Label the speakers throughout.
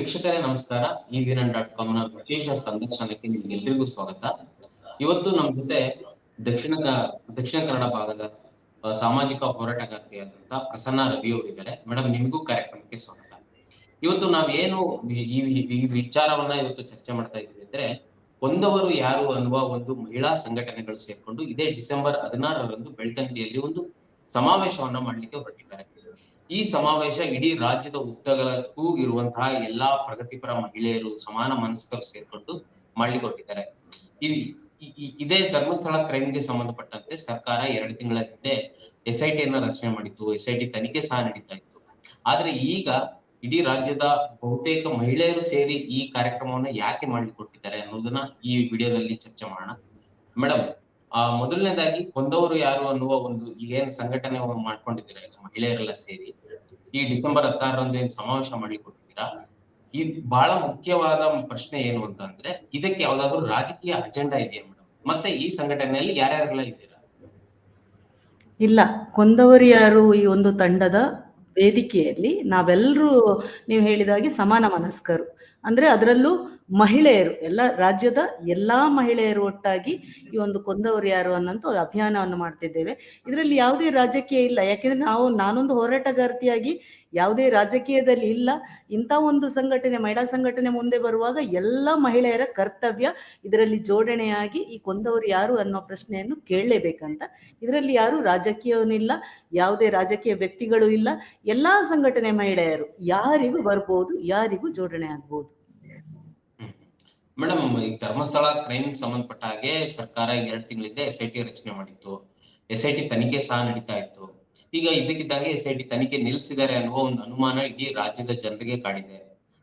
Speaker 1: ವೀಕ್ಷಕರೇ ನಮಸ್ಕಾರ. ಈ ದಿನ .com ನ ವಿಶೇಷ ಸಂದರ್ಶನಕ್ಕೆ ನಿಮ್ಗೆಲ್ರಿಗೂ ಸ್ವಾಗತ. ಇವತ್ತು ನಮ್ಮ ಜೊತೆ ದಕ್ಷಿಣ ಕನ್ನಡ ಭಾಗದ ಸಾಮಾಜಿಕ ಹೋರಾಟಗಾರ್ತಿಯಾದಂತ ಪ್ರಸನ್ನ ರವಿ ಅವರಿದ್ದಾರೆ. ಮೇಡಮ್, ನಿಮಗೂ ಕಾರ್ಯಕ್ರಮಕ್ಕೆ ಸ್ವಾಗತ. ಇವತ್ತು ನಾವೇನು ಈ ವಿಚಾರವನ್ನ ಇವತ್ತು ಚರ್ಚೆ ಮಾಡ್ತಾ ಇದ್ದೀವಿ ಅಂದ್ರೆ, ಕೊಂದವರು ಯಾರು ಅನ್ನುವ ಒಂದು ಮಹಿಳಾ ಸಂಘಟನೆಗಳು ಸೇರ್ಕೊಂಡು ಇದೇ ಡಿಸೆಂಬರ್ 16ರಂದು ಬೆಳ್ತಂಗಡಿಯಲ್ಲಿ ಒಂದು ಸಮಾವೇಶವನ್ನ ಮಾಡ್ಲಿಕ್ಕೆ ಹೊರಟಿದ್ದಾರೆ. ಈ ಸಮಾವೇಶ ಇಡೀ ರಾಜ್ಯದ ಉದ್ದಗಲಕ್ಕೂ ಇರುವಂತಹ ಎಲ್ಲಾ ಪ್ರಗತಿಪರ ಮಹಿಳೆಯರು, ಸಮಾನ ಮನಸ್ಕರು ಸೇರ್ಕೊಂಡು ಮಾಡ್ಲಿಕ್ಕೆ ಹೊರಟಿದ್ದಾರೆ. ಇದೇ ಧರ್ಮಸ್ಥಳ ಕ್ರೈಮ್ಗೆ ಸಂಬಂಧಪಟ್ಟಂತೆ ಸರ್ಕಾರ 2 ತಿಂಗಳ ಹಿಂದೆ SIT ಅನ್ನ ರಚನೆ ಮಾಡಿತ್ತು. SIT ತನಿಖೆ ಸಹ ನಡೀತಾ ಇತ್ತು. ಆದ್ರೆ ಈಗ ಇಡೀ ರಾಜ್ಯದ ಬಹುತೇಕ ಮಹಿಳೆಯರು ಸೇರಿ ಈ ಕಾರ್ಯಕ್ರಮವನ್ನ ಯಾಕೆ ಮಾಡ್ಲಿಕ್ಕೆ ಕೊಟ್ಟಿದ್ದಾರೆ ಅನ್ನೋದನ್ನ ಈ ವಿಡಿಯೋದಲ್ಲಿ ಚರ್ಚೆ ಮಾಡೋಣ. ಮೇಡಮ್, ಮೊದಲನೇದಾಗಿ ಕೊಂದವರು ಯಾರು ಅನ್ನುವ ಒಂದು ಏನ್ ಸಂಘಟನೆ ಮಾಡ್ಕೊಂಡಿದ್ದೀರಾ ಈಗ ಮಹಿಳೆಯರೆಲ್ಲ ಸೇರಿ ಈ ಡಿಸೆಂಬರ್ 16ರಂದು ಏನ್ ಸಮಾವೇಶ ಮಾಡ್ಲಿಕ್ಕೆ ಕೊಟ್ಟಿದ್ದೀರಾ, ಈ ಬಹಳ ಮುಖ್ಯವಾದ ಪ್ರಶ್ನೆ ಏನು ಅಂತ ಅಂದ್ರೆ, ಇದಕ್ಕೆ ಯಾವ್ದಾದ್ರು ರಾಜಕೀಯ ಅಜೆಂಡಾ ಇದೆಯಾ ಮೇಡಮ್? ಮತ್ತೆ ಈ ಸಂಘಟನೆಯಲ್ಲಿ ಯಾರ್ಯಾರೆಲ್ಲ ಇದ್ದೀರಾ?
Speaker 2: ಇಲ್ಲ, ಕೊಂದವರು ಯಾರು ಈ ಒಂದು ತಂಡದ ವೇದಿಕೆಯಲ್ಲಿ ನಾವೆಲ್ಲರೂ ನೀವು ಹೇಳಿದಾಗೆ ಸಮಾನ ಮನಸ್ಕರು, ಅಂದ್ರೆ ಅದರಲ್ಲೂ ಮಹಿಳೆಯರು, ಎಲ್ಲ ರಾಜ್ಯದ ಎಲ್ಲಾ ಮಹಿಳೆಯರು ಒಟ್ಟಾಗಿ ಈ ಒಂದು ಕೊಂದವರು ಯಾರು ಅನ್ನೋಂಥ ಅಭಿಯಾನವನ್ನು ಮಾಡ್ತಿದ್ದೇವೆ. ಇದರಲ್ಲಿ ಯಾವುದೇ ರಾಜಕೀಯ ಇಲ್ಲ. ಯಾಕೆಂದ್ರೆ ನಾನೊಂದು ಹೋರಾಟಗಾರ್ತಿಯಾಗಿ ಯಾವುದೇ ರಾಜಕೀಯದಲ್ಲಿ ಇಲ್ಲ. ಇಂಥ ಒಂದು ಸಂಘಟನೆ, ಮಹಿಳಾ ಸಂಘಟನೆ ಮುಂದೆ ಬರುವಾಗ ಎಲ್ಲ ಮಹಿಳೆಯರ ಕರ್ತವ್ಯ ಇದರಲ್ಲಿ ಜೋಡಣೆಯಾಗಿ ಈ ಕೊಂದವರು ಯಾರು ಅನ್ನೋ ಪ್ರಶ್ನೆಯನ್ನು ಕೇಳಲೇಬೇಕಂತ. ಇದರಲ್ಲಿ ಯಾರು ರಾಜಕೀಯವನ್ನಿಲ್ಲ, ಯಾವುದೇ ರಾಜಕೀಯ ವ್ಯಕ್ತಿಗಳು ಇಲ್ಲ. ಎಲ್ಲಾ ಸಂಘಟನೆ ಮಹಿಳೆಯರು ಯಾರಿಗೂ ಬರ್ಬೋದು, ಯಾರಿಗೂ ಜೋಡಣೆ ಆಗ್ಬೋದು.
Speaker 1: ಮೇಡಮ್, ಈ ಧರ್ಮಸ್ಥಳ ಕ್ರೈಮ್ ಸಂಬಂಧಪಟ್ಟ ಹಾಗೆ ಸರ್ಕಾರ 2 ತಿಂಗಳಿಂದ SIT ರಚನೆ ಮಾಡಿತ್ತು. SIT ತನಿಖೆ ಸಹ ನಡೀತಾ ಇತ್ತು. ಈಗ ಇದಕ್ಕಿದ್ದಂಗೆ SIT ತನಿಖೆ ನಿಲ್ಲಿಸಿದ್ದಾರೆ ಅನ್ನುವ ಒಂದು ಅನುಮಾನ ಇಡೀ ರಾಜ್ಯದ ಜನರಿಗೆ ಕಾಡಿದೆ.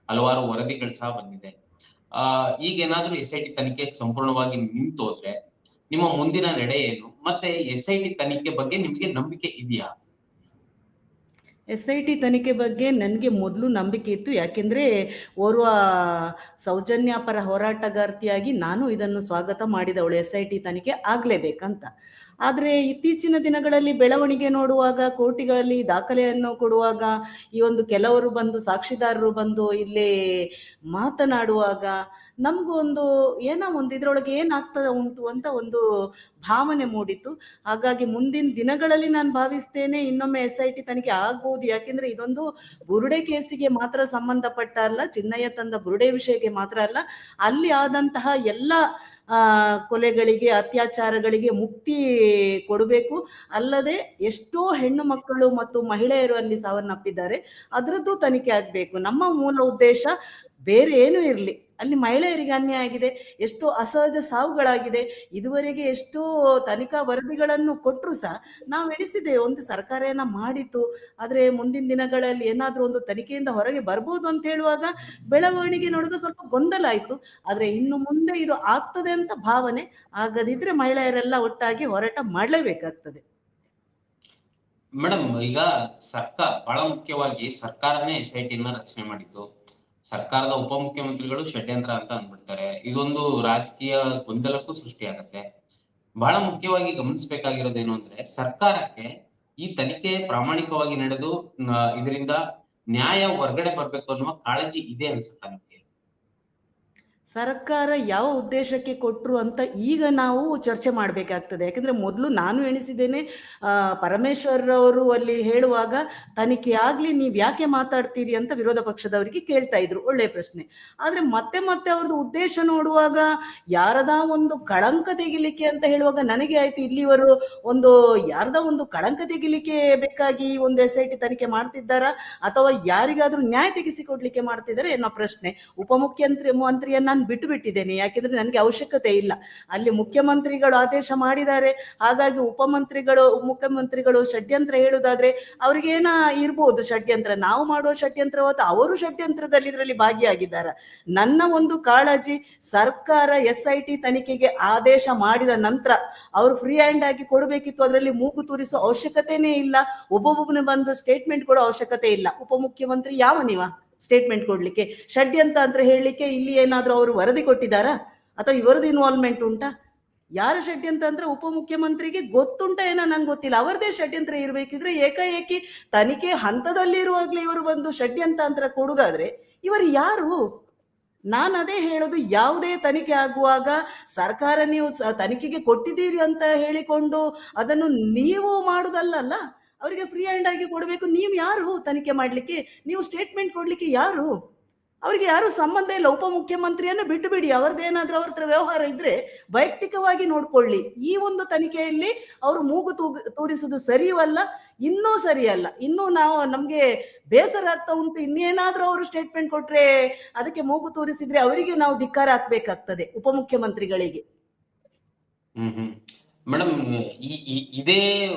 Speaker 1: ಹಲವಾರು ವರದಿಗಳು ಸಹ ಬಂದಿದೆ. ಈಗ ಏನಾದ್ರೂ SIT ತನಿಖೆ ಸಂಪೂರ್ಣವಾಗಿ ನಿಂತೋದ್ರೆ ನಿಮ್ಮ ಮುಂದಿನ ನಡೆ ಏನು? ಮತ್ತೆ SIT ತನಿಖೆ ಬಗ್ಗೆ ನಿಮ್ಗೆ ನಂಬಿಕೆ ಇದೆಯಾ?
Speaker 2: SIT ತನಿಖೆ ಬಗ್ಗೆ ನನಗೆ ಮೊದಲು ನಂಬಿಕೆ ಇತ್ತು. ಯಾಕೆಂದರೆ ಓರ್ವ ಸೌಜನ್ಯಪರ ಹೋರಾಟಗಾರ್ತಿಯಾಗಿ ನಾನು ಇದನ್ನು ಸ್ವಾಗತ ಮಾಡಿದವಳು, SIT ತನಿಖೆ ಆಗಲೇಬೇಕಂತ. ಆದರೆ ಇತ್ತೀಚಿನ ದಿನಗಳಲ್ಲಿ ಬೆಳವಣಿಗೆ ನೋಡುವಾಗ, ಕೋರ್ಟಿಗಳಲ್ಲಿ ದಾಖಲೆಯನ್ನು ಕೊಡುವಾಗ, ಈ ಒಂದು ಕೆಲವರು ಬಂದು ಸಾಕ್ಷಿದಾರರು ಬಂದು ಇಲ್ಲಿ ಮಾತನಾಡುವಾಗ ನಮಗೂ ಏನೋ ಒಂದು ಇದರೊಳಗೆ ಏನಾಗ್ತದೆ ಉಂಟು ಅಂತ ಒಂದು ಭಾವನೆ ಮೂಡಿತು. ಹಾಗಾಗಿ ಮುಂದಿನ ದಿನಗಳಲ್ಲಿ ನಾನು ಭಾವಿಸ್ತೇನೆ ಇನ್ನೊಮ್ಮೆ SIT ತನಿಖೆ ಆಗ್ಬೋದು. ಯಾಕೆಂದ್ರೆ ಇದೊಂದು ಬುರುಡೆ ಕೇಸಿಗೆ ಮಾತ್ರ ಸಂಬಂಧಪಟ್ಟ ಅಲ್ಲ, ಚಿನ್ನಯ್ಯ ತಂದ ಬುರುಡೆ ವಿಷಯಕ್ಕೆ ಮಾತ್ರ ಅಲ್ಲ, ಅಲ್ಲಿ ಆದಂತಹ ಎಲ್ಲ ಕೊಲೆಗಳಿಗೆ, ಅತ್ಯಾಚಾರಗಳಿಗೆ ಮುಕ್ತಿ ಕೊಡಬೇಕು. ಅಲ್ಲದೆ ಎಷ್ಟೋ ಹೆಣ್ಣು ಮಕ್ಕಳು ಮತ್ತು ಮಹಿಳೆಯರು ಅಲ್ಲಿ ಸಾವನ್ನಪ್ಪಿದ್ದಾರೆ, ಅದರದ್ದು ತನಿಖೆ ಆಗಬೇಕು. ನಮ್ಮ ಮೂಲ ಉದ್ದೇಶ ಬೇರೆ ಏನೂ ಇರಲಿ, ಅಲ್ಲಿ ಮಹಿಳೆಯರಿಗೆ ಅನ್ಯಾಯ ಆಗಿದೆ, ಎಷ್ಟೋ ಅಸಹಜ ಸಾವುಗಳಾಗಿದೆ. ಇದುವರೆಗೆ ಎಷ್ಟೋ ತನಿಖಾ ವರದಿಗಳನ್ನು ಕೊಟ್ಟರು ಸಹ ನಾವು ಎಣಿಸಿದ್ದೇವೆ ಒಂದು ಸರ್ಕಾರ ಏನೋ ಮಾಡಿತು, ಆದರೆ ಮುಂದಿನ ದಿನಗಳಲ್ಲಿ ಏನಾದರೂ ಒಂದು ತನಿಖೆಯಿಂದ ಹೊರಗೆ ಬರ್ಬೋದು ಅಂತ ಹೇಳುವಾಗ ಬೆಳವಣಿಗೆ ನೋಡುವಾಗ ಸ್ವಲ್ಪ ಗೊಂದಲ ಆಯಿತು. ಆದರೆ ಇನ್ನು ಮುಂದೆ ಇದು ಆಗ್ತದೆ ಅಂತ ಭಾವನೆ. ಆಗದಿದ್ರೆ ಮಹಿಳೆಯರೆಲ್ಲ ಒಟ್ಟಾಗಿ ಹೋರಾಟ ಮಾಡಲೇಬೇಕಾಗ್ತದೆ.
Speaker 1: ಮೇಡಮ್, ಈಗ ಸರ್ಕಾರ ಬಹಳ ಮುಖ್ಯವಾಗಿ ಸರ್ಕಾರನೇ SIT ನ ರಚನೆ ಮಾಡಿದ್ದು. ಸರ್ಕಾರದ ಉಪಮುಖ್ಯಮಂತ್ರಿಗಳು ಷಡ್ಯಂತ್ರ ಅಂತ ಅಂದ್ಬಿಡ್ತಾರೆ. ಇದೊಂದು ರಾಜಕೀಯ ಗೊಂದಲಕ್ಕೂ ಸೃಷ್ಟಿಯಾಗತ್ತೆ. ಬಹಳ ಮುಖ್ಯವಾಗಿ ಗಮನಿಸಬೇಕಾಗಿರೋದೇನು ಅಂದ್ರೆ, ಸರ್ಕಾರಕ್ಕೆ ಈ ತನಿಖೆ ಪ್ರಾಮಾಣಿಕವಾಗಿ ನಡೆದು ಇದರಿಂದ ನ್ಯಾಯ ಹೊರಗಡೆ ಬರ್ಬೇಕು ಅನ್ನುವ ಕಾಳಜಿ ಇದೆ ಅನ್ಸುತ್ತೆ ನಿಮಗೆ?
Speaker 2: ಸರ್ಕಾರ ಯಾವ ಉದ್ದೇಶಕ್ಕೆ ಕೊಟ್ಟರು ಅಂತ ಈಗ ನಾವು ಚರ್ಚೆ ಮಾಡಬೇಕಾಗ್ತದೆ. ಯಾಕಂದರೆ ಮೊದಲು ನಾನು ಎಣಿಸಿದ್ದೇನೆ, ಪರಮೇಶ್ವರ್ ಅಲ್ಲಿ ಹೇಳುವಾಗ ತನಿಖೆ ಆಗಲಿ, ನೀವು ಯಾಕೆ ಮಾತಾಡ್ತೀರಿ ಅಂತ ವಿರೋಧ ಪಕ್ಷದವರಿಗೆ ಕೇಳ್ತಾ ಇದ್ರು, ಒಳ್ಳೆಯ ಪ್ರಶ್ನೆ. ಆದರೆ ಮತ್ತೆ ಮತ್ತೆ ಅವ್ರದ್ದು ಉದ್ದೇಶ ನೋಡುವಾಗ ಯಾರದ ಒಂದು ಕಳಂಕ ತೆಗಿಲಿಕ್ಕೆ ಅಂತ ಹೇಳುವಾಗ ನನಗೆ ಆಯಿತು, ಇಲ್ಲಿವರು ಯಾರದ ಒಂದು ಕಳಂಕ ತೆಗಿಲಿಕ್ಕೆ ಬೇಕಾಗಿ ಒಂದು SIT ತನಿಖೆ ಮಾಡ್ತಿದ್ದಾರಾ ಅಥವಾ ಯಾರಿಗಾದ್ರೂ ನ್ಯಾಯ ತೆಗೆಸಿಕೊಡ್ಲಿಕ್ಕೆ ಮಾಡ್ತಿದ್ದಾರೆ ಅನ್ನೋ ಪ್ರಶ್ನೆ. ಮಂತ್ರಿಯನ್ನ ನಾನು ಬಿಟ್ಟು ಬಿಟ್ಟಿದ್ದೇನೆ, ಯಾಕೆಂದ್ರೆ ನನಗೆ ಅವಶ್ಯಕತೆ ಇಲ್ಲ. ಅಲ್ಲಿ ಮುಖ್ಯಮಂತ್ರಿಗಳು ಆದೇಶ ಮಾಡಿದ್ದಾರೆ, ಹಾಗಾಗಿ ಮುಖ್ಯಮಂತ್ರಿಗಳು ಷಡ್ಯಂತ್ರ ಹೇಳುವುದಾದ್ರೆ ಅವ್ರಿಗೇನ ಇರ್ಬೋದು ಷಡ್ಯಂತ್ರ. ನಾವು ಮಾಡುವ ಷಡ್ಯಂತ್ರವಾದ ಅವರು ಷಡ್ಯಂತ್ರದಲ್ಲಿ ಇದರಲ್ಲಿ ಭಾಗಿಯಾಗಿದ್ದಾರೆ. ನನ್ನ ಒಂದು ಕಾಳಜಿ, ಸರ್ಕಾರ SIT ತನಿಖೆಗೆ ಆದೇಶ ಮಾಡಿದ ನಂತರ ಅವರು ಫ್ರೀ ಹ್ಯಾಂಡ್ ಆಗಿ ಕೊಡಬೇಕಿತ್ತು. ಅದರಲ್ಲಿ ಮೂಗು ತೂರಿಸೋ ಅವಶ್ಯಕತೆನೇ ಇಲ್ಲ. ಒಬ್ಬೊಬ್ಬನೇ ಬಂದು ಸ್ಟೇಟ್ಮೆಂಟ್ ಕೊಡೋ ಅವಶ್ಯಕತೆ ಇಲ್ಲ. ಉಪಮುಖ್ಯಮಂತ್ರಿ ಯಾವ ನೀವ ಸ್ಟೇಟ್ಮೆಂಟ್ ಕೊಡ್ಲಿಕ್ಕೆ? ಷಡ್ಯಂತ್ರ ಅಂತ ಹೇಳಲಿಕ್ಕೆ ಇಲ್ಲಿ ಏನಾದ್ರೂ ಅವರು ವರದಿ ಕೊಟ್ಟಿದ್ದಾರಾ ಅಥವಾ ಇವರದ್ದು ಇನ್ವಾಲ್ವ್ಮೆಂಟ್ ಉಂಟಾ? ಯಾರ ಷಡ್ಯಂತ್ರ ಉಪಮುಖ್ಯಮಂತ್ರಿಗೆ ಗೊತ್ತುಂಟ ಏನೋ ನಂಗೆ ಗೊತ್ತಿಲ್ಲ. ಅವರದೇ ಷಡ್ಯಂತ್ರ ಇರ್ಬೇಕಿದ್ರೆ ಏಕಾಏಕಿ ತನಿಖೆ ಹಂತದಲ್ಲಿ ಇರುವಾಗ್ಲೇ ಇವರು ಒಂದು ಷಡ್ಯಂತ್ರ ಕೊಡುದಾದ್ರೆ ಇವರು ಯಾರು? ನಾನು ಅದೇ ಹೇಳೋದು, ಯಾವುದೇ ತನಿಖೆ ಆಗುವಾಗ ಸರ್ಕಾರ ನೀವು ತನಿಖೆಗೆ ಕೊಟ್ಟಿದ್ದೀರಿ ಅಂತ ಹೇಳಿಕೊಂಡು ಅದನ್ನು ನೀವು ಮಾಡುದಲ್ಲ, ಅವರಿಗೆ ಫ್ರೀ ಹ್ಯಾಂಡ್ ಆಗಿ ಕೊಡಬೇಕು. ನೀವು ಯಾರು ತನಿಖೆ ಮಾಡ್ಲಿಕ್ಕೆ? ನೀವು ಸ್ಟೇಟ್ಮೆಂಟ್ ಕೊಡ್ಲಿಕ್ಕೆ ಯಾರು? ಅವರಿಗೆ ಯಾರು ಸಂಬಂಧ ಇಲ್ಲ. ಉಪಮುಖ್ಯಮಂತ್ರಿಯನ್ನು ಬಿಟ್ಟು ಬಿಡಿ, ಅವ್ರದ್ದೇನಾದ್ರೂ ಅವ್ರ ಹತ್ರ ವ್ಯವಹಾರ ಇದ್ರೆ ವೈಯಕ್ತಿಕವಾಗಿ ನೋಡ್ಕೊಳ್ಳಿ. ಈ ಒಂದು ತನಿಖೆಯಲ್ಲಿ ಅವರು ಮೂಗು ತೂರಿಸುವುದು ಸರಿಯೂ ಅಲ್ಲ, ಇನ್ನೂ ಸರಿಯಲ್ಲ. ಇನ್ನೂ ನಮ್ಗೆ ಬೇಸರ ಆಗ್ತಾ ಉಂಟು. ಇನ್ನೇನಾದ್ರೂ ಅವರು ಸ್ಟೇಟ್ಮೆಂಟ್ ಕೊಟ್ರೆ ಅದಕ್ಕೆ ಮೂಗು ತೂರಿಸಿದ್ರೆ ಅವರಿಗೆ ನಾವು ಧಿಕ್ಕಾರ ಹಾಕ್ಬೇಕಾಗ್ತದೆ, ಉಪಮುಖ್ಯಮಂತ್ರಿಗಳಿಗೆ.
Speaker 1: ಮೇಡಮ್, ಇದೇ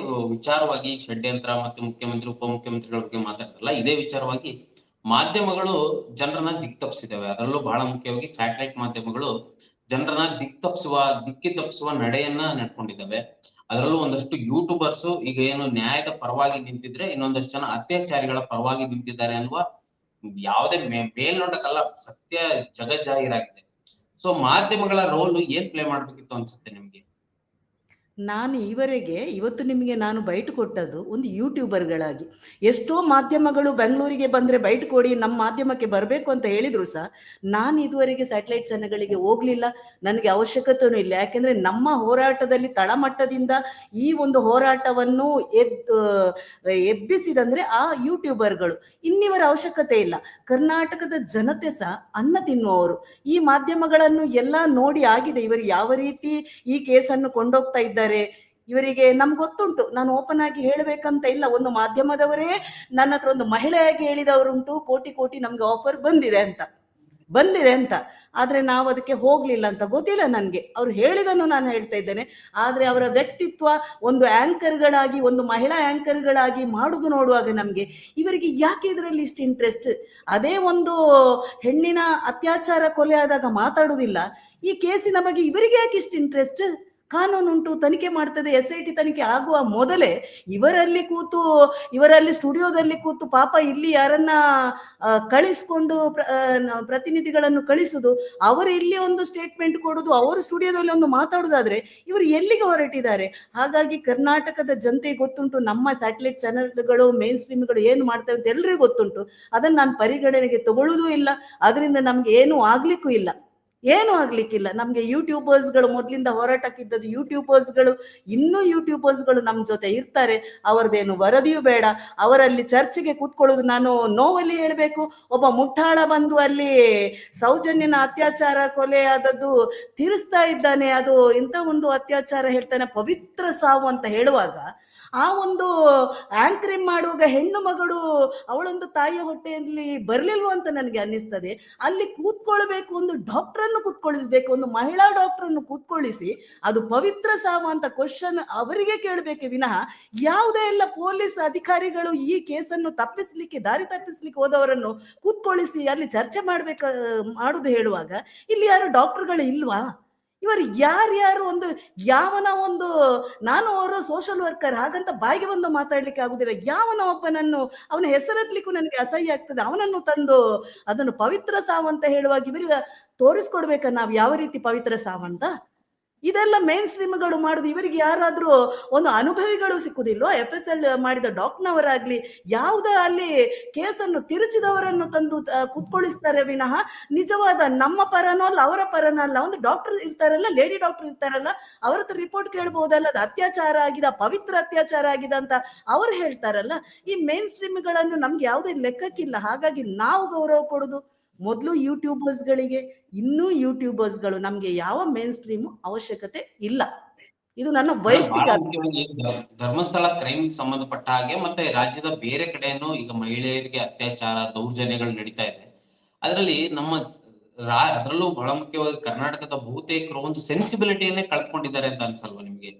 Speaker 1: ವಿಚಾರವಾಗಿ ಷಡ್ಯಂತ್ರ ಮತ್ತೆ ಮುಖ್ಯಮಂತ್ರಿ ಉಪಮುಖ್ಯಮಂತ್ರಿಗಳ ಬಗ್ಗೆ ಮಾತಾಡ್ತಲ್ಲ, ಇದೇ ವಿಚಾರವಾಗಿ ಮಾಧ್ಯಮಗಳು ಜನರನ್ನ ದಿಕ್ತಪ್ಪಿಸಿದಾವೆ. ಅದರಲ್ಲೂ ಬಹಳ ಮುಖ್ಯವಾಗಿ ಸ್ಯಾಟಲೈಟ್ ಮಾಧ್ಯಮಗಳು ಜನರನ್ನ ದಿಕ್ಕಿ ತಪ್ಪಿಸುವ ನಡೆಯನ್ನ ನಡ್ಕೊಂಡಿದ್ದಾವೆ. ಅದರಲ್ಲೂ ಒಂದಷ್ಟು ಯೂಟ್ಯೂಬರ್ಸ್ ಈಗ ಏನು ನ್ಯಾಯದ ಪರವಾಗಿ ನಿಂತಿದ್ರೆ, ಇನ್ನೊಂದಷ್ಟು ಜನ ಅತ್ಯಾಚಾರಿಗಳ ಪರವಾಗಿ ನಿಂತಿದ್ದಾರೆ ಅನ್ನುವ ಯಾವುದೇ ಮೇಲ್ನೋಟಕ್ಕಲ್ಲ, ಸತ್ಯ ಜಗಜ್ಜಾಹೀರಾಗಿದೆ. ಸೊ ಮಾಧ್ಯಮಗಳ ರೋಲ್ ಏನ್ ಪ್ಲೇ ಮಾಡ್ಬೇಕಿತ್ತು ಅನ್ಸುತ್ತೆ ನಿಮ್ಗೆ?
Speaker 2: ನಾನು ಇವತ್ತು ನಿಮಗೆ ನಾನು ಬೈಟ್ ಕೊಟ್ಟದ್ದು ಒಂದು ಯೂಟ್ಯೂಬರ್ಗಳಾಗಿ. ಎಷ್ಟೋ ಮಾಧ್ಯಮಗಳು ಬೆಂಗಳೂರಿಗೆ ಬಂದರೆ ಬೈಟ್ ಕೊಡಿ, ನಮ್ಮ ಮಾಧ್ಯಮಕ್ಕೆ ಬರಬೇಕು ಅಂತ ಹೇಳಿದ್ರು ಸಹ ನಾನು ಇದುವರೆಗೆ ಸ್ಯಾಟಲೈಟ್ ಚಾನೆಲ್ಗಳಿಗೆ ಹೋಗ್ಲಿಲ್ಲ, ನನಗೆ ಅವಶ್ಯಕತೆಯೂ ಇಲ್ಲ. ಯಾಕೆಂದ್ರೆ ನಮ್ಮ ಹೋರಾಟದಲ್ಲಿ ತಳಮಟ್ಟದಿಂದ ಈ ಒಂದು ಹೋರಾಟವನ್ನು ಎಬ್ಬಿಸಿದಂದ್ರೆ ಆ ಯೂಟ್ಯೂಬರ್ಗಳು. ಇನ್ನಿವರ ಅವಶ್ಯಕತೆ ಇಲ್ಲ. ಕರ್ನಾಟಕದ ಜನತೆ ಸಹ ಅನ್ನ ತಿನ್ನುವವರು. ಈ ಮಾಧ್ಯಮಗಳನ್ನು ಎಲ್ಲ ನೋಡಿ ಆಗಿದೆ ಇವರು ಯಾವ ರೀತಿ ಈ ಕೇಸನ್ನು ಕೊಂಡೋಗ್ತಾ ಇದ್ದಾರೆ. ಇವರಿಗೆ ನಮ್ಗೆ ಗೊತ್ತುಂಟು, ನಾನು ಓಪನ್ ಆಗಿ ಹೇಳಬೇಕಂತ ಇಲ್ಲ. ಒಂದು ಮಾಧ್ಯಮದವರೇ ನನ್ನ ಹತ್ರ ಒಂದು ಮಹಿಳೆಯಾಗಿ ಹೇಳಿದವರುಂಟು, ಕೋಟಿ ನಮ್ಗೆ ಆಫರ್ ಬಂದಿದೆ ಅಂತ. ಆದ್ರೆ ನಾವು ಅದಕ್ಕೆ ಹೋಗ್ಲಿಲ್ಲ ಅಂತ ಗೊತ್ತಿಲ್ಲ ನನ್ಗೆ. ಅವ್ರು ಹೇಳಿದನ್ನು ನಾನು ಹೇಳ್ತಾ ಇದ್ದೇನೆ. ಆದ್ರೆ ಅವರ ವ್ಯಕ್ತಿತ್ವ ಒಂದು ಆಂಕರ್ಗಳಾಗಿ, ಒಂದು ಮಹಿಳಾ ಆಂಕರ್ಗಳಾಗಿ ಮಾಡುದು ನೋಡುವಾಗ ನಮ್ಗೆ ಇವರಿಗೆ ಯಾಕೆ ಇದರಲ್ಲಿ ಇಷ್ಟು ಇಂಟ್ರೆಸ್ಟ್? ಅದೇ ಒಂದು ಹೆಣ್ಣಿನ ಅತ್ಯಾಚಾರ ಕೊಲೆ ಆದಾಗ ಮಾತಾಡುವುದಿಲ್ಲ. ಈ ಕೇಸಿನ ಬಗ್ಗೆ ಇವರಿಗೆ ಯಾಕೆ ಇಷ್ಟು ಇಂಟ್ರೆಸ್ಟ್? ಕಾನೂನುಂಟು, ತನಿಖೆ ಮಾಡ್ತದೆ. SIT ತನಿಖೆ ಆಗುವ ಮೊದಲೇ ಇವರಲ್ಲಿ ಸ್ಟುಡಿಯೋದಲ್ಲಿ ಕೂತು ಪಾಪ ಇಲ್ಲಿ ಯಾರನ್ನ ಕಳಿಸ್ಕೊಂಡು ಪ್ರತಿನಿಧಿಗಳನ್ನು ಕಳಿಸುದು, ಅವರು ಇಲ್ಲಿ ಒಂದು ಸ್ಟೇಟ್ಮೆಂಟ್ ಕೊಡುದು, ಅವರು ಸ್ಟುಡಿಯೋದಲ್ಲಿ ಒಂದು ಮಾತಾಡುದಾದ್ರೆ ಇವರು ಎಲ್ಲಿಗೆ ಹೊರಟಿದ್ದಾರೆ? ಹಾಗಾಗಿ ಕರ್ನಾಟಕದ ಜನತೆಗೆ ಗೊತ್ತುಂಟು, ನಮ್ಮ ಸ್ಯಾಟಲೈಟ್ ಚಾನೆಲ್ಗಳು ಮೇನ್ ಸ್ಟ್ರೀಮ್ಗಳು ಏನು ಮಾಡ್ತವೆ ಅಂತ ಎಲ್ರಿಗೂ ಗೊತ್ತುಂಟು. ಅದನ್ನು ನಾನು ಪರಿಗಣನೆಗೆ ತಗೊಳ್ಳುವುದೂ ಇಲ್ಲ. ಅದರಿಂದ ನಮ್ಗೆ ಏನೂ ಆಗ್ಲಿಕ್ಕಿಲ್ಲ. ನಮ್ಗೆ ಯೂಟ್ಯೂಬರ್ಸ್ಗಳು ಮೊದಲಿಂದ ಹೋರಾಟಕ್ಕಿದ್ದದ್ದು ಯೂಟ್ಯೂಬರ್ಸ್ಗಳು, ಇನ್ನೂ ಯೂಟ್ಯೂಬರ್ಸ್ಗಳು ನಮ್ಮ ಜೊತೆ ಇರ್ತಾರೆ. ಅವರದೇನು ವರದಿಯೂ ಬೇಡ, ಅವರಲ್ಲಿ ಚರ್ಚೆಗೆ ಕೂತ್ಕೊಳ್ಳೋದು. ನಾನು ನೋವಲ್ಲಿ ಹೇಳ್ಬೇಕು, ಒಬ್ಬ ಮುಟ್ಟಾಳ ಬಂದು ಅಲ್ಲಿ ಸೌಜನ್ಯನ ಅತ್ಯಾಚಾರ ಕೊಲೆ ಆದದ್ದು ತೀರಿಸ್ತಾ ಇದ್ದಾನೆ, ಅದು ಇಂಥ ಒಂದು ಅತ್ಯಾಚಾರ ಹೇಳ್ತಾನೆ, ಪವಿತ್ರ ಸಾವು ಅಂತ ಹೇಳುವಾಗ ಆ ಒಂದು ಆಂಕರಿಂಗ್ ಮಾಡುವಾಗ ಹೆಣ್ಣು ಮಗಳು ಅವಳೊಂದು ತಾಯಿಯ ಹೊಟ್ಟೆಯಲ್ಲಿ ಬರ್ಲಿಲ್ವ ಅಂತ ನನಗೆ ಅನ್ನಿಸ್ತದೆ. ಅಲ್ಲಿ ಕೂತ್ಕೊಳ್ಬೇಕು, ಒಂದು ಡಾಕ್ಟರನ್ನು ಕೂತ್ಕೊಳಿಸ್ಬೇಕು, ಒಂದು ಮಹಿಳಾ ಡಾಕ್ಟರನ್ನು ಕೂತ್ಕೊಳ್ಳಿಸಿ ಅದು ಪವಿತ್ರ ಸಾವು ಅಂತ ಕ್ವಶನ್ ಅವರಿಗೆ ಕೇಳಬೇಕೆ ವಿನಃ ಯಾವುದೇ ಎಲ್ಲ ಪೊಲೀಸ್ ಅಧಿಕಾರಿಗಳು ಈ ಕೇಸನ್ನು ದಾರಿ ತಪ್ಪಿಸ್ಲಿಕ್ಕೆ ಹೋದವರನ್ನು ಕೂತ್ಕೊಳ್ಳಿಸಿ ಅಲ್ಲಿ ಚರ್ಚೆ ಮಾಡುದು ಹೇಳುವಾಗ ಇಲ್ಲಿ ಯಾರು ಡಾಕ್ಟರ್ಗಳು ಇಲ್ವಾ? ಇವರು ಯಾರ್ಯಾರು ನಾನು ಅವರು ಸೋಷಿಯಲ್ ವರ್ಕರ್ ಹಾಗಂತ ಬಾಯಿಗೆ ಬಂದು ಮಾತಾಡ್ಲಿಕ್ಕೆ ಆಗುದಿಲ್ಲ. ಅವನ ಹೆಸರಟ್ಲಿಕ್ಕೂ ನನಗೆ ಅಸಹ್ಯ ಆಗ್ತದೆ. ಅವನನ್ನು ತಂದು ಅದನ್ನು ಪವಿತ್ರ ಸಾವು ಅಂತ ಹೇಳುವಾಗ ಇವರಿಗೆ ತೋರಿಸ್ಕೊಡ್ಬೇಕ ನಾವು ಯಾವ ರೀತಿ ಪವಿತ್ರ ಸಾವಂತ? ಇದೆಲ್ಲ ಮೇನ್ ಸ್ಟ್ರೀಮ್ಗಳು ಮಾಡುದು. ಇವರಿಗೆ ಯಾರಾದ್ರೂ ಒಂದು ಅನುಭವಿಗಳು ಸಿಕ್ಕುದಿಲ್ವೋ? FSL ಮಾಡಿದ ಡಾಕ್ಟರ್ನವರಾಗ್ಲಿ, ಯಾವುದೇ ಅಲ್ಲಿ ಕೇಸನ್ನು ತಿರುಚಿದವರನ್ನು ತಂದು ಕುತ್ಕೊಳಿಸ್ತಾರೆ ವಿನಃ ನಿಜವಾದ ನಮ್ಮ ಪರನೋ ಅಲ್ಲ ಅವರ ಪರನೋ ಅಲ್ಲ. ಒಂದು ಡಾಕ್ಟರ್ ಇರ್ತಾರಲ್ಲ, ಲೇಡಿ ಡಾಕ್ಟರ್ ಇರ್ತಾರಲ್ಲ, ಅವ್ರ ಹತ್ರ ರಿಪೋರ್ಟ್ ಕೇಳ್ಬಹುದಲ್ಲ, ಅದು ಅತ್ಯಾಚಾರ ಆಗಿದೆ, ಪವಿತ್ರ ಅತ್ಯಾಚಾರ ಆಗಿದೆ ಅಂತ ಅವ್ರು ಹೇಳ್ತಾರಲ್ಲ. ಈ ಮೇನ್ ಸ್ಟ್ರೀಮ್ಗಳನ್ನು ನಮ್ಗೆ ಯಾವುದೇ ಲೆಕ್ಕಕ್ಕಿಲ್ಲ. ಹಾಗಾಗಿ ನಾವು ಗೌರವ ಕೊಡುದು ಮೊದಲು ಯೂಟ್ಯೂಬರ್ಸ್ಗಳಿಗೆ. ಇನ್ನೂ ಯೂಟ್ಯೂಬರ್ಸ್ಗಳು ನಮ್ಗೆ ಯಾವ ಮೇನ್ ಸ್ಟ್ರೀಮ್ ಅವಶ್ಯಕತೆ ಇಲ್ಲ. ಇದು ನನ್ನ ವೈಯಕ್ತಿಕ
Speaker 1: ಧರ್ಮಸ್ಥಳ ಕ್ರೈಮ್ ಸಂಬಂಧಪಟ್ಟ ಹಾಗೆ ಮತ್ತೆ ರಾಜ್ಯದ ಬೇರೆ ಕಡೆಯನ್ನು ಈಗ ಮಹಿಳೆಯರಿಗೆ ಅತ್ಯಾಚಾರ ದೌರ್ಜನ್ಯಗಳು ನಡೀತಾ ಇದೆ. ಅದರಲ್ಲಿ ಅದರಲ್ಲೂ ಬಹಳ ಮುಖ್ಯವಾಗಿ ಕರ್ನಾಟಕದ ಬಹುತೇಕರು ಒಂದು ಸೆನ್ಸಿಬಿಲಿಟಿಯನ್ನೇ ಕಳ್ಕೊಂಡಿದ್ದಾರೆ ಅಂತ ಅನ್ಸಲ್ವಾ ನಿಮ್ಗೆ?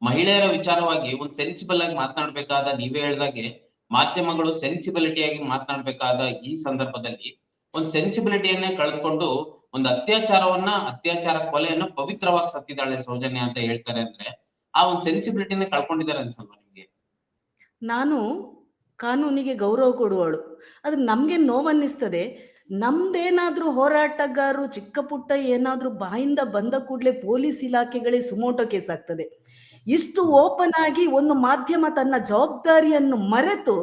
Speaker 1: ಮಹಿಳೆಯರ ವಿಚಾರವಾಗಿ ಒಂದು ಸೆನ್ಸಿಬಲ್ ಆಗಿ ಮಾತನಾಡ್ಬೇಕಾದ, ನೀವೇ ಹೇಳ್ದಾಗೆ ಮಾಧ್ಯಮಗಳು ಸೆನ್ಸಿಬಿಲಿಟಿಯಾಗಿ ಮಾತನಾಡ್ಬೇಕಾದ ಈ ಸಂದರ್ಭದಲ್ಲಿ ಒಂದು ಸೆನ್ಸಿಬಿಲಿಟಿಯನ್ನೇ ಕಳೆದುಕೊಂಡು ಒಂದು ಅತ್ಯಾಚಾರ ಕೊಲೆಯನ್ನ ಪವಿತ್ರವಾಗಿ ಸತ್ತಿದ್ದಾಳೆ ಸೌಜನ್ಯ ಅಂತ ಹೇಳ್ತಾರೆ ಅಂದ್ರೆ ಆ ಒಂದು ಸೆನ್ಸಿಬಿಲಿಟಿನೇ ಕಳ್ಕೊಂಡಿದ್ದಾರೆ ಅನ್ಸಲ್ವಾ ನಿಮ್ಗೆ?
Speaker 2: ನಾನು ಕಾನೂನಿಗೆ ಗೌರವ ಕೊಡುವವಳು. ಆದ್ರೆ ನಮ್ಗೆ ನೋವನ್ನಿಸ್ತದೆ. ನಮ್ದೇನಾದ್ರೂ ಹೋರಾಟಗಾರರು ಚಿಕ್ಕ ಪುಟ್ಟ ಏನಾದ್ರೂ ಬಾಯಿಂದ ಬಂದ ಕೂಡಲೇ ಪೊಲೀಸ್ ಇಲಾಖೆಗಳೇ ಸುಮೋಟೋ ಕೇಸ್ ಆಗ್ತದೆ. ಇಷ್ಟು ಓಪನ್ ಆಗಿ ಒಂದು ಮಾಧ್ಯಮ ತನ್ನ ಜವಾಬ್ದಾರಿಯನ್ನು ಮರೆತು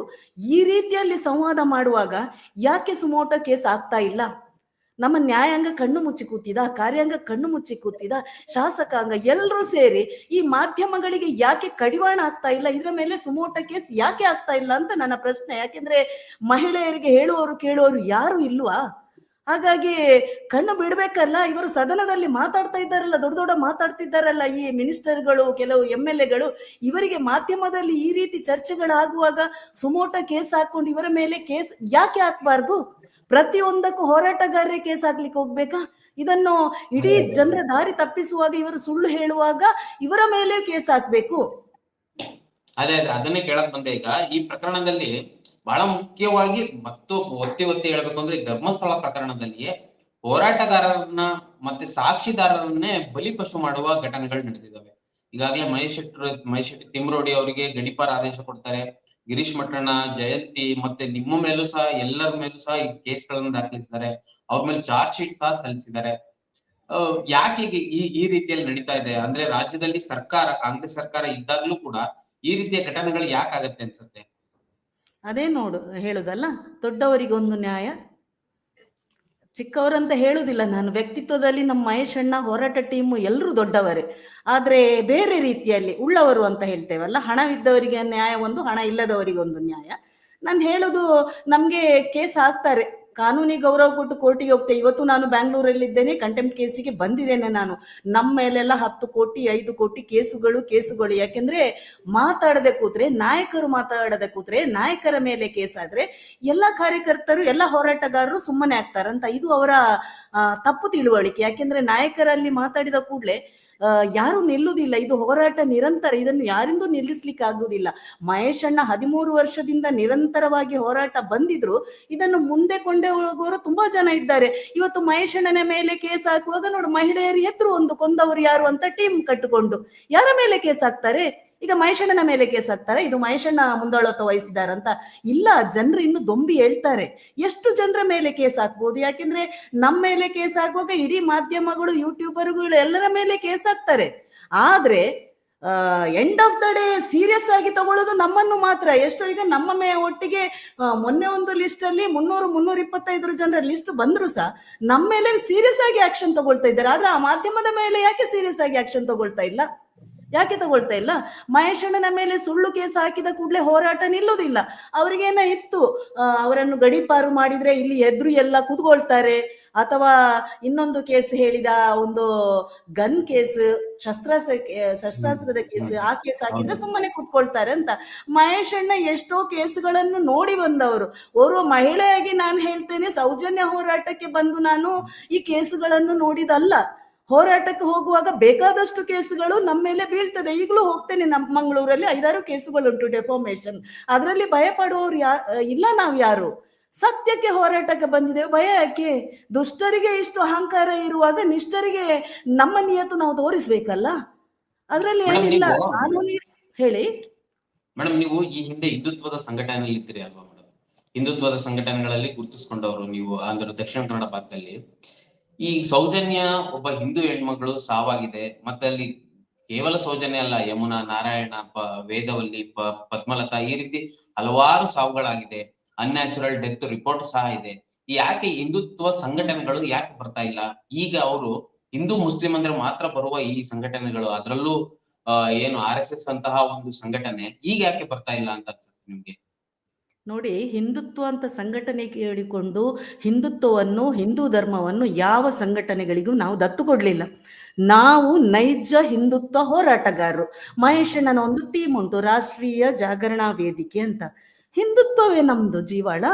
Speaker 2: ಈ ರೀತಿಯಲ್ಲಿ ಸಂವಾದ ಮಾಡುವಾಗ ಯಾಕೆ ಸುಮೋಟೋ ಕೇಸ್ ಆಗ್ತಾ ಇಲ್ಲ? ನಮ್ಮ ನ್ಯಾಯಾಂಗ ಕಣ್ಣು ಮುಚ್ಚಿ ಕೂತಿದ, ಕಾರ್ಯಾಂಗ ಕಣ್ಣು ಮುಚ್ಚಿ ಕೂತಿದ, ಶಾಸಕಾಂಗ ಎಲ್ಲರೂ ಸೇರಿ ಈ ಮಾಧ್ಯಮಗಳಿಗೆ ಯಾಕೆ ಕಡಿವಾಣ ಆಗ್ತಾ ಇಲ್ಲ? ಇದರ ಮೇಲೆ ಸುಮೋಟೋ ಕೇಸ್ ಯಾಕೆ ಆಗ್ತಾ ಇಲ್ಲ ಅಂತ ನನ್ನ ಪ್ರಶ್ನೆ. ಯಾಕೆಂದ್ರೆ ಮಹಿಳೆಯರಿಗೆ ಹೇಳುವವರು ಕೇಳುವವರು ಯಾರು ಇಲ್ವಾ? ಹಾಗಾಗಿ ಕಣ್ಣು ಬಿಡ್ಬೇಕಲ್ಲ. ಇವರು ಸದನದಲ್ಲಿ ಮಾತಾಡ್ತಾ ಇದ್ದಾರಲ್ಲ, ದೊಡ್ಡ ದೊಡ್ಡ ಮಾತಾಡ್ತಿದ್ದಾರಲ್ಲ ಈ ಮಿನಿಸ್ಟರ್ಗಳು, ಕೆಲವು MLAಗಳು, ಇವರಿಗೆ ಮಾಧ್ಯಮದಲ್ಲಿ ಈ ರೀತಿ ಚರ್ಚೆಗಳಾಗುವಾಗ ಸುಮೋಟೋ ಕೇಸ್ ಹಾಕೊಂಡು ಇವರ ಮೇಲೆ ಕೇಸ್ ಯಾಕೆ ಹಾಕ್ಬಾರ್ದು? ಪ್ರತಿಯೊಂದಕ್ಕೂ ಹೋರಾಟಗಾರರೇ ಕೇಸ್ ಹಾಕ್ಲಿಕ್ಕೆ ಹೋಗ್ಬೇಕಾ? ಇದನ್ನು ಇಡೀ ಜನರ ದಾರಿ ತಪ್ಪಿಸುವಾಗ, ಇವರು ಸುಳ್ಳು ಹೇಳುವಾಗ ಇವರ ಮೇಲೆ ಕೇಸ್ ಹಾಕ್ಬೇಕು.
Speaker 1: ಅದೇ ಅದನ್ನೇ ಕೇಳಕ್ ಬಂದೆ. ಈಗ ಈ ಪ್ರಕರಣದಲ್ಲಿ ಬಹಳ ಮುಖ್ಯವಾಗಿ ಮತ್ತು ಒತ್ತಿ ಹೇಳ್ಬೇಕು ಅಂದ್ರೆ ಧರ್ಮಸ್ಥಳ ಪ್ರಕರಣದಲ್ಲಿಯೇ ಹೋರಾಟಗಾರರನ್ನ ಮತ್ತೆ ಸಾಕ್ಷಿದಾರರನ್ನೇ ಬಲಿಪಶು ಮಾಡುವ ಘಟನೆಗಳು ನಡೆದಿದ್ದಾವೆ. ಈಗಾಗಲೇ ಮಹೇಶ್ ಶೆಟ್ಟಿ ತಿಮ್ರೋಡಿ ಅವರಿಗೆ ಗಡೀಪಾರ ಆದೇಶ ಕೊಡ್ತಾರೆ. ಗಿರೀಶ್ ಮಠಣ್ಣ, ಜಯಂತಿ ಮತ್ತೆ ನಿಮ್ಮ ಮೇಲೂ ಸಹ, ಎಲ್ಲರ ಮೇಲೂ ಸಹ ಈ ಕೇಸ್ಗಳನ್ನು ದಾಖಲಿಸಿದ್ದಾರೆ. ಅವ್ರ ಮೇಲೆ ಚಾರ್ಜ್ ಶೀಟ್ ಸಹ ಸಲ್ಲಿಸಿದ್ದಾರೆ. ಯಾಕೆ ಈ ರೀತಿಯಲ್ಲಿ ನಡೀತಾ ಇದೆ ಅಂದ್ರೆ ರಾಜ್ಯದಲ್ಲಿ ಸರ್ಕಾರ, ಕಾಂಗ್ರೆಸ್ ಸರ್ಕಾರ ಇದ್ದಾಗ್ಲೂ ಕೂಡ ಈ ರೀತಿಯ ಘಟನೆಗಳು ಯಾಕಾಗತ್ತೆ ಅನ್ಸುತ್ತೆ?
Speaker 2: ಅದೇ ನೋಡು ಹೇಳುದಲ್ಲ, ದೊಡ್ಡವರಿಗೊಂದು ನ್ಯಾಯ, ಚಿಕ್ಕವರಂತ ಹೇಳುದಿಲ್ಲ ನಾನು. ವ್ಯಕ್ತಿತ್ವದಲ್ಲಿ ನಮ್ಮ ಮಹೇಶ್ ಅಣ್ಣ, ಹೋರಾಟ ಟೀಮು ಎಲ್ಲರೂ ದೊಡ್ಡವರೇ. ಆದ್ರೆ ಬೇರೆ ರೀತಿಯಲ್ಲಿ ಉಳ್ಳವರು ಅಂತ ಹೇಳ್ತೇವಲ್ಲ, ಹಣವಿದ್ದವರಿಗೆ ನ್ಯಾಯ ಒಂದು, ಹಣ ಇಲ್ಲದವರಿಗೊಂದು ನ್ಯಾಯ. ನಾನು ಹೇಳುದು, ನಮ್ಗೆ ಕೇಸ್ ಹಾಕ್ತಾರೆ, ಕಾನೂನಿಗೆ ಗೌರವ ಕೊಟ್ಟು ಕೋರ್ಟಿಗೆ ಹೋಗ್ತೇವೆ. ಇವತ್ತು ನಾನು ಬ್ಯಾಂಗ್ಳೂರಲ್ಲಿದ್ದೇನೆ, ಕಂಟೆಂಪ್ಟ್ ಕೇಸಿಗೆ ಬಂದಿದ್ದೇನೆ ನಾನು. ನಮ್ಮ ಮೇಲೆಲ್ಲ 10 ಕೋಟಿ 5 ಕೋಟಿ ಕೇಸುಗಳು. ಯಾಕೆಂದ್ರೆ ಮಾತಾಡದೆ ಕೂತ್ರೆ, ನಾಯಕರು ಮಾತಾಡದೆ ಕೂತ್ರೆ, ನಾಯಕರ ಮೇಲೆ ಕೇಸ್ ಆದ್ರೆ ಎಲ್ಲ ಕಾರ್ಯಕರ್ತರು, ಎಲ್ಲ ಹೋರಾಟಗಾರರು ಸುಮ್ಮನೆ ಆಗ್ತಾರಂತ. ಇದು ಅವರ ತಪ್ಪು ತಿಳುವಳಿಕೆ. ಯಾಕೆಂದ್ರೆ ನಾಯಕರಲ್ಲಿ ಮಾತಾಡಿದ ಕೂಡಲೇ ಯಾರು ನಿಲ್ಲುವುದಿಲ್ಲ. ಇದು ಹೋರಾಟ ನಿರಂತರ, ಇದನ್ನು ಯಾರಿಂದೂ ನಿಲ್ಲಿಸ್ಲಿಕ್ಕೆ ಆಗುವುದಿಲ್ಲ. ಮಹೇಶ್ ಅಣ್ಣ 13 ವರ್ಷದಿಂದ ನಿರಂತರವಾಗಿ ಹೋರಾಟ ಬಂದಿದ್ರು, ಇದನ್ನು ಮುಂದೆ ಕೊಂಡೇ ಹೋಗುವವರು ತುಂಬಾ ಜನ ಇದ್ದಾರೆ. ಇವತ್ತು ಮಹೇಶ್ ಅಣ್ಣನ ಮೇಲೆ ಕೇಸ್ ಹಾಕುವಾಗ ನೋಡು, ಮಹಿಳೆಯರು ಎದ್ರು ಒಂದು ಕೊಂದವರು ಯಾರು ಅಂತ ಟೀಮ್ ಕಟ್ಟಿಕೊಂಡು ಯಾರ ಮೇಲೆ ಕೇಸ್ ಹಾಕ್ತಾರೆ? ಈಗ ಮಹೇಶಣ್ಣನ ಮೇಲೆ ಕೇಸ್ ಹಾಕ್ತಾರೆ, ಇದು ಮಹೇಶಣ್ಣ ಮುಂದಾಳತ್ವ ವಹಿಸಿದಾರಂತ? ಇಲ್ಲ, ಜನರು ಇನ್ನು ದೊಂಬಿ ಹೇಳ್ತಾರೆ. ಎಷ್ಟು ಜನರ ಮೇಲೆ ಕೇಸ್ ಹಾಕ್ಬೋದು? ಯಾಕೆಂದ್ರೆ ನಮ್ಮ ಮೇಲೆ ಕೇಸ್ ಹಾಕುವಾಗ ಇಡೀ ಮಾಧ್ಯಮಗಳು, ಯೂಟ್ಯೂಬರ್ಗಳು ಎಲ್ಲರ ಮೇಲೆ ಕೇಸ್ ಹಾಕ್ತಾರೆ. ಆದ್ರೆ end of the day serious ಆಗಿ ತಗೊಳ್ಳೋದು ನಮ್ಮನ್ನು ಮಾತ್ರ. ಎಷ್ಟೋ ಈಗ ನಮ್ಮ ಒಟ್ಟಿಗೆ ಮೊನ್ನೆ ಒಂದು ಲಿಸ್ಟ್ ಅಲ್ಲಿ 300-325 ಜನರ ಲಿಸ್ಟ್ ಬಂದ್ರು ಸಹ ನಮ್ಮ ಮೇಲೆ ಸೀರಿಯಸ್ ಆಗಿ ಆಕ್ಷನ್ ತಗೊಳ್ತಾ ಇದ್ದಾರೆ. ಆದ್ರೆ ಆ ಮಾಧ್ಯಮದ ಮೇಲೆ ಯಾಕೆ ಸೀರಿಯಸ್ ಆಗಿ ಆಕ್ಷನ್ ತಗೊಳ್ತಾ ಇಲ್ಲ? ಮಹೇಶ್ ಅಣ್ಣನ ಮೇಲೆ ಸುಳ್ಳು ಕೇಸ್ ಹಾಕಿದ ಕೂಡಲೇ ಹೋರಾಟ ನಿಲ್ಲುವುದಿಲ್ಲ. ಅವ್ರಿಗೇನ ಇತ್ತು, ಅವರನ್ನು ಗಡೀಪಾರು ಮಾಡಿದ್ರೆ ಇಲ್ಲಿ ಎದುರು ಎಲ್ಲ ಕೂತ್ಕೊಳ್ತಾರೆ, ಅಥವಾ ಇನ್ನೊಂದು ಕೇಸ್ ಹೇಳಿದ, ಒಂದು ಗನ್ ಕೇಸ್, ಶಸ್ತ್ರಾಸ್ತ್ರದ ಕೇಸ್, ಆ ಕೇಸ್ ಹಾಕಿದ್ರೆ ಸುಮ್ಮನೆ ಕೂತ್ಕೊಳ್ತಾರೆ ಅಂತ. ಮಹೇಶ್ ಅಣ್ಣ ಎಷ್ಟೋ ಕೇಸುಗಳನ್ನು ನೋಡಿ ಬಂದವರು. ಓರ್ವ ಮಹಿಳೆಯಾಗಿ ನಾನು ಹೇಳ್ತೇನೆ, ಸೌಜನ್ಯ ಹೋರಾಟಕ್ಕೆ ಬಂದು ನಾನು ಈ ಕೇಸುಗಳನ್ನು ನೋಡಿದಲ್ಲ. ಹೋರಾಟಕ್ಕೆ ಹೋಗುವಾಗ ಬೇಕಾದಷ್ಟು ಕೇಸುಗಳು ನಮ್ಮ ಮೇಲೆ ಬೀಳ್ತದೆ. ಈಗಲೂ ಹೋಗ್ತೇನೆ, ನಮ್ಮ ಮಂಗಳೂರಲ್ಲಿ 5-6 ಕೇಸುಗಳುಂಟು ಡೆಫಾಮೇಶನ್. ಅದರಲ್ಲಿ ಭಯ ಪಡುವವರು ಇಲ್ಲ. ನಾವು ಯಾರು ಸತ್ಯಕ್ಕೆ ಹೋರಾಟಕ್ಕೆ ಬಂದಿದ್ದೇವೆ, ಭಯ ಯಾಕೆ? ದುಷ್ಟರಿಗೆ ಇಷ್ಟು ಅಹಂಕಾರ ಇರುವಾಗ ನಿಷ್ಠರಿಗೆ ನಮ್ಮ ನಿಯತ್ತು ನಾವು ತೋರಿಸ್ಬೇಕಲ್ಲ. ಅದ್ರಲ್ಲಿ ಏನಿಲ್ಲ. ಕಾನೂನಿ ಹೇಳಿ
Speaker 1: ಮೇಡಮ್, ನೀವು ಈ ಹಿಂದೆ ಹಿಂದುತ್ವದ ಸಂಘಟನೆಯಲ್ಲಿ ಇದ್ದೀರಿ ಅಲ್ವಾ ಮೇಡಮ್? ಹಿಂದುತ್ವದ ಸಂಘಟನೆಗಳಲ್ಲಿ ಗುರುತಿಸ್ಕೊಂಡವರು ನೀವು. ಅಂದ್ರೆ ದಕ್ಷಿಣ ಕನ್ನಡ ಭಾಗದಲ್ಲಿ ಈ ಸೌಜನ್ಯ ಒಬ್ಬ ಹಿಂದೂ ಹೆಣ್ಮಗಳು ಸಾವಾಗಿದೆ. ಮತ್ತೆ ಅಲ್ಲಿ ಕೇವಲ ಸೌಜನ್ಯ ಅಲ್ಲ, ಯಮುನಾ, ನಾರಾಯಣ, ವೇದವಲ್ಲಿ, ಪದ್ಮಲತಾ, ಈ ರೀತಿ ಹಲವಾರು ಸಾವುಗಳಾಗಿದೆ. ಅನ್ಯಾಚುರಲ್ ಡೆತ್ ರಿಪೋರ್ಟ್ ಸಹ ಇದೆ. ಯಾಕೆ ಹಿಂದುತ್ವ ಸಂಘಟನೆಗಳು ಯಾಕೆ ಬರ್ತಾ ಇಲ್ಲ? ಈಗ ಅವರು ಹಿಂದೂ ಮುಸ್ಲಿಂ ಅಂದ್ರೆ ಮಾತ್ರ ಬರುವ ಈ ಸಂಘಟನೆಗಳು, ಅದರಲ್ಲೂ ಏನು RSS ಅಂತಹ ಒಂದು ಸಂಘಟನೆ ಈಗ ಯಾಕೆ ಬರ್ತಾ ಇಲ್ಲ ಅಂತ ಅನ್ಸುತ್ತೆ ನಿಮ್ಗೆ?
Speaker 2: ನೋಡಿ, ಹಿಂದುತ್ವ ಅಂತ ಸಂಘಟನೆ ಹೇಳಿಕೊಂಡು ಹಿಂದುತ್ವವನ್ನು, ಹಿಂದೂ ಧರ್ಮವನ್ನು ಯಾವ ಸಂಘಟನೆಗಳಿಗೂ ನಾವು ದತ್ತು ಕೊಡ್ಲಿಲ್ಲ. ನಾವು ನೈಜ ಹಿಂದುತ್ವ ಹೋರಾಟಗಾರರು. ಮಹೇಶಣ್ಣನ ಒಂದು ಟೀಮ್ ಉಂಟು, ರಾಷ್ಟ್ರೀಯ ಜಾಗರಣಾ ವೇದಿಕೆ ಅಂತ. ಹಿಂದುತ್ವವೇ ನಮ್ದು ಜೀವಾಳ.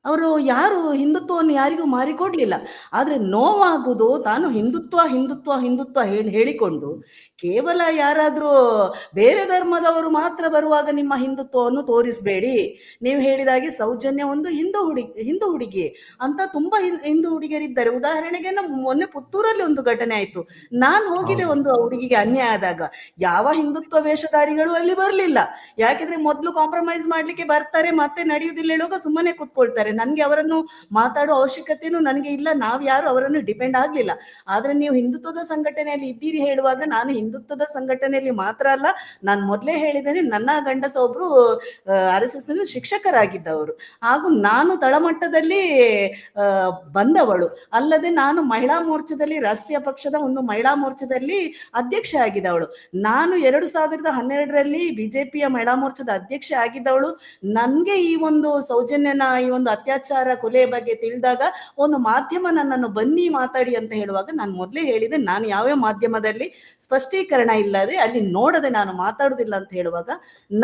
Speaker 2: ಅವರು ಯಾರು ಹಿಂದುತ್ವವನ್ನು ಯಾರಿಗೂ ಮಾರಿಕೊಡ್ಲಿಲ್ಲ. ಆದ್ರೆ ನೋವಾಗುವುದು, ತಾನು ಹಿಂದುತ್ವ ಹೇಳಿಕೊಂಡು ಕೇವಲ ಯಾರಾದ್ರೂ ಬೇರೆ ಧರ್ಮದವರು ಮಾತ್ರ ಬರುವಾಗ ನಿಮ್ಮ ಹಿಂದುತ್ವವನ್ನು ತೋರಿಸಬೇಡಿ. ನೀವು ಹೇಳಿದಾಗೆ ಸೌಜನ್ಯ ಒಂದು ಹಿಂದೂ ಹುಡುಗಿ ಅಂತ ತುಂಬಾ ಹಿಂದೂ ಹುಡುಗಿಯರಿದ್ದಾರೆ. ಉದಾಹರಣೆಗೆ ಮೊನ್ನೆ ಪುತ್ತೂರಲ್ಲಿ ಒಂದು ಘಟನೆ ಆಯ್ತು. ನಾನು ಹೋಗಿದೆ ಒಂದು ಹುಡುಗಿಗೆ ಅನ್ಯಾಯ ಆದಾಗ. ಯಾವ ಹಿಂದುತ್ವ ವೇಷಧಾರಿಗಳು ಅಲ್ಲಿ ಬರ್ಲಿಲ್ಲ. ಯಾಕೆಂದ್ರೆ ಮೊದ್ಲು ಕಾಂಪ್ರಮೈಸ್ ಮಾಡ್ಲಿಕ್ಕೆ ಬರ್ತಾರೆ, ಮತ್ತೆ ನಡೆಯುವುದಿಲ್ಲ ಹೇಳುವಾಗ ಸುಮ್ಮನೆ ಕೂತ್ಕೊಳ್ತಾರೆ. ನನ್ಗೆ ಅವರನ್ನು ಮಾತಾಡುವ ಅವಶ್ಯಕತೆನೂ ನನಗೆ ಇಲ್ಲ, ನಾವ್ ಯಾರು ಅವರನ್ನು ಡಿಪೆಂಡ್ ಆಗ್ಲಿಲ್ಲ. ಆದ್ರೆ ನೀವು ಹಿಂದುತ್ವದ ಸಂಘಟನೆಯಲ್ಲಿ ಇದ್ದೀರಿ ಹೇಳುವಾಗ, ನಾನು ಹಿಂದುತ್ವದ ಸಂಘಟನೆಯಲ್ಲಿ ಮಾತ್ರ ಅಲ್ಲ, ನಾನು ಮೊದಲೇ ಹೇಳಿದ್ದೇನೆ, ನನ್ನ ಗಂಡಸ ಒಬ್ರು RSS ನಲ್ಲಿ ಶಿಕ್ಷಕರಾಗಿದ್ದವರು, ಹಾಗೂ ನಾನು ತಳಮಟ್ಟದಲ್ಲಿ ಬಂದವಳು. ಅಲ್ಲದೆ ನಾನು ಮಹಿಳಾ ಮೋರ್ಚಾದಲ್ಲಿ, ರಾಷ್ಟ್ರೀಯ ಪಕ್ಷದ ಒಂದು ಮಹಿಳಾ ಮೋರ್ಚಾದಲ್ಲಿ ಅಧ್ಯಕ್ಷೆ ಆಗಿದ್ದವಳು. ನಾನು 2012ರಲ್ಲಿ ಬಿಜೆಪಿಯ ಮಹಿಳಾ ಮೋರ್ಚಾದ ಅಧ್ಯಕ್ಷೆ ಆಗಿದ್ದವಳು. ನನ್ಗೆ ಈ ಒಂದು ಸೌಜನ್ಯನ ಈ ಒಂದು ಅತ್ಯಾಚಾರ ಕೊಲೆಯ ಬಗ್ಗೆ ತಿಳಿದಾಗ ಒಂದು ಮಾಧ್ಯಮ ನನ್ನನ್ನು ಬನ್ನಿ ಮಾತಾಡಿ ಅಂತ ಹೇಳುವಾಗ, ನಾನು ಮೊದಲೇ ಹೇಳಿದೆ, ನಾನು ಯಾವ್ಯಾವ ಮಾಧ್ಯಮದಲ್ಲಿ ಸ್ಪಷ್ಟೀಕರಣ ಇಲ್ಲದೆ ಅಲ್ಲಿ ನೋಡದೆ ನಾನು ಮಾತಾಡುದಿಲ್ಲ ಅಂತ ಹೇಳುವಾಗ,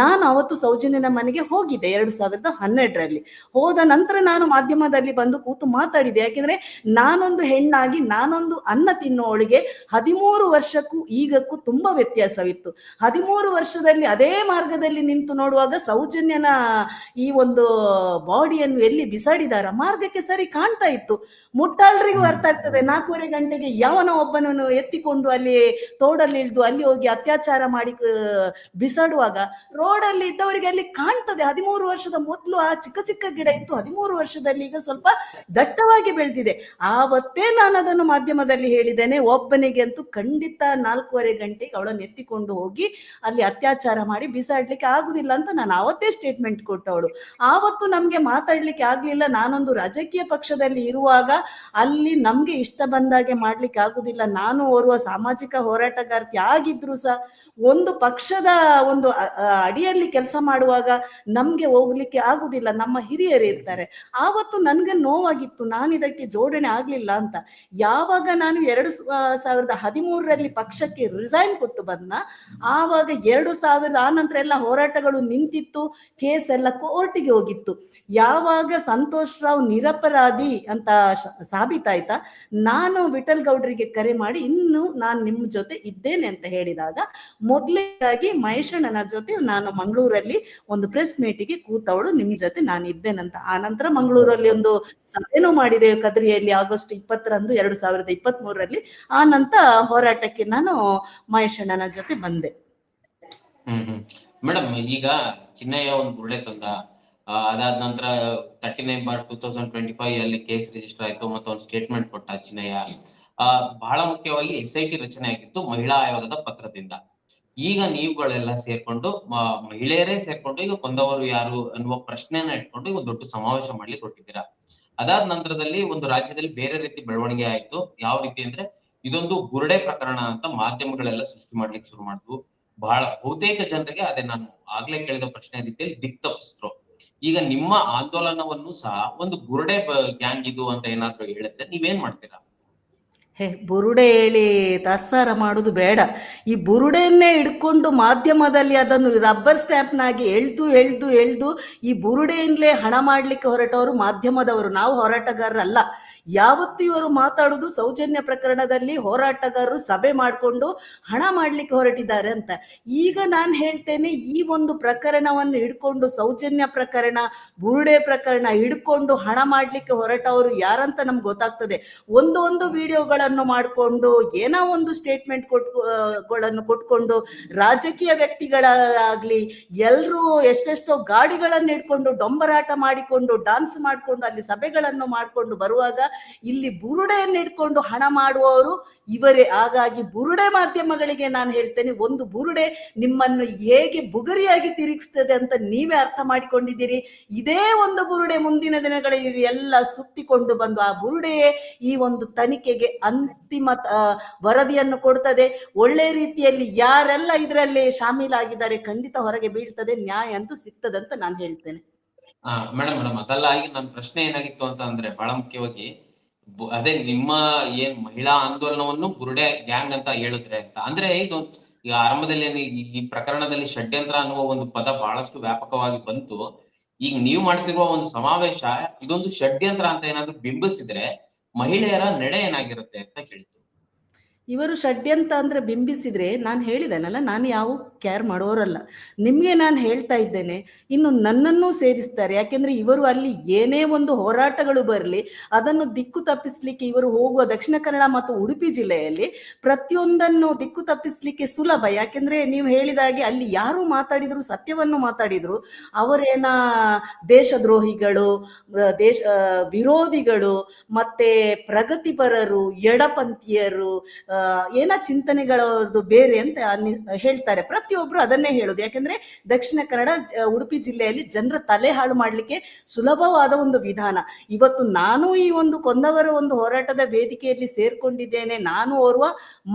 Speaker 2: ನಾನು ಅವತ್ತು ಸೌಜನ್ಯನ ಮನೆಗೆ ಹೋಗಿದ್ದೆ 2012ರಲ್ಲಿ. ಹೋದ ನಂತರ ನಾನು ಮಾಧ್ಯಮದಲ್ಲಿ ಬಂದು ಕೂತು ಮಾತಾಡಿದೆ. ಯಾಕೆಂದ್ರೆ ನಾನೊಂದು ಹೆಣ್ಣಾಗಿ, ನಾನೊಂದು ಅನ್ನ ತಿನ್ನುವಳಿಗೆ 13 ವರ್ಷಕ್ಕೂ ಈಗಕ್ಕೂ ತುಂಬಾ ವ್ಯತ್ಯಾಸವಿತ್ತು. 13 ವರ್ಷದಲ್ಲಿ ಅದೇ ಮಾರ್ಗದಲ್ಲಿ ನಿಂತು ನೋಡುವಾಗ ಸೌಜನ್ಯನ ಈ ಒಂದು ಬಾಡಿಯನ್ನು ಎಲ್ಲಿ ಬಿಸಾಡಿದಾರ, ಮಾರ್ಗಕ್ಕೆ ಸರಿ ಕಾಣ್ತಾ ಇತ್ತು. ಮುಟ್ಟಾಳರಿಗೂ ಅರ್ಥ ಆಗ್ತದೆ. 4:15 ಗಂಟೆಗೆ ಯಾವನ ಒಬ್ಬನನ್ನು ಎತ್ತಿಕೊಂಡು ಅಲ್ಲಿ ತೋಡಲ್ಲಿ ಇಳಿದು ಅಲ್ಲಿ ಹೋಗಿ ಅತ್ಯಾಚಾರ ಮಾಡಿ ಬಿಸಾಡುವಾಗ ರೋಡಲ್ಲಿ ಇದ್ದವರಿಗೆ ಅಲ್ಲಿ ಕಾಣ್ತದೆ. 13 ವರ್ಷದ ಮೊದಲು ಆ ಚಿಕ್ಕ ಚಿಕ್ಕ ಗಿಡ ಇತ್ತು, 13 ವರ್ಷದಲ್ಲಿ ಈಗ ಸ್ವಲ್ಪ ದಟ್ಟವಾಗಿ ಬೆಳೆದಿದೆ. ಆವತ್ತೇ ನಾನು ಅದನ್ನು ಮಾಧ್ಯಮದಲ್ಲಿ ಹೇಳಿದ್ದೇನೆ, ಒಬ್ಬನಿಗೆ ಅಂತೂ ಖಂಡಿತ 4:15 ಗಂಟೆಗೆ ಅವಳನ್ನು ಎತ್ತಿಕೊಂಡು ಹೋಗಿ ಅಲ್ಲಿ ಅತ್ಯಾಚಾರ ಮಾಡಿ ಬಿಸಾಡ್ಲಿಕ್ಕೆ ಆಗುದಿಲ್ಲ ಅಂತ ನಾನು ಆವತ್ತೇ ಸ್ಟೇಟ್ಮೆಂಟ್ ಕೊಟ್ಟವಳು. ಆವತ್ತು ನಮ್ಗೆ ಮಾತಾಡ್ಲಿಕ್ಕೆ ಆಗ್ಲಿಲ್ಲ. ನಾನೊಂದು ರಾಜಕೀಯ ಪಕ್ಷದಲ್ಲಿ ಇರುವಾಗ ಅಲ್ಲಿ ನಮ್ಗೆ ಇಷ್ಟ ಬಂದಾಗೆ ಮಾಡ್ಲಿಕ್ಕೆ ಆಗುದಿಲ್ಲ. ನಾನು ಓರ್ವ ಸಾಮಾಜಿಕ ಹೋರಾಟಗಾರ್ತಿ ಆಗಿದ್ರು ಸಹ ಒಂದು ಪಕ್ಷದ ಒಂದು ಅಡಿಯಲ್ಲಿ ಕೆಲಸ ಮಾಡುವಾಗ ನಮ್ಗೆ ಹೋಗ್ಲಿಕ್ಕೆ ಆಗುದಿಲ್ಲ, ನಮ್ಮ ಹಿರಿಯರು ಇರ್ತಾರೆ. ಆವತ್ತು ನನ್ಗೆ ನೋವಾಗಿತ್ತು, ನಾನು ಇದಕ್ಕೆ ಜೋಡಣೆ ಆಗ್ಲಿಲ್ಲ ಅಂತ. ಯಾವಾಗ ನಾನು 2013ರಲ್ಲಿ ಪಕ್ಷಕ್ಕೆ ರಿಸೈನ್ ಕೊಟ್ಟು ಬಂದ, ಆವಾಗ 2000 ಆ ನಂತರ ಎಲ್ಲ ಹೋರಾಟಗಳು ನಿಂತಿತ್ತು, ಕೇಸ್ ಎಲ್ಲ ಕೋರ್ಟಿಗೆ ಹೋಗಿತ್ತು. ಯಾವಾಗ ಸಂತೋಷ್ ರಾವ್ ನಿರಪರಾಧಿ ಅಂತ ಸಾಬೀತಾಯ್ತಾ, ನಾನು ವಿಠಲ್ ಗೌಡ್ರಿಗೆ ಕರೆ ಮಾಡಿ ಇನ್ನು ನಾನು ನಿಮ್ಮ ಜೊತೆ ಇದ್ದೇನೆ ಅಂತ ಹೇಳಿದಾಗ, ಮೊದಲೇದಾಗಿ ಮಹೇಶಣ್ಣನ ಜೊತೆ ನಾನು ಮಂಗಳೂರಲ್ಲಿ ಒಂದು ಪ್ರೆಸ್ ಮೀಟಿಗೆ ಕೂತವಳು, ನಿಮ್ ಜೊತೆ ನಾನು ಇದ್ದೇನಂತ. ಆ ನಂತರ ಮಂಗಳೂರಲ್ಲಿ ಒಂದು ಸಭೆನೂ ಮಾಡಿದೆ ಕದ್ರಿಯಲ್ಲಿ ಆಗಸ್ಟ್ 20ರಂದು 2023ರಲ್ಲಿ. ಆ ನಂತರ ಹೋರಾಟಕ್ಕೆ ನಾನು ಮಹೇಶಣ್ಣನ ಜೊತೆ ಬಂದೆ.
Speaker 1: ಮೇಡಮ್, ಈಗ ಚಿನ್ನಯ್ಯ ಒಂದು ಬುರುಡೆ ತಂದ, ಅದಾದ ನಂತರ 39/2025 ಅಲ್ಲಿ ಕೇಸ್ ರಿಜಿಸ್ಟರ್ ಆಯ್ತು, ಮತ್ತೆ ಒಂದು ಸ್ಟೇಟ್ಮೆಂಟ್ ಕೊಟ್ಟ ಚಿನ್ನಯ್ಯ. ಬಹಳ ಮುಖ್ಯವಾಗಿ SIT ರಚನೆ ಆಗಿತ್ತು ಮಹಿಳಾ ಆಯೋಗದ ಪತ್ರದಿಂದ. ಈಗ ನೀವುಗಳೆಲ್ಲ ಸೇರ್ಕೊಂಡು, ಮಹಿಳೆಯರೇ ಸೇರ್ಕೊಂಡು ಈಗ ಕೊಂದವರು ಯಾರು ಅನ್ನುವ ಪ್ರಶ್ನೆಯನ್ನ ಇಟ್ಕೊಂಡು ಈಗ ದೊಡ್ಡ ಸಮಾವೇಶ ಮಾಡ್ಲಿಕ್ಕೆ ಹೊರಟಿದ್ದೀರಾ. ಅದಾದ ನಂತರದಲ್ಲಿ ಒಂದು ರಾಜ್ಯದಲ್ಲಿ ಬೇರೆ ರೀತಿ ಬೆಳವಣಿಗೆ ಆಯ್ತು. ಯಾವ ರೀತಿ ಅಂದ್ರೆ, ಇದೊಂದು ಬುರುಡೆ ಪ್ರಕರಣ ಅಂತ ಮಾಧ್ಯಮಗಳೆಲ್ಲ ಸೃಷ್ಟಿ ಮಾಡ್ಲಿಕ್ಕೆ ಶುರು ಮಾಡಿದ್ವು. ಬಹುತೇಕ ಜನರಿಗೆ ಅದೇ ನಾನು ಆಗ್ಲೇ ಕೇಳಿದ ಪ್ರಶ್ನೆ ರೀತಿಯಲ್ಲಿ ದಿಕ್ ತಪ್ಪಿಸಿದ್ರು. ಈಗ ನಿಮ್ಮ ಆಂದೋಲನವನ್ನು ಸಹ ಒಂದು ಬುರುಡೆ ಗ್ಯಾಂಗ್ ಇದು ಅಂತ ಏನಾದ್ರು ಹೇಳಿದ್ರೆ ನೀವೇನ್ ಮಾಡ್ತೀರಾ?
Speaker 2: ಬುರುಡೆ ಹೇಳಿ ತಾತ್ಸಾರ ಮಾಡುದು ಬೇಡ. ಈ ಬುರುಡೆಯನ್ನೇ ಹಿಡ್ಕೊಂಡು ಮಾಧ್ಯಮದಲ್ಲಿ ಅದನ್ನು ರಬ್ಬರ್ ಸ್ಟ್ಯಾಂಪ್ನಾಗಿ ಎಳ್ದು ಈ ಬುರುಡೆಯಿಂದಲೇ ಹಣ ಮಾಡ್ಲಿಕ್ಕೆ ಹೊರಟವರು ಮಾಧ್ಯಮದವರು, ನಾವು ಹೋರಾಟಗಾರರಲ್ಲ. ಯಾವತ್ತು ಇವರು ಮಾತಾಡುದು ಸೌಜನ್ಯ ಪ್ರಕರಣದಲ್ಲಿ ಹೋರಾಟಗಾರರು ಸಭೆ ಮಾಡಿಕೊಂಡು ಹಣ ಮಾಡ್ಲಿಕ್ಕೆ ಹೊರಟಿದ್ದಾರೆ ಅಂತ. ಈಗ ನಾನು ಹೇಳ್ತೇನೆ, ಈ ಒಂದು ಪ್ರಕರಣವನ್ನು ಹಿಡ್ಕೊಂಡು, ಸೌಜನ್ಯ ಪ್ರಕರಣ, ಬುರುಡೆ ಪ್ರಕರಣ ಹಿಡ್ಕೊಂಡು ಹಣ ಮಾಡ್ಲಿಕ್ಕೆ ಹೊರಟವರು ಯಾರಂತ ನಮ್ಗೆ ಗೊತ್ತಾಗ್ತದೆ. ಒಂದು ವಿಡಿಯೋಗಳನ್ನು ಮಾಡಿಕೊಂಡು ಏನೋ ಒಂದು ಸ್ಟೇಟ್ಮೆಂಟ್ ಕೊಟ್ಕೊಂಡು ರಾಜಕೀಯ ವ್ಯಕ್ತಿಗಳಾಗ್ಲಿ ಎಲ್ಲರೂ ಎಷ್ಟೆಷ್ಟೋ ಗಾಡಿಗಳನ್ನು ಹಿಡ್ಕೊಂಡು ಡೊಂಬರಾಟ ಮಾಡಿಕೊಂಡು ಡಾನ್ಸ್ ಮಾಡಿಕೊಂಡು ಅಲ್ಲಿ ಸಭೆಗಳನ್ನು ಮಾಡಿಕೊಂಡು ಬರುವಾಗ ಇಲ್ಲಿ ಬುರುಡೆಯನ್ನು ಹಿಡ್ಕೊಂಡು ಹಣ ಮಾಡುವವರು ಇವರೇ. ಹಾಗಾಗಿ ಬುರುಡೆ ಮಾಧ್ಯಮಗಳಿಗೆ ನಾನು ಹೇಳ್ತೇನೆ, ಒಂದು ಬುರುಡೆ ನಿಮ್ಮನ್ನು ಹೇಗೆ ಬುಗುರಿಯಾಗಿ ತಿರುಗಿಸ್ತದೆ ಅಂತ ನೀವೇ ಅರ್ಥ ಮಾಡಿಕೊಂಡಿದ್ದೀರಿ. ಇದೇ ಒಂದು ಬುರುಡೆ ಮುಂದಿನ ದಿನಗಳಲ್ಲಿ ಎಲ್ಲ ಸುತ್ತಿಕೊಂಡು ಬಂದು ಆ ಬುರುಡೆಯೇ ಈ ಒಂದು ತನಿಖೆಗೆ ಅಂತಿಮ ವರದಿಯನ್ನು ಕೊಡ್ತದೆ. ಒಳ್ಳೆ ರೀತಿಯಲ್ಲಿ ಯಾರೆಲ್ಲ ಇದರಲ್ಲಿ ಶಾಮೀಲಾಗಿದ್ದಾರೆ ಖಂಡಿತ ಹೊರಗೆ ಬೀಳ್ತದೆ, ನ್ಯಾಯ ಅಂತೂ ಸಿಗ್ತದಂತ ನಾನು ಹೇಳ್ತೇನೆ.
Speaker 1: ಮೇಡಮ್ ಅದೆಲ್ಲ ಆಗಿ ನನ್ನ ಪ್ರಶ್ನೆ ಏನಾಗಿತ್ತು ಅಂತ ಅಂದ್ರೆ, ಬಹಳ ಮುಖ್ಯವಾಗಿ ಅದೇ ನಿಮ್ಮ ಏನ್ ಮಹಿಳಾ ಆಂದೋಲನವನ್ನು ಬುರುಡೆ ಗ್ಯಾಂಗ್ ಅಂತ ಹೇಳಿದ್ರೆ ಅಂತ ಅಂದ್ರೆ, ಇದು ಈಗ ಆರಂಭದಲ್ಲಿ ಈ ಪ್ರಕರಣದಲ್ಲಿ ಷಡ್ಯಂತ್ರ ಅನ್ನುವ ಒಂದು ಪದ ಬಹಳಷ್ಟು ವ್ಯಾಪಕವಾಗಿ ಬಂತು. ಈಗ ನೀವು ಮಾಡ್ತಿರುವ ಒಂದು ಸಮಾವೇಶ ಇದೊಂದು ಷಡ್ಯಂತ್ರ ಅಂತ ಏನಾದ್ರು ಬಿಂಬಿಸಿದ್ರೆ ಮಹಿಳೆಯರ ನಡೆ ಏನಾಗಿರುತ್ತೆ ಅಂತ ಕೇಳ್ತು.
Speaker 2: ಇವರು ಷಡ್ಯಂತ್ರ ಅಂದ್ರೆ ಬಿಂಬಿಸಿದ್ರೆ ನಾನು ಹೇಳಿದ್ದೇನಲ್ಲ, ನಾನು ಯಾವ ಕೇರ್ ಮಾಡೋರಲ್ಲ. ನಿಮಗೆ ನಾನು ಹೇಳ್ತಾ ಇದ್ದೇನೆ, ಇನ್ನು ನನ್ನನ್ನೂ ಸೇರಿಸ್ತಾರೆ. ಯಾಕೆಂದ್ರೆ ಇವರು ಅಲ್ಲಿ ಏನೇ ಒಂದು ಹೋರಾಟಗಳು ಬರಲಿ ಅದನ್ನು ದಿಕ್ಕು ತಪ್ಪಿಸ್ಲಿಕ್ಕೆ ಇವರು ಹೋಗುವ ದಕ್ಷಿಣ ಕನ್ನಡ ಮತ್ತು ಉಡುಪಿ ಜಿಲ್ಲೆಯಲ್ಲಿ ಪ್ರತಿಯೊಂದನ್ನು ದಿಕ್ಕು ತಪ್ಪಿಸ್ಲಿಕ್ಕೆ ಸುಲಭ. ಯಾಕೆಂದ್ರೆ ನೀವು ಹೇಳಿದಾಗೆ ಅಲ್ಲಿ ಯಾರು ಮಾತಾಡಿದ್ರು ಸತ್ಯವನ್ನು ಮಾತಾಡಿದ್ರು ಅವರೇನ ದೇಶದ್ರೋಹಿಗಳು, ದೇಶ ವಿರೋಧಿಗಳು, ಮತ್ತೆ ಪ್ರಗತಿಪರರು, ಎಡಪಂಥೀಯರು, ಏನ ಚಿಂತನೆಗಳದ್ದು ಬೇರೆ ಅಂತ ಹೇಳ್ತಾರೆ. ಪ್ರತಿಯೊಬ್ರು ಅದನ್ನೇ ಹೇಳುದು. ಯಾಕಂದ್ರೆ ದಕ್ಷಿಣ ಕನ್ನಡ ಉಡುಪಿ ಜಿಲ್ಲೆಯಲ್ಲಿ ಜನರ ತಲೆ ಹಾಳು ಮಾಡ್ಲಿಕ್ಕೆ ಸುಲಭವಾದ ಒಂದು ವಿಧಾನ. ಇವತ್ತು ನಾನು ಈ ಒಂದು ಕೊಂದವರ ಒಂದು ಹೋರಾಟದ ವೇದಿಕೆಯಲ್ಲಿ ಸೇರ್ಕೊಂಡಿದ್ದೇನೆ. ನಾನು ಓರ್ವ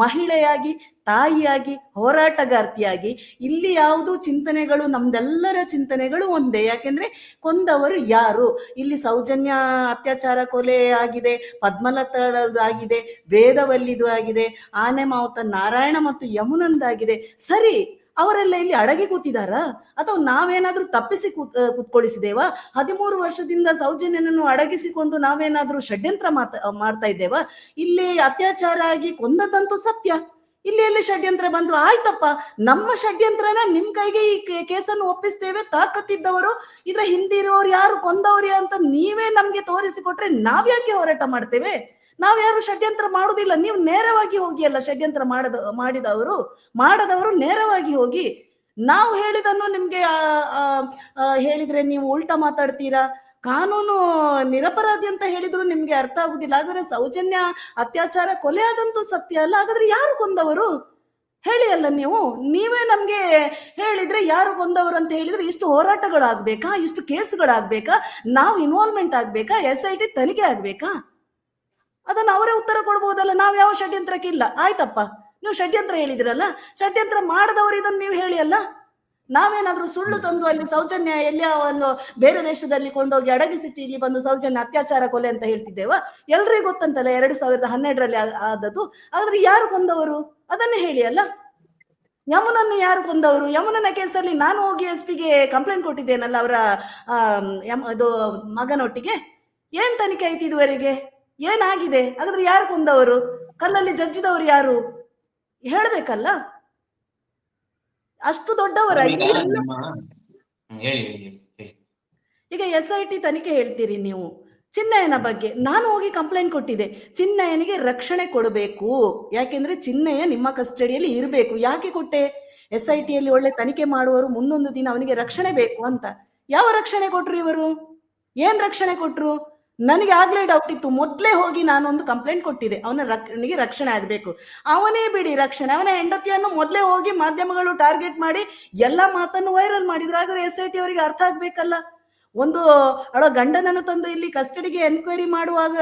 Speaker 2: ಮಹಿಳೆಯಾಗಿ, ತಾಯಿಯಾಗಿ, ಹೋರಾಟಗಾರ್ತಿಯಾಗಿ. ಇಲ್ಲಿ ಯಾವುದು ಚಿಂತನೆಗಳು, ನಮ್ದೆಲ್ಲರ ಚಿಂತನೆಗಳು ಒಂದೇ. ಯಾಕೆಂದ್ರೆ ಕೊಂದವರು ಯಾರು, ಇಲ್ಲಿ ಸೌಜನ್ಯ ಅತ್ಯಾಚಾರ ಕೊಲೆ ಆಗಿದೆ, ಪದ್ಮಲತಾಳದು ಆಗಿದೆ, ವೇದವಲ್ಲಿದು ಆಗಿದೆ, ಆನೆ ಮಾವುತ ನಾರಾಯಣ ಮತ್ತು ಯಮುನಂದಾಗಿದೆ. ಸರಿ, ಅವರೆಲ್ಲ ಇಲ್ಲಿ ಅಡಗಿ ಕೂತಿದಾರಾ ಅಥವಾ ನಾವೇನಾದ್ರೂ ತಪ್ಪಿಸಿ ಕೂತ್ಕೊಳಿಸಿದೇವಾ? 13 ವರ್ಷದಿಂದ ಸೌಜನ್ಯನನ್ನು ಅಡಗಿಸಿಕೊಂಡು ನಾವೇನಾದ್ರೂ ಷಡ್ಯಂತ್ರ ಮಾಡ್ತಾ ಇದ್ದೇವಾ? ಇಲ್ಲಿ ಅತ್ಯಾಚಾರ ಆಗಿ ಕೊಂದದಂತೂ ಸತ್ಯ. ಇಲ್ಲಿ ಎಲ್ಲಿ ಷಡ್ಯಂತ್ರ ಬಂದ್ರು? ಆಯ್ತಪ್ಪ, ನಮ್ಮ ಷಡ್ಯಂತ್ರನ ನಿಮ್ ಕೈಗೆ ಈ ಕೇಸನ್ನು ಒಪ್ಪಿಸ್ತೇವೆ. ತಾಕತ್ತಿದ್ದವರು, ಇದ್ರ ಹಿಂದಿರೋರು ಯಾರು, ಕೊಂದವ್ರು ಅಂತ ನೀವೇ ನಮ್ಗೆ ತೋರಿಸಿಕೊಟ್ರೆ ನಾವ್ಯಾಕೆ ಹೋರಾಟ ಮಾಡ್ತೇವೆ? ನಾವ್ಯಾರು ಷಡ್ಯಂತ್ರ ಮಾಡುದಿಲ್ಲ. ನೀವು ನೇರವಾಗಿ ಹೋಗಿ ಅಲ್ಲ ಷಡ್ಯಂತ್ರ ಮಾಡದವರು ನೇರವಾಗಿ ಹೋಗಿ. ನಾವು ಹೇಳಿದನ್ನು ನಿಮ್ಗೆ ಹೇಳಿದ್ರೆ ನೀವು ಉಲ್ಟಾ ಮಾತಾಡ್ತೀರಾ. ಕಾನೂನು ನಿರಪರಾಧಿ ಅಂತ ಹೇಳಿದ್ರು ನಿಮ್ಗೆ ಅರ್ಥ ಆಗುದಿಲ್ಲ. ಹಾಗಾದ್ರೆ ಸೌಜನ್ಯ ಅತ್ಯಾಚಾರ ಕೊಲೆ ಆದಂತೂ ಸತ್ಯ ಅಲ್ಲ. ಹಾಗಾದ್ರೆ ಯಾರು ಕೊಂದವರು ಹೇಳಿ ಅಲ್ಲ. ನೀವೇ ನಮ್ಗೆ ಹೇಳಿದ್ರೆ ಯಾರು ಕೊಂದವರು ಅಂತ ಹೇಳಿದ್ರೆ ಇಷ್ಟು ಹೋರಾಟಗಳಾಗ್ಬೇಕಾ? ಇಷ್ಟು ಕೇಸ್ಗಳಾಗ್ಬೇಕಾ? ನಾವು ಇನ್ವಾಲ್ವ್ಮೆಂಟ್ ಆಗ್ಬೇಕಾ? SIT ತನಿಖೆ ಆಗ್ಬೇಕಾ? ಅದನ್ನ ಅವರೇ ಉತ್ತರ ಕೊಡ್ಬೋದಲ್ಲ. ನಾವ್ ಯಾವ ಷಡ್ಯಂತ್ರಕ್ಕೆ ಇಲ್ಲ. ಆಯ್ತಪ್ಪ, ನೀವು ಷಡ್ಯಂತ್ರ ಹೇಳಿದ್ರಲ್ಲ, ಷಡ್ಯಂತ್ರ ಮಾಡದವರು ಇದನ್ನು ನೀವು ಹೇಳಿ ಅಲ್ಲ. ನಾವೇನಾದ್ರೂ ಸುಳ್ಳು ತಂದು ಅಲ್ಲಿ ಸೌಜನ್ಯ ಎಲ್ಲಿಯ ಒಂದು ಬೇರೆ ದೇಶದಲ್ಲಿ ಕೊಂಡೋಗಿ ಅಡಗಿಸಿಟ್ಟು ಇಲ್ಲಿ ಬಂದು ಸೌಜನ್ಯ ಅತ್ಯಾಚಾರ ಕೊಲೆ ಅಂತ ಹೇಳ್ತಿದ್ದೇವ? ಎಲ್ರಿಗೂ ಗೊತ್ತಂತಲ್ಲ 2012ರಲ್ಲಿ ಆದದ್ದು. ಆದ್ರೆ ಯಾರು ಕೊಂದವರು ಅದನ್ನೇ ಹೇಳಿ ಅಲ್ಲ. ಯಮುನನ್ನು ಯಾರು ಕೊಂದವರು? ಯಮುನನ ಕೇಸಲ್ಲಿ ನಾನು ಹೋಗಿ SP ಗೆ ಕಂಪ್ಲೇಂಟ್ ಕೊಟ್ಟಿದ್ದೇನಲ್ಲ, ಅವರ ಇದು ಮಗನೊಟ್ಟಿಗೆ. ಏನ್ ತನಿಖೆ ಆಯ್ತು ಇದುವರೆಗೆ? ಏನಾಗಿದೆ? ಹಾಗಾದ್ರೆ ಯಾರು ಕೊಂದವರು? ಕಲ್ಲಲ್ಲಿ ಜಜ್ಜಿದವರು ಯಾರು ಹೇಳ್ಬೇಕಲ್ಲ. ಅಷ್ಟು ದೊಡ್ಡವರ ಈಗ SIT ತನಿಖೆ ಹೇಳ್ತೀರಿ ನೀವು. ಚಿನ್ನಯ್ಯನ ಬಗ್ಗೆ ನಾನು ಹೋಗಿ ಕಂಪ್ಲೇಂಟ್ ಕೊಟ್ಟಿದ್ದೆ. ಚಿನ್ನಯ್ಯನಿಗೆ ರಕ್ಷಣೆ ಕೊಡಬೇಕು. ಯಾಕೆಂದ್ರೆ ಚಿನ್ನಯ್ಯ ನಿಮ್ಮ ಕಸ್ಟಡಿಯಲ್ಲಿ ಇರಬೇಕು. ಯಾಕೆ ಕೊಟ್ಟೆ? SITಯಲ್ಲಿ ಒಳ್ಳೆ ತನಿಖೆ ಮಾಡುವವರು ಮುಂದೊಂದು ದಿನ ಅವನಿಗೆ ರಕ್ಷಣೆ ಬೇಕು ಅಂತ. ಯಾವ ರಕ್ಷಣೆ ಕೊಟ್ರು ಇವರು? ಏನ್ ರಕ್ಷಣೆ ಕೊಟ್ರು? ನನಗೆ ಆಗ್ಲೇ ಡೌಟ್ ಇತ್ತು. ಮೊದ್ಲೇ ಹೋಗಿ ನಾನೊಂದು ಕಂಪ್ಲೇಂಟ್ ಕೊಟ್ಟಿದ್ದೆ, ಅವನಿಗೆ ರಕ್ಷಣೆ ಆಗ್ಬೇಕು. ಅವನೇ ಬಿಡಿ ರಕ್ಷಣೆ, ಅವನ ಹೆಂಡತಿಯನ್ನು ಮೊದ್ಲೇ ಹೋಗಿ ಮಾಧ್ಯಮಗಳು ಟಾರ್ಗೆಟ್ ಮಾಡಿ ಎಲ್ಲಾ ಮಾತನ್ನು ವೈರಲ್ ಮಾಡಿದ್ರು. ಹಾಗಾದ್ರೆ SIT ಅವರಿಗೆ ಅರ್ಥ ಆಗ್ಬೇಕಲ್ಲ. ಒಂದು ಗಂಡನನ್ನು ತಂದು ಇಲ್ಲಿ ಕಸ್ಟಡಿಗೆ ಎನ್ಕ್ವೈರಿ ಮಾಡುವಾಗ,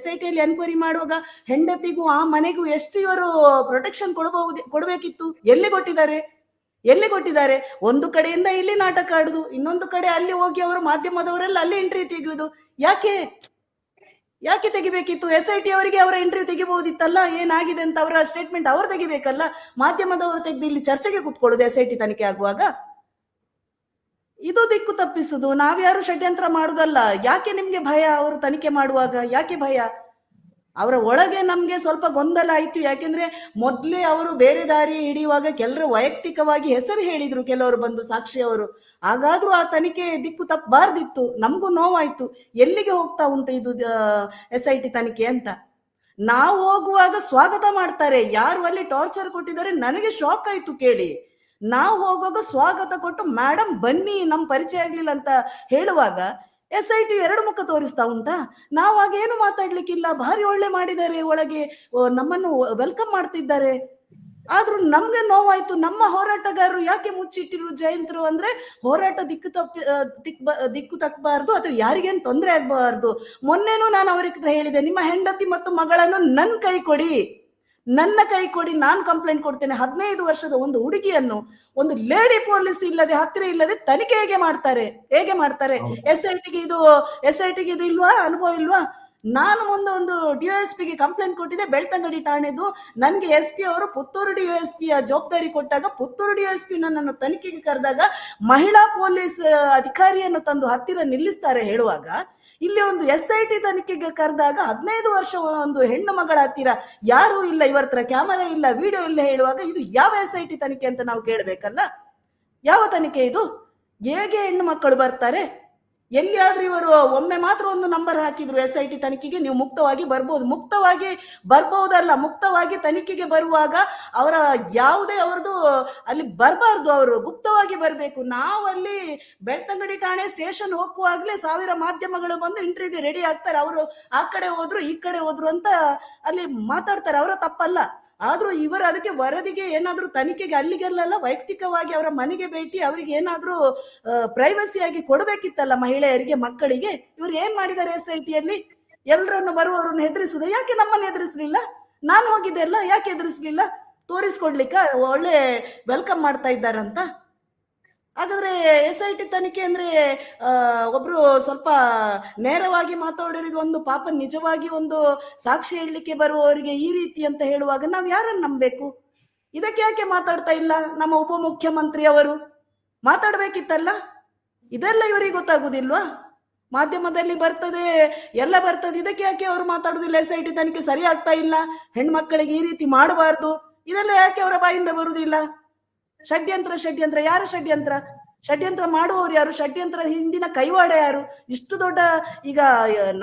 Speaker 2: SITಯಲ್ಲಿ ಎನ್ಕ್ವೈರಿ ಮಾಡುವಾಗ ಹೆಂಡತಿಗೂ ಆ ಮನೆಗೂ ಎಷ್ಟು ಇವರು ಪ್ರೊಟೆಕ್ಷನ್ ಕೊಡಬೇಕಿತ್ತು? ಎಲ್ಲಿ ಕೊಟ್ಟಿದ್ದಾರೆ? ಒಂದು ಕಡೆಯಿಂದ ಇಲ್ಲಿ ನಾಟಕ ಆಡುದು, ಇನ್ನೊಂದು ಕಡೆ ಅಲ್ಲಿ ಹೋಗಿ ಅವರು ಮಾಧ್ಯಮದವರೆಲ್ಲ ಅಲ್ಲಿ ಎಂಟ್ರಿ ತೆಗೆಯುವುದು. ಯಾಕೆ ತೆಗಿಬೇಕಿತ್ತು? SIT ಅವರಿಗೆ ಅವರ ಇಂಟರ್ವ್ಯೂ ತೆಗಿಬಹುದಿತ್ತಲ್ಲ. ಏನಾಗಿದೆ ಅಂತ ಅವರ ಸ್ಟೇಟ್ಮೆಂಟ್ ಅವ್ರು ತೆಗಿಬೇಕಲ್ಲ. ಮಾಧ್ಯಮದವರು ತೆಗೆದು ಇಲ್ಲಿ ಚರ್ಚೆಗೆ ಕೂತ್ಕೊಳ್ಳೋದು SIT ತನಿಖೆ ಆಗುವಾಗ. ಇದು ದಿಕ್ಕು ತಪ್ಪಿಸುದು. ನಾವ್ಯಾರು ಷಡ್ಯಂತ್ರ ಮಾಡುದಲ್ಲ. ಯಾಕೆ ನಿಮ್ಗೆ ಭಯ? ಅವರು ತನಿಖೆ ಮಾಡುವಾಗ ಯಾಕೆ ಭಯ? ಅವರ ಒಳಗೆ ನಮ್ಗೆ ಸ್ವಲ್ಪ ಗೊಂದಲ ಆಯ್ತು. ಯಾಕೆಂದ್ರೆ ಮೊದ್ಲೇ ಅವರು ಬೇರೆ ದಾರಿ ಹಿಡಿಯುವಾಗ ಕೆಲವರು ವೈಯಕ್ತಿಕವಾಗಿ ಹೆಸರು ಹೇಳಿದ್ರು, ಕೆಲವರು ಬಂದು ಸಾಕ್ಷಿಯವರು. ಹಾಗಾದ್ರೂ ಆ ತನಿಖೆ ದಿಕ್ಕು ತಪ್ಪಬಾರ್ದಿತ್ತು. ನಮಗೂ ನೋವಾಯ್ತು. ಎಲ್ಲಿಗೆ ಹೋಗ್ತಾ ಉಂಟು ಇದು SIT ತನಿಖೆ ಅಂತ. ನಾವು ಹೋಗುವಾಗ ಸ್ವಾಗತ ಮಾಡ್ತಾರೆ. ಯಾರು ಅಲ್ಲಿ ಟಾರ್ಚರ್ ಕೊಟ್ಟಿದ್ದಾರೆ ನನಗೆ ಶಾಕ್ ಆಯ್ತು ಕೇಳಿ. ನಾವು ಹೋಗುವಾಗ ಸ್ವಾಗತ ಕೊಟ್ಟು ಮೇಡಮ್ ಬನ್ನಿ, ನಮ್ ಪರಿಚಯ ಆಗ್ಲಿಲ್ಲ ಅಂತ ಹೇಳುವಾಗ SIT ಎರಡು ಮುಖ ತೋರಿಸ್ತಾ ಉಂಟಾ? ನಾವು ಆಗ ಏನು ಮಾತಾಡ್ಲಿಕ್ಕಿಲ್ಲ. ಭಾರಿ ಒಳ್ಳೆ ಮಾಡಿದ್ದಾರೆ, ಒಳಗೆ ನಮ್ಮನ್ನು ವೆಲ್ಕಮ್ ಮಾಡ್ತಿದ್ದಾರೆ. ಆದ್ರೂ ನಮ್ಗೆ ನೋವಾಯ್ತು. ನಮ್ಮ ಹೋರಾಟಗಾರರು ಯಾಕೆ ಮುಚ್ಚಿಟ್ಟಿರು ಜಯಂತರು ಅಂದ್ರೆ ಹೋರಾಟ ದಿಕ್ಕು ತಕ್ಕಬಾರ್ದು ಅಥವಾ ಯಾರಿಗೇನು ತೊಂದರೆ ಆಗ್ಬಾರ್ದು. ಮೊನ್ನೆನೂ ನಾನು ಅವ್ರಿಗೆ ಹೇಳಿದೆ, ನಿಮ್ಮ ಹೆಂಡತಿ ಮತ್ತು ಮಗಳನ್ನು ನನ್ನ ಕೈ ಕೊಡಿ, ನಾನು ಕಂಪ್ಲೇಂಟ್ ಕೊಡ್ತೇನೆ. 15 ವರ್ಷದ ಒಂದು ಹುಡುಗಿಯನ್ನು ಒಂದು ಲೇಡಿ ಪೊಲೀಸ್ ಇಲ್ಲದೆ, ಹತ್ತಿರ ಇಲ್ಲದೆ ತನಿಖೆ ಹೇಗೆ ಮಾಡ್ತಾರೆ? SITಗೆ ಇದು ಇಲ್ವಾ? ಅನುಭವ ಇಲ್ವಾ? ನಾನು ಮುಂದೆ ಒಂದು DOSPಗೆ ಕಂಪ್ಲೇಂಟ್ ಕೊಟ್ಟಿದ್ದೆ, ಬೆಳ್ತಂಗಡಿ ಠಾಣೆದು. ನನ್ಗೆ SP ಅವರು ಪುತ್ತೂರು DOSPಯ ಜವಾಬ್ದಾರಿ ಕೊಟ್ಟಾಗ, ಪುತ್ತೂರು DOSP ನನ್ನನ್ನು ತನಿಖೆಗೆ ಕರೆದಾಗ ಮಹಿಳಾ ಪೊಲೀಸ್ ಅಧಿಕಾರಿಯನ್ನು ತಂದು ಹತ್ತಿರ ನಿಲ್ಲಿಸ್ತಾರೆ ಹೇಳುವಾಗ ಇಲ್ಲಿ ಒಂದು SIT ತನಿಖೆಗೆ ಕರೆದಾಗ 15 ವರ್ಷ ಒಂದು ಹೆಣ್ಣು ಮಗಳ ಹತ್ತಿರ ಯಾರು ಇಲ್ಲ, ಇವರ ಹತ್ರ ಕ್ಯಾಮರಾ ಇಲ್ಲ, ವಿಡಿಯೋ ಇಲ್ಲ ಹೇಳುವಾಗ ಇದು ಯಾವ SIT ತನಿಖೆ ಅಂತ ನಾವು ಕೇಳಬೇಕಲ್ಲ. ಯಾವ ತನಿಖೆ ಇದು? ಹೇಗೆ ಹೆಣ್ಣು ಮಕ್ಕಳು ಬರ್ತಾರೆ? ಎಲ್ಲಿಯಾದ್ರೂ ಇವರು ಒಮ್ಮೆ ಮಾತ್ರ ಒಂದು ನಂಬರ್ ಹಾಕಿದ್ರು SIT ತನಿಖೆಗೆ, ನೀವು ಮುಕ್ತವಾಗಿ ಬರ್ಬೋದು. ಮುಕ್ತವಾಗಿ ಬರ್ಬೋದಲ್ಲ, ಮುಕ್ತವಾಗಿ ತನಿಖೆಗೆ ಬರುವಾಗ ಅವರ ಯಾವುದೇ ಅವರದು ಅಲ್ಲಿ ಬರಬಾರ್ದು, ಅವರು ಗುಪ್ತವಾಗಿ ಬರಬೇಕು. ನಾವು ಅಲ್ಲಿ ಬೆಳ್ತಂಗಡಿ ಠಾಣೆ ಸ್ಟೇಷನ್ ಹೋಗುವಾಗ್ಲೇ 1000 ಮಾಧ್ಯಮಗಳು ಬಂದು ಇಂಟರ್ವ್ಯೂಗೆ ರೆಡಿ ಆಗ್ತಾರೆ. ಅವರು ಆ ಕಡೆ ಹೋದ್ರು ಈ ಕಡೆ ಹೋದ್ರು ಅಂತ ಅಲ್ಲಿ ಮಾತಾಡ್ತಾರೆ, ಅವರ ತಪ್ಪಲ್ಲ. ಆದ್ರೂ ಇವರು ಅದಕ್ಕೆ ವರದಿಗೆ ಏನಾದ್ರೂ ತನಿಖೆಗೆ ಅಲ್ಲಿಗೆಲ್ಲ ವೈಯಕ್ತಿಕವಾಗಿ ಅವರ ಮನೆಗೆ ಭೇಟಿ ಅವರಿಗೆ ಏನಾದ್ರೂ ಪ್ರೈವಸಿಯಾಗಿ ಕೊಡಬೇಕಿತ್ತಲ್ಲ ಮಹಿಳೆಯರಿಗೆ, ಮಕ್ಕಳಿಗೆ. ಇವ್ರು ಏನ್ ಮಾಡಿದ್ದಾರೆ SITಯಲ್ಲಿ? ಎಲ್ಲರನ್ನು ಬರುವವರನ್ನು ಹೆದರಿಸುದ? ಯಾಕೆ ನಮ್ಮನ್ನು ಹೆದರಿಸ್ಲಿಲ್ಲ? ನಾನು ಹೋಗಿದ್ದೆ ಅಲ್ಲ, ಯಾಕೆ ಹೆದರಿಸ್ಲಿಲ್ಲ? ತೋರಿಸ್ಕೊಡ್ಲಿಕ್ಕ ಒಳ್ಳೆ ವೆಲ್ಕಮ್ ಮಾಡ್ತಾ ಇದ್ದಾರಂತ. ಹಾಗಾದ್ರೆ SIT ತನಿಖೆ ಅಂದ್ರೆ ಒಬ್ರು ಸ್ವಲ್ಪ ನೇರವಾಗಿ ಮಾತಾಡೋರಿಗೆ ಒಂದು ಪಾಪ ನಿಜವಾಗಿ ಒಂದು ಸಾಕ್ಷಿ ಹೇಳಲಿಕ್ಕೆ ಬರುವವರಿಗೆ ಈ ರೀತಿ ಅಂತ ಹೇಳುವಾಗ ನಾವು ಯಾರನ್ನು ನಂಬಬೇಕು? ಇದಕ್ಕೆ ಯಾಕೆ ಮಾತಾಡ್ತಾ ಇಲ್ಲ ನಮ್ಮ ಉಪಮುಖ್ಯಮಂತ್ರಿ ಅವರು? ಮಾತಾಡ್ಬೇಕಿತ್ತಲ್ಲ. ಇದೆಲ್ಲ ಇವರಿಗೆ ಗೊತ್ತಾಗುದಿಲ್ವಾ? ಮಾಧ್ಯಮದಲ್ಲಿ ಬರ್ತದೆ, ಎಲ್ಲ ಬರ್ತದೆ, ಇದಕ್ಕೆ ಯಾಕೆ ಅವರು ಮಾತಾಡುದಿಲ್ಲ? SIT ತನಿಖೆ ಸರಿ ಆಗ್ತಾ ಇಲ್ಲ, ಹೆಣ್ಮಕ್ಕಳಿಗೆ ಈ ರೀತಿ ಮಾಡಬಾರ್ದು, ಇದೆಲ್ಲ ಯಾಕೆ ಅವರ ಬಾಯಿಂದ ಬರುವುದಿಲ್ಲ? ಷಡ್ಯಂತ್ರ ಷಡ್ಯಂತ್ರ ಯಾರು ಷಡ್ಯಂತ್ರ? ಷಡ್ಯಂತ್ರ ಮಾಡುವವರು ಯಾರು? ಷಡ್ಯಂತ್ರ ಹಿಂದಿನ ಕೈವಾಡ ಯಾರು? ಇಷ್ಟು ದೊಡ್ಡ ಈಗ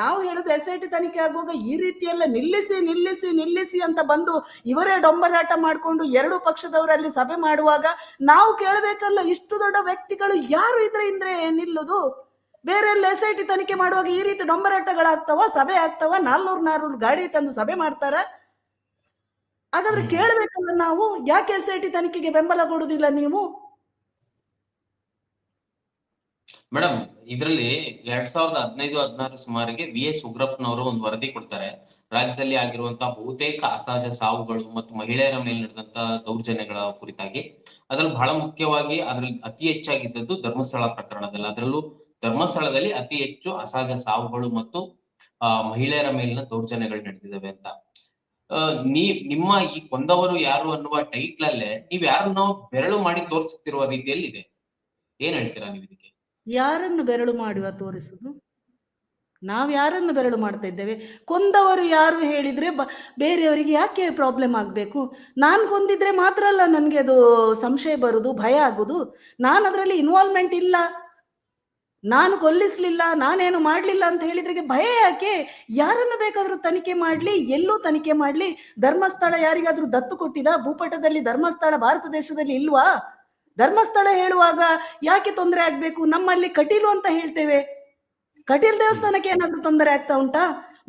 Speaker 2: ನಾವು ಹೇಳುದು SIT ತನಿಖೆ ಆಗುವಾಗ ಈ ರೀತಿ ಎಲ್ಲ ನಿಲ್ಲಿಸಿ ನಿಲ್ಲಿಸಿ ನಿಲ್ಲಿಸಿ ಅಂತ ಬಂದು ಇವರೇ ಡೊಂಬರಾಟ ಮಾಡಿಕೊಂಡು ಎರಡು ಪಕ್ಷದವರಲ್ಲಿ ಸಭೆ ಮಾಡುವಾಗ ನಾವು ಕೇಳಬೇಕಲ್ಲ, ಇಷ್ಟು ದೊಡ್ಡ ವ್ಯಕ್ತಿಗಳು ಯಾರು ಇದ್ರೆ ನಿಲ್ಲುದು? ಬೇರೆ ಎಲ್ಲ SIT ತನಿಖೆ ಮಾಡುವಾಗ ಈ ರೀತಿ ಡೊಂಬರಾಟಗಳಾಗ್ತಾವ, ಸಭೆ ಆಗ್ತಾವ, 400 ಗಾಡಿ ತಂದು ಸಭೆ ಮಾಡ್ತಾರ? ಹಾಗಾದ್ರೆ ಕೇಳಬೇಕಲ್ಲ ನಾವು, ಯಾಕೆ SIT ತನಿಖೆಗೆ ಬೆಂಬಲ ಕೊಡುದಿಲ್ಲ ನೀವು?
Speaker 1: ಮೇಡಮ್, ಇದರಲ್ಲಿ 2015-16 ಸುಮಾರಿಗೆ VS ಉಗ್ರಪ್ಪನವರು ಒಂದು ವರದಿ ಕೊಡ್ತಾರೆ. ರಾಜ್ಯದಲ್ಲಿ ಆಗಿರುವಂತಹ ಬಹುತೇಕ ಅಸಹಜ ಸಾವುಗಳು ಮತ್ತು ಮಹಿಳೆಯರ ಮೇಲೆ ನಡೆದಂತಹ ದೌರ್ಜನ್ಯಗಳ ಕುರಿತಾಗಿ. ಅದ್ರಲ್ಲಿ ಬಹಳ ಮುಖ್ಯವಾಗಿ ಅದ್ರಲ್ಲಿ ಅತಿ ಹೆಚ್ಚಾಗಿದ್ದದ್ದು ಧರ್ಮಸ್ಥಳ ಪ್ರಕರಣದಲ್ಲಿ. ಅದರಲ್ಲೂ ಧರ್ಮಸ್ಥಳದಲ್ಲಿ ಅತಿ ಹೆಚ್ಚು ಅಸಹಜ ಸಾವುಗಳು ಮತ್ತು ಮಹಿಳೆಯರ ಮೇಲಿನ ದೌರ್ಜನ್ಯಗಳು ನಡೆದಿದ್ದಾವೆ ಅಂತ. ನಿಮ್ಮ ಈ ಕೊಂದವರು ಯಾರು ಅನ್ನುವ ಟೈಟ್ಲ್ ಅಲ್ಲೇ ನೀವ್ ಯಾರನ್ನೋ ಬೆರಳು ಮಾಡಿ ತೋರಿಸುತ್ತಿರುವ ರೀತಿಯಲ್ಲಿ ಇದೆ. ಏನ್ ಹೇಳ್ತೀರಾ ನೀವು ಇದಕ್ಕೆ?
Speaker 2: ಯಾರನ್ನು ಬೆರಳು ಮಾಡುವ ತೋರಿಸುದು? ನಾವು ಯಾರನ್ನು ಬೆರಳು ಮಾಡ್ತಾ ಇದ್ದೇವೆ? ಕೊಂದವರು ಯಾರು ಹೇಳಿದ್ರೆ ಬೇರೆಯವರಿಗೆ ಯಾಕೆ ಪ್ರಾಬ್ಲಮ್ ಆಗ್ಬೇಕು? ನಾನು ಕೊಂದಿದ್ರೆ ಮಾತ್ರ ಅಲ್ಲ ನನ್ಗೆ ಅದು ಸಂಶಯ ಬರುದು, ಭಯ ಆಗುದು. ನಾನು ಅದರಲ್ಲಿ ಇನ್ವಾಲ್ವ್ಮೆಂಟ್ ಇಲ್ಲ, ನಾನು ಕೊಲ್ಲಿಸ್ಲಿಲ್ಲ, ನಾನೇನು ಮಾಡ್ಲಿಲ್ಲ ಅಂತ ಹೇಳಿದ್ರೆ ಭಯ ಯಾಕೆ? ಯಾರನ್ನು ಬೇಕಾದ್ರೂ ತನಿಖೆ ಮಾಡ್ಲಿ, ಎಲ್ಲೂ ತನಿಖೆ ಮಾಡ್ಲಿ. ಧರ್ಮಸ್ಥಳ ಯಾರಿಗಾದ್ರೂ ದತ್ತು ಕೊಟ್ಟಿದ? ಭೂಪಟದಲ್ಲಿ ಧರ್ಮಸ್ಥಳ ಭಾರತ ದೇಶದಲ್ಲಿ ಇಲ್ವಾ? ಧರ್ಮಸ್ಥಳ ಹೇಳುವಾಗ ಯಾಕೆ ತೊಂದರೆ ಆಗ್ಬೇಕು? ನಮ್ಮಲ್ಲಿ ಕಟೀಲು ಅಂತ ಹೇಳ್ತೇವೆ, ಕಟೀಲ್ ದೇವಸ್ಥಾನಕ್ಕೆ ಏನಾದ್ರೂ ತೊಂದರೆ ಆಗ್ತಾ ಉಂಟಾ?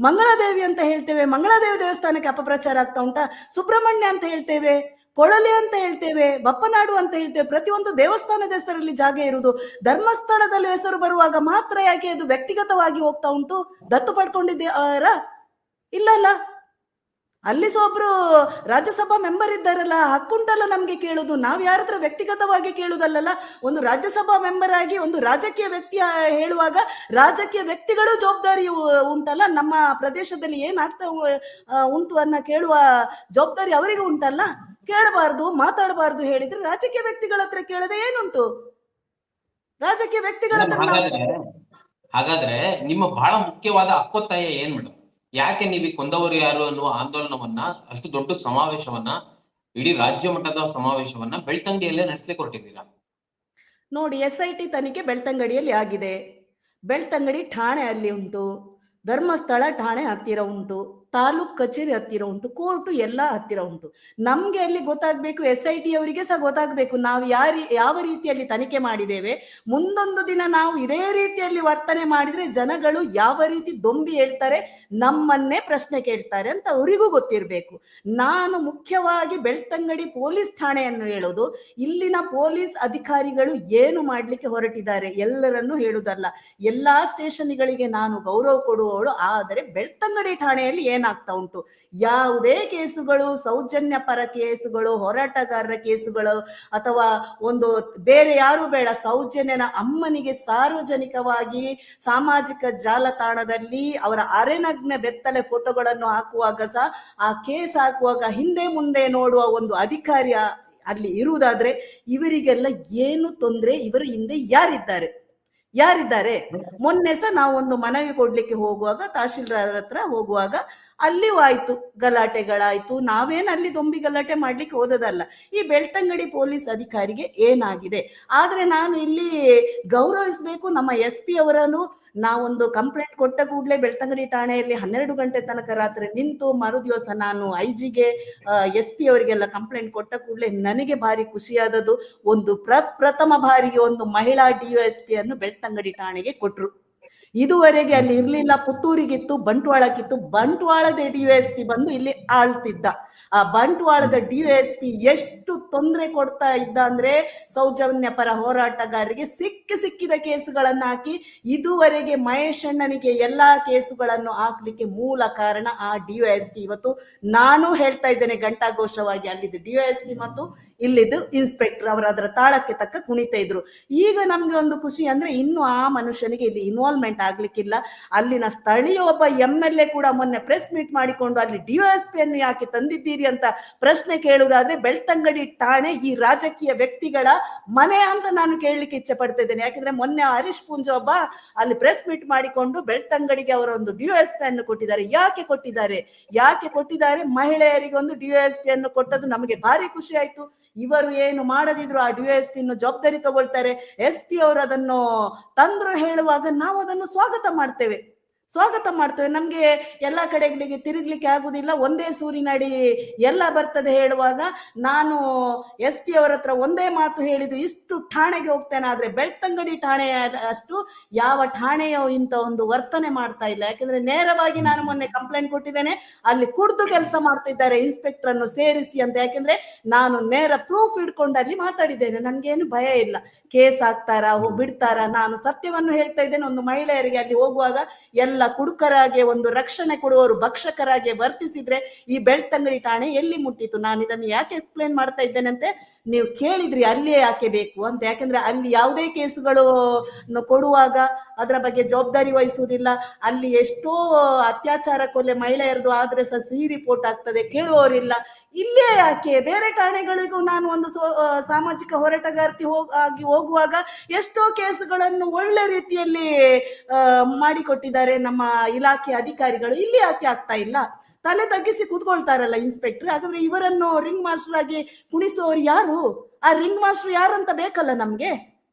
Speaker 2: ಮಂಗಳಾದೇವಿ ಅಂತ ಹೇಳ್ತೇವೆ, ಮಂಗಳಾದೇವಿ ದೇವಸ್ಥಾನಕ್ಕೆ ಅಪಪ್ರಚಾರ ಆಗ್ತಾ ಉಂಟಾ? ಸುಬ್ರಹ್ಮಣ್ಯ ಅಂತ ಹೇಳ್ತೇವೆ, ಪೊಳಲಿ ಅಂತ ಹೇಳ್ತೇವೆ, ಬಪ್ಪನಾಡು ಅಂತ ಹೇಳ್ತೇವೆ. ಪ್ರತಿಯೊಂದು ದೇವಸ್ಥಾನದ ಹೆಸರಲ್ಲಿ ಜಾಗ ಇರುವುದು. ಧರ್ಮಸ್ಥಳದಲ್ಲಿ ಹೆಸರು ಬರುವಾಗ ಮಾತ್ರ ಯಾಕೆ ಅದು ವ್ಯಕ್ತಿಗತವಾಗಿ ಹೋಗ್ತಾ ಉಂಟು? ದತ್ತು ಪಡ್ಕೊಂಡಿದ್ದಾರ? ಇಲ್ಲ. ಅಲ್ಲಿ ಸಹ ಒಬ್ರು ರಾಜ್ಯಸಭಾ ಮೆಂಬರ್ ಇದ್ದಾರಲ್ಲ, ಹಕ್ಕುಂಟಲ್ಲ ನಮ್ಗೆ ಕೇಳುದು. ನಾವ್ ಯಾರ ಹತ್ರ ವ್ಯಕ್ತಿಗತವಾಗಿ ಕೇಳುದಲ್ಲ. ಒಂದು ರಾಜ್ಯಸಭಾ ಮೆಂಬರ್ ಆಗಿ ಒಂದು ರಾಜಕೀಯ ವ್ಯಕ್ತಿ ಹೇಳುವಾಗ ರಾಜಕೀಯ ವ್ಯಕ್ತಿಗಳು ಜವಾಬ್ದಾರಿ ಉಂಟಲ್ಲ. ನಮ್ಮ ಪ್ರದೇಶದಲ್ಲಿ ಏನಾಗ್ತಾ ಉಂಟು ಅನ್ನ ಕೇಳುವ ಜವಾಬ್ದಾರಿ ಅವರಿಗೆ ಉಂಟಲ್ಲ. ಕೇಳಬಾರ್ದು, ಮಾತಾಡಬಾರ್ದು ಹೇಳಿದ್ರೆ ರಾಜಕೀಯ ವ್ಯಕ್ತಿಗಳ ಹತ್ರ ಕೇಳದೆ ಏನುಂಟು? ರಾಜಕೀಯ ವ್ಯಕ್ತಿಗಳ ಹತ್ರ
Speaker 1: ಹಾಗಾದ್ರೆ ನಿಮ್ಮ ಬಹಳ ಮುಖ್ಯವಾದ ಹಕ್ಕೊತ್ತಾಯ ಏನ್ ಮೇಡಮ್? ಯಾಕೆ ನೀವು ಕೊಂದವರು ಯಾರು ಅನ್ನುವ ಆಂದೋಲನವನ್ನ, ಅಷ್ಟು ದೊಡ್ಡ ಸಮಾವೇಶವನ್ನ, ಇಡೀ ರಾಜ್ಯ ಮಟ್ಟದ ಸಮಾವೇಶವನ್ನ ಬೆಳ್ತಂಗಡಿಯಲ್ಲೇ ನಡೆಸಲಿಕ್ಕೆ ಹೊರಟಿದ್ದೀರಾ?
Speaker 2: ನೋಡಿ, SIT ತನಿಖೆ ಬೆಳ್ತಂಗಡಿಯಲ್ಲಿ ಆಗಿದೆ. ಬೆಳ್ತಂಗಡಿ ಠಾಣೆ ಅಲ್ಲಿ ಉಂಟು, ಧರ್ಮಸ್ಥಳ ಠಾಣೆ ಹತ್ತಿರ ಉಂಟು, ತಾಲೂಕ್ ಕಚೇರಿ ಹತ್ತಿರ ಉಂಟು, ಕೋರ್ಟು ಎಲ್ಲ ಹತ್ತಿರ ಉಂಟು. ನಮ್ಗೆ ಅಲ್ಲಿ ಗೊತ್ತಾಗ್ಬೇಕು, SIT ಅವರಿಗೆ ಸಹ ಗೊತ್ತಾಗ್ಬೇಕು ನಾವು ಯಾವ ರೀತಿಯಲ್ಲಿ ತನಿಖೆ ಮಾಡಿದ್ದೇವೆ. ಮುಂದೊಂದು ದಿನ ನಾವು ಇದೇ ರೀತಿಯಲ್ಲಿ ವರ್ತನೆ ಮಾಡಿದ್ರೆ ಜನಗಳು ಯಾವ ರೀತಿ ದೊಂಬಿ ಹೇಳ್ತಾರೆ, ನಮ್ಮನ್ನೇ ಪ್ರಶ್ನೆ ಕೇಳ್ತಾರೆ ಅಂತ ಅವರಿಗೂ ಗೊತ್ತಿರ್ಬೇಕು. ನಾನು ಮುಖ್ಯವಾಗಿ ಬೆಳ್ತಂಗಡಿ ಪೊಲೀಸ್ ಠಾಣೆಯನ್ನು ಹೇಳೋದು. ಇಲ್ಲಿನ ಪೊಲೀಸ್ ಅಧಿಕಾರಿಗಳು ಏನು ಮಾಡ್ಲಿಕ್ಕೆ ಹೊರಟಿದ್ದಾರೆ ಎಲ್ಲರನ್ನು ಹೇಳುದಲ್ಲ. ಎಲ್ಲಾ ಸ್ಟೇಷನ್ಗಳಿಗೆ ನಾನು ಗೌರವ ಕೊಡುವವಳು. ಆದರೆ ಬೆಳ್ತಂಗಡಿ ಠಾಣೆಯಲ್ಲಿ ಏನಾಗ್ತಾ ಉಂಟು, ಯಾವುದೇ ಕೇಸುಗಳು, ಸೌಜನ್ಯ ಪರ ಕೇಸುಗಳು, ಹೋರಾಟಗಾರರ ಕೇಸುಗಳು, ಅಥವಾ ಒಂದು ಬೇರೆ ಯಾರು ಬೇಡ, ಸೌಜನ್ಯನ ಅಮ್ಮನಿಗೆ ಸಾರ್ವಜನಿಕವಾಗಿ ಸಾಮಾಜಿಕ ಜಾಲತಾಣದಲ್ಲಿ ಅವರ ಅರೆನಗ್ನ ಬೆತ್ತಲೆ ಫೋಟೋಗಳನ್ನು ಹಾಕುವಾಗ ಸಹ ಆ ಕೇಸ್ ಹಾಕುವಾಗ ಹಿಂದೆ ಮುಂದೆ ನೋಡುವ ಒಂದು ಅಧಿಕಾರಿ ಅಲ್ಲಿ ಇರುವುದಾದ್ರೆ ಇವರಿಗೆಲ್ಲ ಏನು ತೊಂದರೆ? ಇವರು ಹಿಂದೆ ಯಾರಿದ್ದಾರೆ? ಯಾರಿದ್ದಾರೆ? ಮೊನ್ನೆ ಸಹ ನಾವು ಒಂದು ಮನವಿ ಕೊಡ್ಲಿಕ್ಕೆ ಹೋಗುವಾಗ, ತಹಶೀಲ್ದಾರ್ ಹತ್ರ ಹೋಗುವಾಗ ಅಲ್ಲಿಯೂ ಆಯ್ತು, ಗಲಾಟೆಗಳಾಯ್ತು. ನಾವೇನು ಅಲ್ಲಿ ದೊಂಬಿ ಗಲಾಟೆ ಮಾಡ್ಲಿಕ್ಕೆ ಹೋದದಲ್ಲ. ಈ ಬೆಳ್ತಂಗಡಿ ಪೊಲೀಸ್ ಅಧಿಕಾರಿಗೆ ಏನಾಗಿದೆ? ಆದ್ರೆ ನಾನು ಇಲ್ಲಿ ಗೌರವಿಸಬೇಕು ನಮ್ಮ SP ಅವರನ್ನು. ನಾವೊಂದು ಕಂಪ್ಲೇಂಟ್ ಕೊಟ್ಟ ಕೂಡಲೇ ಬೆಳ್ತಂಗಡಿ ಠಾಣೆಯಲ್ಲಿ 12 ಗಂಟೆ ತನಕ ರಾತ್ರಿ ನಿಂತು, ಮರು ದಿವಸ ನಾನು IG ಗೆ SP ಅವರಿಗೆಲ್ಲ ಕಂಪ್ಲೇಂಟ್ ಕೊಟ್ಟ ಕೂಡಲೇ ನನಗೆ ಭಾರಿ ಖುಷಿಯಾದದ್ದು, ಒಂದು ಪ್ರಥಮ ಬಾರಿಗೆ ಒಂದು ಮಹಿಳಾ DSP ಅನ್ನು ಬೆಳ್ತಂಗಡಿ ಠಾಣೆಗೆ ಕೊಟ್ರು. ಇದುವರೆಗೆ ಅಲ್ಲಿ ಇರ್ಲಿಲ್ಲ, ಪುತ್ತೂರಿಗಿತ್ತು, ಬಂಟ್ವಾಳಕ್ಕಿತ್ತು. ಬಂಟ್ವಾಳದ DSP ಬಂದು ಇಲ್ಲಿ ಆಳ್ತಿದ್ದ. ಆ ಬಂಟ್ವಾಳದ DSP ಎಷ್ಟು ತೊಂದರೆ ಕೊಡ್ತಾ ಇದ್ದ ಅಂದ್ರೆ, ಸೌಜನ್ಯ ಪರ ಹೋರಾಟಗಾರರಿಗೆ ಸಿಕ್ಕಿದ ಕೇಸುಗಳನ್ನ ಹಾಕಿ, ಇದುವರೆಗೆ ಮಹೇಶ್ ಅಣ್ಣನಿಗೆ ಎಲ್ಲಾ ಕೇಸುಗಳನ್ನು ಹಾಕ್ಲಿಕ್ಕೆ ಮೂಲ ಕಾರಣ ಆ DSP. ಇವತ್ತು ನಾನು ಹೇಳ್ತಾ ಇದ್ದೇನೆ ಘಂಟಾಘೋಷವಾಗಿ, ಅಲ್ಲಿದ್ದು DSP ಮತ್ತು ಇಲ್ಲಿದ್ದು ಇನ್ಸ್ಪೆಕ್ಟರ್ ಅವರು ಅದರ ತಾಳಕ್ಕೆ ತಕ್ಕ ಕುಣಿತಾ ಇದ್ರು. ಈಗ ನಮ್ಗೆ ಒಂದು ಖುಷಿ ಅಂದ್ರೆ, ಇನ್ನು ಆ ಮನುಷ್ಯನಿಗೆ ಇಲ್ಲಿ ಇನ್ವಾಲ್ವ್ಮೆಂಟ್ ಆಗ್ಲಿಕ್ಕಿಲ್ಲ. ಅಲ್ಲಿನ ಸ್ಥಳೀಯ ಒಬ್ಬ MLA ಕೂಡ ಮೊನ್ನೆ ಪ್ರೆಸ್ ಮೀಟ್ ಮಾಡಿಕೊಂಡು ಅಲ್ಲಿ DSP ಅನ್ನು ಯಾಕೆ ತಂದಿದ್ದೀರಿ ಅಂತ ಪ್ರಶ್ನೆ ಕೇಳುವುದಾದ್ರೆ, ಬೆಳ್ತಂಗಡಿ ಠಾಣೆ ಈ ರಾಜಕೀಯ ವ್ಯಕ್ತಿಗಳ ಮನೆ ಅಂತ ನಾನು ಕೇಳಲಿಕ್ಕೆ ಇಚ್ಛೆ ಪಡ್ತಾ ಇದ್ದೇನೆ. ಯಾಕಂದ್ರೆ ಮೊನ್ನೆ ಹರೀಶ್ ಪೂಂಜ ಒಬ್ಬ ಅಲ್ಲಿ ಪ್ರೆಸ್ ಮೀಟ್ ಮಾಡಿಕೊಂಡು ಬೆಳ್ತಂಗಡಿಗೆ ಅವರ ಒಂದು DSP ಅನ್ನು ಕೊಟ್ಟಿದ್ದಾರೆ. ಯಾಕೆ ಕೊಟ್ಟಿದ್ದಾರೆ? ಮಹಿಳೆಯರಿಗೆ ಒಂದು DSP ಅನ್ನು ಕೊಟ್ಟದ್ದು ನಮಗೆ ಭಾರಿ ಖುಷಿ ಆಯ್ತು. ಇವರು ಏನು ಮಾಡದಿದ್ರು ಆ DSP ಜವಾಬ್ದಾರಿ ತಗೊಳ್ತಾರೆ. SP ಅವರು ಅದನ್ನು ತಂದ್ರು ಹೇಳುವಾಗ ನಾವು ಅದನ್ನು ಸ್ವಾಗತ ಮಾಡ್ತೇವೆ. ನಮ್ಗೆ ಎಲ್ಲಾ ಕಡೆಗಳಿಗೆ ತಿರುಗ್ಲಿಕ್ಕೆ ಆಗುದಿಲ್ಲ, ಒಂದೇ ಸೂರಿನಡಿ ಎಲ್ಲ ಬರ್ತದೆ ಹೇಳುವಾಗ ನಾನು SP ಅವರ ಹತ್ರ ಒಂದೇ ಮಾತು ಹೇಳಿದ್ದು, ಇಷ್ಟು ಠಾಣೆಗೆ ಹೋಗ್ತೇನೆ, ಆದ್ರೆ ಬೆಳ್ತಂಗಡಿ ಠಾಣೆ ಅಷ್ಟು ಯಾವ ಠಾಣೆಯೋ ಇಂತ ಒಂದು ವರ್ತನೆ ಮಾಡ್ತಾ ಇಲ್ಲ. ಯಾಕಂದ್ರೆ ನೇರವಾಗಿ ನಾನು ಮೊನ್ನೆ ಕಂಪ್ಲೇಂಟ್ ಕೊಟ್ಟಿದ್ದೇನೆ, ಅಲ್ಲಿ ಕುಡ್ದು ಕೆಲಸ ಮಾಡ್ತಿದ್ದಾರೆ ಇನ್ಸ್ಪೆಕ್ಟರ್ ಅನ್ನು ಸೇರಿಸಿ ಅಂತ. ಯಾಕಂದ್ರೆ ನಾನು ನೇರ ಪ್ರೂಫ್ ಇಟ್ಕೊಂಡು ಅಲ್ಲಿ ಮಾತಾಡಿದ್ದೇನೆ, ನನ್ಗೇನು ಭಯ ಇಲ್ಲ. ಕೇಸ್ ಹಾಕ್ತಾರಾ ಬಿಡ್ತಾರಾ? ನಾನು ಸತ್ಯವನ್ನು ಹೇಳ್ತಾ ಇದ್ದೇನೆ. ಒಂದು ಮಹಿಳೆಯರಿಗೆ ಅಲ್ಲಿ ಹೋಗುವಾಗ ಎಲ್ಲ ಕುಡುಕರಾಗೆ ಒಂದು ರಕ್ಷಣೆ ಕೊಡುವವರು ಭಕ್ಷಕರಾಗೆ ವರ್ತಿಸಿದ್ರೆ ಈ ಬೆಳ್ತಂಗಡಿ ಠಾಣೆ ಎಲ್ಲಿ ಮುಟ್ಟಿತು? ನಾನು ಇದನ್ನು ಯಾಕೆ ಎಕ್ಸ್ಪ್ಲೇನ್ ಮಾಡ್ತಾ ಇದ್ದೇನೆ ಅಂತ ನೀವು ಕೇಳಿದ್ರಿ, ಅಲ್ಲಿಯೇ ಯಾಕೆ ಬೇಕು ಅಂತ. ಯಾಕಂದ್ರೆ ಅಲ್ಲಿ ಯಾವುದೇ ಕೇಸುಗಳು ಕೊಡುವಾಗ ಅದರ ಬಗ್ಗೆ ಜವಾಬ್ದಾರಿ ವಹಿಸುವುದಿಲ್ಲ. ಅಲ್ಲಿ ಎಷ್ಟೋ ಅತ್ಯಾಚಾರ, ಕೊಲೆ ಮಹಿಳೆಯರದು ಆದ್ರೆ ಸಹ ಸಿ ರಿಪೋರ್ಟ್ ಆಗ್ತದೆ, ಕೇಳುವವರಿಲ್ಲ. ಇಲ್ಲೇ ಯಾಕೆ? ಬೇರೆ ಠಾಣೆಗಳಿಗೂ ನಾನು ಒಂದು ಸಾಮಾಜಿಕ ಹೋರಾಟಗಾರ್ತಿ ಆಗಿ ಹೋಗುವಾಗ ಎಷ್ಟೋ ಕೇಸುಗಳನ್ನು ಒಳ್ಳೆ ರೀತಿಯಲ್ಲಿ ಮಾಡಿಕೊಟ್ಟಿದ್ದಾರೆ ನಮ್ಮ ಇಲಾಖೆ ಅಧಿಕಾರಿಗಳು. ಇಲ್ಲಿ ಯಾಕೆ ಆಗ್ತಾ ಇಲ್ಲ? ತಲೆ ತಗ್ಗಿಸಿ ಕೂತ್ಕೊಳ್ತಾರಲ್ಲ ಇನ್ಸ್ಪೆಕ್ಟರ್. ಹಾಗಾದ್ರೆ ಇವರನ್ನು ರಿಂಗ್ ಮಾಸ್ಟರ್ ಆಗಿ ಕುಣಿಸುವವರು ಯಾರು? ಆ ರಿಂಗ್ ಮಾಸ್ಟರ್ ಯಾರಂತ ಬೇಕಲ್ಲ ನಮ್ಗೆ.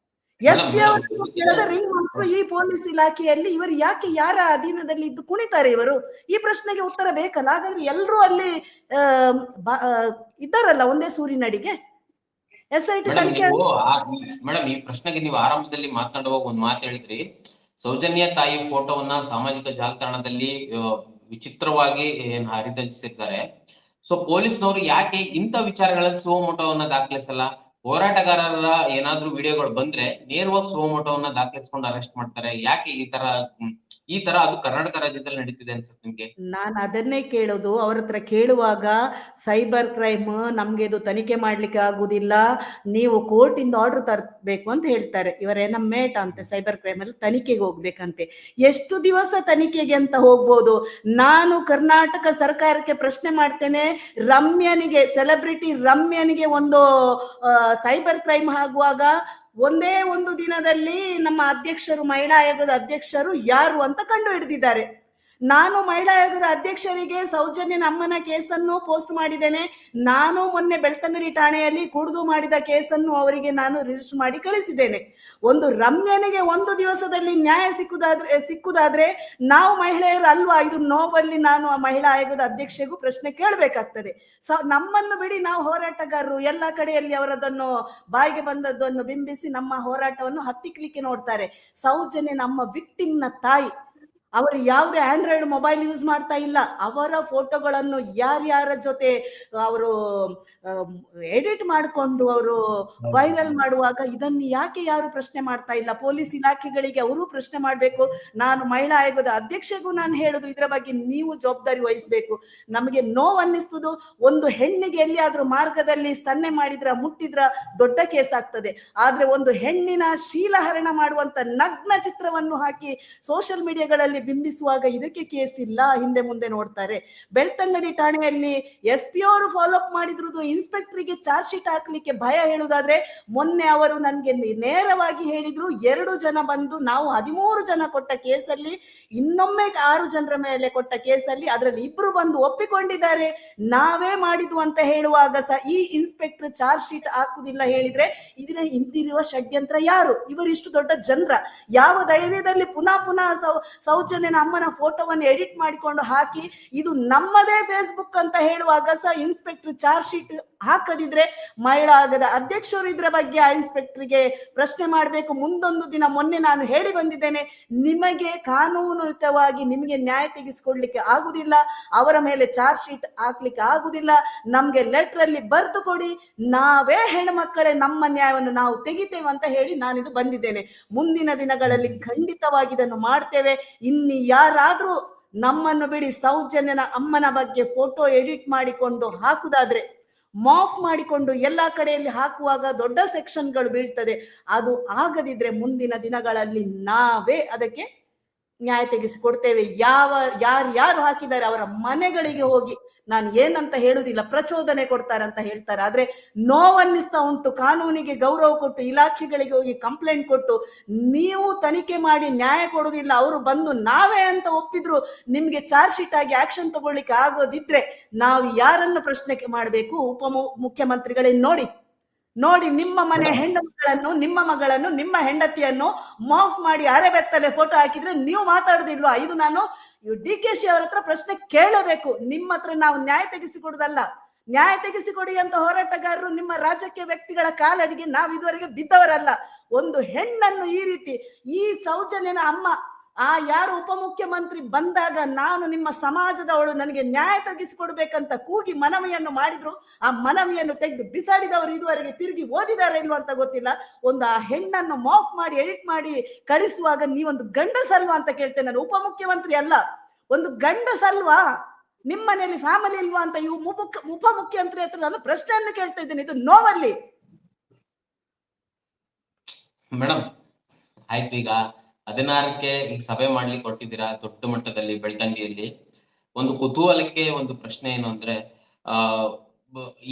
Speaker 2: SP ಅವರು ಕೇಳದ ರಿಂಗ್ ಮಾಸ್ಟರ್ ಈ ಪೊಲೀಸ್ ಇಲಾಖೆಯಲ್ಲಿ ಇವರು ಯಾಕೆ, ಯಾರ ಅಧೀನದಲ್ಲಿ ಇದ್ದು ಕುಣಿತಾರೆ ಇವರು? ಈ ಪ್ರಶ್ನೆಗೆ ಉತ್ತರ ಬೇಕಲ್ಲ. ಹಾಗಾದ್ರೆ ಎಲ್ರೂ ಅಲ್ಲಿ ಇದ್ದಾರಲ್ಲ ಒಂದೇ ಸೂರಿನಡಿಗೆ. SIT ತನಿಖೆ.
Speaker 1: ಮೇಡಮ್, ಈ ಪ್ರಶ್ನೆಗೆ ನೀವು ಆರಂಭದಲ್ಲಿ ಮಾತನಾಡುವಾಗ ಒಂದು ಮಾತು ಹೇಳಿದ್ರಿ, ಸೌಜನ್ಯ ತಾಯಿ ಫೋಟೋವನ್ನ ಸಾಮಾಜಿಕ ಜಾಲತಾಣದಲ್ಲಿ ವಿಚಿತ್ರವಾಗಿ ಹರಿದಾಚಿಸಿದ್ದಾರೆ. ಸೊ ಪೊಲೀಸ್ನವರು ಯಾಕೆ ಇಂಥ ವಿಚಾರಗಳಲ್ಲಿ ಸುಮೋಟೋವನ್ನ ದಾಖಲಿಸಲ್ಲ? ಹೋರಾಟಗಾರರ ಏನಾದ್ರೂ ವಿಡಿಯೋಗಳು ಬಂದ್ರೆ ನೇರವಾಗಿ ಸುಮೋಟೋವನ್ನ ದಾಖಲಿಸ್ಕೊಂಡು ಅರೆಸ್ಟ್ ಮಾಡ್ತಾರೆ. ಯಾಕೆ ಈ ತರ ಅದು ಕರ್ನಾಟಕ ರಾಜ್ಯದಲ್ಲಿ ನಡೀತಿದೆ ಅನ್ಸುತ್ತೆ ನಿಮ್ಗೆ? ನಾನು
Speaker 2: ಅದನ್ನೇ ಕೇಳೋದು. ಅವ್ರ ಹತ್ರ ಕೇಳುವಾಗ ಸೈಬರ್ ಕ್ರೈಮ್ ನಮ್ಗೆ ಇದು ತನಿಖೆ ಮಾಡ್ಲಿಕ್ಕೆ ಆಗುದಿಲ್ಲ, ನೀವು ಕೋರ್ಟ್ ಇಂದ ಆರ್ಡರ್ ತರಬೇಕು ಅಂತ ಹೇಳ್ತಾರೆ. ಇವರೇನ ಮೇಟ ಅಂತೆ, ಸೈಬರ್ ಕ್ರೈಮ್ ಅಲ್ಲಿ ತನಿಖೆಗೆ ಹೋಗ್ಬೇಕಂತೆ. ಎಷ್ಟು ದಿವಸ ತನಿಖೆಗೆ ಅಂತ ಹೋಗ್ಬೋದು? ನಾನು ಕರ್ನಾಟಕ ಸರ್ಕಾರಕ್ಕೆ ಪ್ರಶ್ನೆ ಮಾಡ್ತೇನೆ, ರಮ್ಯನಿಗೆ, ಸೆಲೆಬ್ರಿಟಿ ರಮ್ಯನಿಗೆ ಒಂದು ಸೈಬರ್ ಕ್ರೈಮ್ ಆಗುವಾಗ ಒಂದೇ ಒಂದು ದಿನದಲ್ಲಿ ನಮ್ಮ ಅಧ್ಯಕ್ಷರು, ಮಹಿಳಾ ಆಯೋಗದ ಅಧ್ಯಕ್ಷರು ಯಾರು ಅಂತ ಕಂಡು ಹಿಡಿದಿದ್ದಾರೆ. ನಾನು ಮಹಿಳಾ ಆಯೋಗದ ಅಧ್ಯಕ್ಷರಿಗೆ ಸೌಜನ್ಯನ ಅಮ್ಮನ ಕೇಸನ್ನು ಪೋಸ್ಟ್ ಮಾಡಿದ್ದೇನೆ. ನಾನು ಮೊನ್ನೆ ಬೆಳ್ತಂಗಡಿ ಠಾಣೆಯಲ್ಲಿ ಕುಡಿದು ಮಾಡಿದ ಕೇಸನ್ನು ಅವರಿಗೆ ನಾನು ರಿಜಿಸ್ಟರ್ ಮಾಡಿ ಕಳಿಸಿದ್ದೇನೆ. ಒಂದು ರಮ್ಯನಿಗೆ ಒಂದು ದಿವಸದಲ್ಲಿ ನ್ಯಾಯ ಸಿಕ್ಕುದಾದ್ರೆ ನಾವು ಮಹಿಳೆಯರು ಅಲ್ವಾ? ಇದು ನೋವಲ್ಲಿ ನಾನು ಆ ಮಹಿಳಾ ಆಯೋಗದ ಅಧ್ಯಕ್ಷೆಗೂ ಪ್ರಶ್ನೆ ಕೇಳಬೇಕಾಗ್ತದೆ. ನಮ್ಮನ್ನು ಬಿಡಿ, ನಾವು ಹೋರಾಟಗಾರರು ಎಲ್ಲಾ ಕಡೆಯಲ್ಲಿ ಅವರದನ್ನು ಬಾಯಿಗೆ ಬಂದದ್ದನ್ನು ಬಿಂಬಿಸಿ ನಮ್ಮ ಹೋರಾಟವನ್ನು ಹತ್ತಿಕ್ಲಿಕ್ಕೆ ನೋಡ್ತಾರೆ. ಸೌಜನ್ಯ ನಮ್ಮ ವಿಕ್ಟಿಮ್ನ ತಾಯಿ. ಅವರು ಯಾವುದೇ ಆಂಡ್ರಾಯ್ಡ್ ಮೊಬೈಲ್ ಯೂಸ್ ಮಾಡ್ತಾ ಇಲ್ಲ. ಅವರ ಫೋಟೋಗಳನ್ನು ಯಾರ್ಯಾರ ಜೊತೆ ಅವರು ಎಡಿಟ್ ಮಾಡಿಕೊಂಡು ಅವರು ವೈರಲ್ ಮಾಡುವಾಗ ಇದನ್ನು ಯಾಕೆ ಯಾರು ಪ್ರಶ್ನೆ ಮಾಡ್ತಾ ಇಲ್ಲ? ಪೊಲೀಸ್ ಇಲಾಖೆಗಳಿಗೆ ಅವರು ಪ್ರಶ್ನೆ ಮಾಡ್ಬೇಕು. ನಾನು ಮಹಿಳಾ ಆಯೋಗದ ಅಧ್ಯಕ್ಷೆಗೂ ನಾನು ಹೇಳುದು, ಇದರ ಬಗ್ಗೆ ನೀವು ಜವಾಬ್ದಾರಿ ವಹಿಸ್ಬೇಕು. ನಮಗೆ ನೋವು ಅನ್ನಿಸ್ತುದು, ಒಂದು ಹೆಣ್ಣಿಗೆ ಎಲ್ಲಿಯಾದ್ರೂ ಮಾರ್ಗದಲ್ಲಿ ಸನ್ನೆ ಮಾಡಿದ್ರ, ಮುಟ್ಟಿದ್ರ ದೊಡ್ಡ ಕೇಸ್ ಆಗ್ತದೆ. ಆದ್ರೆ ಒಂದು ಹೆಣ್ಣಿನ ಶೀಲಹರಣ ಮಾಡುವಂತ ನಗ್ನ ಚಿತ್ರವನ್ನು ಹಾಕಿ ಸೋಷಿಯಲ್ ಮೀಡಿಯಾಗಳಲ್ಲಿ ಮಾಧ್ಯಮಗಳಲ್ಲಿ ಬಿಂಬಿಸುವಾಗ ಇದಕ್ಕೆ ಕೇಸ್ ಇಲ್ಲ, ಹಿಂದೆ ಮುಂದೆ ನೋಡ್ತಾರೆ. ಬೆಳ್ತಂಗಡಿ ಠಾಣೆಯಲ್ಲಿ SP ಅವರು ಫಾಲೋ ಅಪ್ ಮಾಡಿದ್ರು ಇನ್ಸ್ಪೆಕ್ಟರ್ಗೆ ಚಾರ್ಜ್ ಶೀಟ್ ಹಾಕ್ಲಿಕ್ಕೆ ಭಯ ಹೇಳುದಾದ್ರೆ, ಮೊನ್ನೆ ಅವರು ನನ್ಗೆ ನೇರವಾಗಿ ಹೇಳಿದ್ರು 2 ಜನ ಬಂದು ನಾವು 13 ಜನ ಕೊಟ್ಟ ಕೇಸಲ್ಲಿ ಇನ್ನೊಮ್ಮೆ 6 ಜನರ ಮೇಲೆ ಕೊಟ್ಟ ಕೇಸಲ್ಲಿ ಅದರಲ್ಲಿ 2 ಬಂದು ಒಪ್ಪಿಕೊಂಡಿದ್ದಾರೆ, ನಾವೇ ಮಾಡಿದ್ವು ಅಂತ ಹೇಳುವಾಗ ಸಹ ಈ ಇನ್ಸ್ಪೆಕ್ಟರ್ ಚಾರ್ಜ್ ಶೀಟ್ ಹಾಕುದಿಲ್ಲ ಹೇಳಿದ್ರೆ ಇದರ ಹಿಂದಿರುವ ಷಡ್ಯಂತ್ರ ಯಾರು? ಇವರಿಷ್ಟು ದೊಡ್ಡ ಜನರ ಯಾವ ಧೈರ್ಯದಲ್ಲಿ ಪುನಃ ಸೌಜನ್ಯನ ಅಮ್ಮನ ಫೋಟೋವನ್ನು ಎಡಿಟ್ ಮಾಡಿಕೊಂಡು ಹಾಕಿ ಇದು ನಮ್ಮದೇ ಫೇಸ್ಬುಕ್ ಅಂತ ಹೇಳುವಾಗ ಸಹ ಇನ್ಸ್ಪೆಕ್ಟರ್ ಚಾರ್ಜ್ ಶೀಟ್ ಹಾಕದಿದ್ರೆ ಮಹಿಳಾ ಆಗದ ಅಧ್ಯಕ್ಷರು ಇದ್ರ ಬಗ್ಗೆ ಆ ಇನ್ಸ್ಪೆಕ್ಟರ್ಗೆ ಪ್ರಶ್ನೆ ಮಾಡಬೇಕು. ಮುಂದೊಂದು ದಿನ ಮೊನ್ನೆ ನಾನು ಹೇಳಿ ಬಂದಿದ್ದೇನೆ, ನಿಮಗೆ ಕಾನೂನುಯುತವಾಗಿ ನಿಮಗೆ ನ್ಯಾಯ ತೆಗೆಸಿಕೊಡ್ಲಿಕ್ಕೆ ಆಗುದಿಲ್ಲ, ಅವರ ಮೇಲೆ ಚಾರ್ಜ್ ಶೀಟ್ ಹಾಕ್ಲಿಕ್ಕೆ ಆಗುದಿಲ್ಲ, ನಮ್ಗೆ ಲೆಟರ್ ಅಲ್ಲಿ ಬರ್ದು ಕೊಡಿ, ನಾವೇ ಹೆಣ್ಮಕ್ಕಳೇ ನಮ್ಮ ನ್ಯಾಯವನ್ನು ನಾವು ತೆಗಿತೇವೆ ಅಂತ ಹೇಳಿ ನಾನಿದು ಬಂದಿದ್ದೇನೆ. ಮುಂದಿನ ದಿನಗಳಲ್ಲಿ ಖಂಡಿತವಾಗಿ ಇದನ್ನು ಮಾಡ್ತೇವೆ. ಇನ್ನು ಯಾರಾದ್ರೂ ನಮ್ಮನ್ನು ಬಿಡಿ ಸೌಜನ್ಯನ ಅಮ್ಮನ ಬಗ್ಗೆ ಫೋಟೋ ಎಡಿಟ್ ಮಾಡಿಕೊಂಡು ಹಾಕುದಾದ್ರೆ, ಮಾಫ್ ಮಾಡಿಕೊಂಡು ಎಲ್ಲಾ ಕಡೆಯಲ್ಲಿ ಹಾಕುವಾಗ ದೊಡ್ಡ ಸೆಕ್ಷನ್ಗಳು ಬೀಳ್ತದೆ, ಅದು ಆಗದಿದ್ರೆ ಮುಂದಿನ ದಿನಗಳಲ್ಲಿ ನಾವೇ ಅದಕ್ಕೆ ನ್ಯಾಯ ತೆಗೆಸಿಕೊಡ್ತೇವೆ. ಯಾರು ಹಾಕಿದ್ದಾರೆ ಅವರ ಮನೆಗಳಿಗೆ ಹೋಗಿ, ನಾನು ಏನಂತ ಹೇಳುದಿಲ್ಲ, ಪ್ರಚೋದನೆ ಕೊಡ್ತಾರಂತ ಹೇಳ್ತಾರೆ, ಆದ್ರೆ ನೋವನ್ನಿಸ್ತಾ ಉಂಟು. ಕಾನೂನಿಗೆ ಗೌರವ ಕೊಟ್ಟು ಇಲಾಖೆಗಳಿಗೆ ಹೋಗಿ ಕಂಪ್ಲೇಂಟ್ ಕೊಟ್ಟು ನೀವು ತನಿಖೆ ಮಾಡಿ ನ್ಯಾಯ ಕೊಡುದಿಲ್ಲ, ಅವರು ಬಂದು ನಾವೇ ಅಂತ ಒಪ್ಪಿದ್ರು ನಿಮ್ಗೆ ಚಾರ್ಜ್ ಶೀಟ್ ಆಗಿ ಆಕ್ಷನ್ ತಗೊಳ್ಳಿಕ್ಕೆ ಆಗೋದಿದ್ರೆ ನಾವು ಯಾರನ್ನು ಪ್ರಶ್ನೆ ಮಾಡಬೇಕು? ಮುಖ್ಯಮಂತ್ರಿಗಳೇ ನೋಡಿ ನಿಮ್ಮ ಮನೆ ಹೆಣ್ಣು ಮಕ್ಕಳನ್ನು, ನಿಮ್ಮ ಮಗಳನ್ನು, ನಿಮ್ಮ ಹೆಂಡತಿಯನ್ನು ಮಾಫ್ ಮಾಡಿ ಅರೆಬೆತ್ತಲೆ ಫೋಟೋ ಹಾಕಿದ್ರೆ ನೀವು ಮಾತಾಡುದಿಲ್ವಾ? ಇದು ನಾನು DKಶಿ ಅವರ ಹತ್ರ ಪ್ರಶ್ನೆ ಕೇಳಬೇಕು. ನಿಮ್ಮ ಹತ್ರ ನಾವು ನ್ಯಾಯ ತೆಗೆಸಿಕೊಡುದಲ್ಲ. ನ್ಯಾಯ ತೆಗೆಸಿಕೊಡಿ ಅಂತ ಹೋರಾಟಗಾರರು ನಿಮ್ಮ ರಾಜಕೀಯ ವ್ಯಕ್ತಿಗಳ ಕಾಲಡಿಗೆ ನಾವು ಇದುವರೆಗೆ ಬಿದ್ದವರಲ್ಲ. ಒಂದು ಹೆಣ್ಣನ್ನು ಈ ರೀತಿ, ಈ ಸೌಜನ್ಯನ ಅಮ್ಮ ಯಾರು ಉಪಮುಖ್ಯಮಂತ್ರಿ ಬಂದಾಗ ನಾನು ನಿಮ್ಮ ಸಮಾಜದವಳು, ನನಗೆ ನ್ಯಾಯ ತೆಗೆಸಿಕೊಡ್ಬೇಕಂತ ಕೂಗಿ ಮನವಿಯನ್ನು ಮಾಡಿದ್ರು, ಆ ಮನವಿಯನ್ನು ತೆಗೆದು ಬಿಸಾಡಿದವರು ಇದುವರೆಗೆ ತಿರುಗಿ ಓದಿದಾರೆ ಇಲ್ವಾ ಅಂತ ಗೊತ್ತಿಲ್ಲ. ಒಂದು ಆ ಹೆಣ್ಣನ್ನು ಮಾಫ್ ಮಾಡಿ ಎಡಿಟ್ ಮಾಡಿ ಕಳಿಸುವಾಗ ನೀವೊಂದು ಗಂಡಸಲ್ವಾ ಅಂತ ಕೇಳ್ತೇನೆ ನಾನು. ಉಪಮುಖ್ಯಮಂತ್ರಿ ಅಲ್ಲ, ಒಂದು ಗಂಡಸಲ್ವಾ? ನಿಮ್ಮ ಮನೆಯಲ್ಲಿ ಫ್ಯಾಮಿಲಿ ಇಲ್ವಾ ಅಂತ ಇವು ಉಪಮುಖ್ಯಮಂತ್ರಿ ಹತ್ರ ನಾನು ಪ್ರಶ್ನೆಯನ್ನು ಕೇಳ್ತಾ ಇದ್ದೇನೆ. ಇದು ನೋವಲ್ಲಿ
Speaker 1: ಮೇಡಮ್ ಆಯ್ತು. ಈಗ 16ಕ್ಕೆ ಈಗ ಸಭೆ ಮಾಡ್ಲಿಕ್ಕೆ ಕೊಟ್ಟಿದ್ದೀರಾ ದೊಡ್ಡ ಮಟ್ಟದಲ್ಲಿ ಬೆಳ್ತಂಗಿಯಲ್ಲಿ. ಒಂದು ಕುತೂಹಲಕ್ಕೆ ಒಂದು ಪ್ರಶ್ನೆ ಏನು ಅಂದ್ರೆ,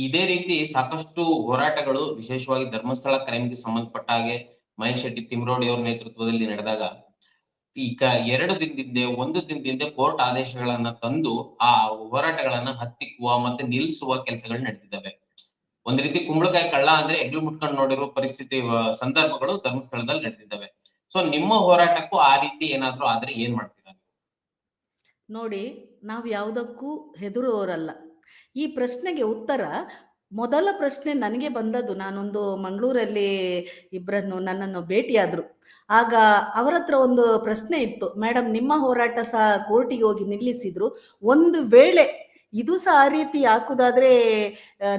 Speaker 1: ಇದೇ ರೀತಿ ಸಾಕಷ್ಟು ಹೋರಾಟಗಳು ವಿಶೇಷವಾಗಿ ಧರ್ಮಸ್ಥಳ ಕ್ರೈಮ್ಗೆ ಸಂಬಂಧಪಟ್ಟ ಹಾಗೆ ಮಹೇಶ್ ಶೆಟ್ಟಿ ತಿಮ್ರೋಡಿ ಅವರ ನೇತೃತ್ವದಲ್ಲಿ ನಡೆದಾಗ ಈಗ 2 ದಿನದಿಂದ 1 ದಿನದಿಂದ ಕೋರ್ಟ್ ಆದೇಶಗಳನ್ನ ತಂದು ಆ ಹೋರಾಟಗಳನ್ನ ಹತ್ತಿಕ್ಕುವ ಮತ್ತೆ ನಿಲ್ಲಿಸುವ ಕೆಲಸಗಳು ನಡೆದಿದ್ದಾವೆ. ಒಂದ್ ರೀತಿ ಕುಂಬಳಕಾಯಿ ಕಳ್ಳ ಅಂದ್ರೆ ಎಗ್ಲು ಮುಟ್ಕೊಂಡು ನೋಡಿರುವ ಪರಿಸ್ಥಿತಿ ಸಂದರ್ಭಗಳು ಧರ್ಮಸ್ಥಳದಲ್ಲಿ ನಡೆದಿದ್ದಾವೆ. ಸೊ ನಿಮ್ಮ ಹೋರಾಟಕ್ಕೂ ಆ ರೀತಿ ಏನಾದ್ರೂ ಆದ್ರೆ ಏನ್ ಮಾಡ್ತೀರಾ?
Speaker 2: ನೋಡಿ, ನಾವು ಯಾವುದಕ್ಕೂ ಹೆದರುವವರಲ್ಲ. ಈ ಪ್ರಶ್ನೆಗೆ ಉತ್ತರ, ಮೊದಲ ಪ್ರಶ್ನೆ ನನಗೆ ಬಂದದ್ದು, ನಾನೊಂದು ಮಂಗಳೂರಲ್ಲಿ ನನ್ನನ್ನು ಭೇಟಿಯಾದ್ರು. ಆಗ ಅವರ ಹತ್ರ ಒಂದು ಪ್ರಶ್ನೆ ಇತ್ತು, ಮೇಡಮ್ ನಿಮ್ಮ ಹೋರಾಟ ಸಹ ಕೋರ್ಟಿಗೆ ಹೋಗಿ ನಿಲ್ಲಿಸಿದ್ರು, ಒಂದು ವೇಳೆ ಇದು ಸಹ ಆ ರೀತಿ ಹಾಕುದಾದ್ರೆ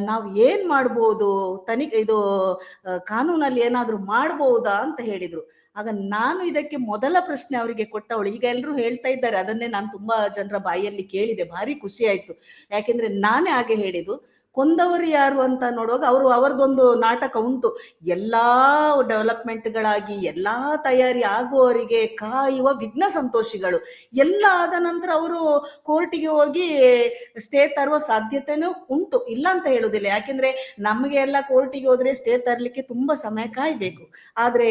Speaker 2: ನಾವು ಏನ್ ಮಾಡ್ಬೋದು, ಇದು ಕಾನೂನಲ್ಲಿ ಏನಾದ್ರೂ ಮಾಡ್ಬೋದಾ ಅಂತ ಹೇಳಿದ್ರು. ಆಗ ನಾನು ಇದಕ್ಕೆ ಮೊದಲ ಪ್ರಶ್ನೆ ಅವರಿಗೆ ಕೊಟ್ಟವಳು. ಈಗ ಎಲ್ಲರೂ ಹೇಳ್ತಾ ಇದ್ದಾರೆ, ಅದನ್ನೇ ನಾನು ತುಂಬಾ ಜನರ ಬಾಯಿಯಲ್ಲಿ ಕೇಳಿದೆ, ಭಾರಿ ಖುಷಿ ಆಯ್ತು. ಯಾಕೆಂದ್ರೆ ನಾನೇ ಹಾಗೆ ಹೇಳಿದ್ದು, ಕೊಂದವರು ಯಾರು ಅಂತ ನೋಡುವಾಗ ಅವರದೊಂದು ನಾಟಕ ಉಂಟು, ಎಲ್ಲಾ ಡೆವಲಪ್ಮೆಂಟ್ಗಳಾಗಿ ಎಲ್ಲಾ ತಯಾರಿ ಆಗುವವರಿಗೆ ಕಾಯುವ ವಿಘ್ನ ಸಂತೋಷಿಗಳು. ಎಲ್ಲ ಆದ ನಂತರ ಅವರು ಕೋರ್ಟಿಗೆ ಹೋಗಿ ಸ್ಟೇ ತರುವ ಸಾಧ್ಯತೆನೂ ಉಂಟು, ಇಲ್ಲ ಅಂತ ಹೇಳುದಿಲ್ಲ. ಯಾಕೆಂದ್ರೆ ನಮಗೆ ಎಲ್ಲ ಕೋರ್ಟಿಗೆ ಹೋದ್ರೆ ಸ್ಟೇ ತರಲಿಕ್ಕೆ ತುಂಬಾ ಸಮಯ ಕಾಯ್ಬೇಕು. ಆದ್ರೆ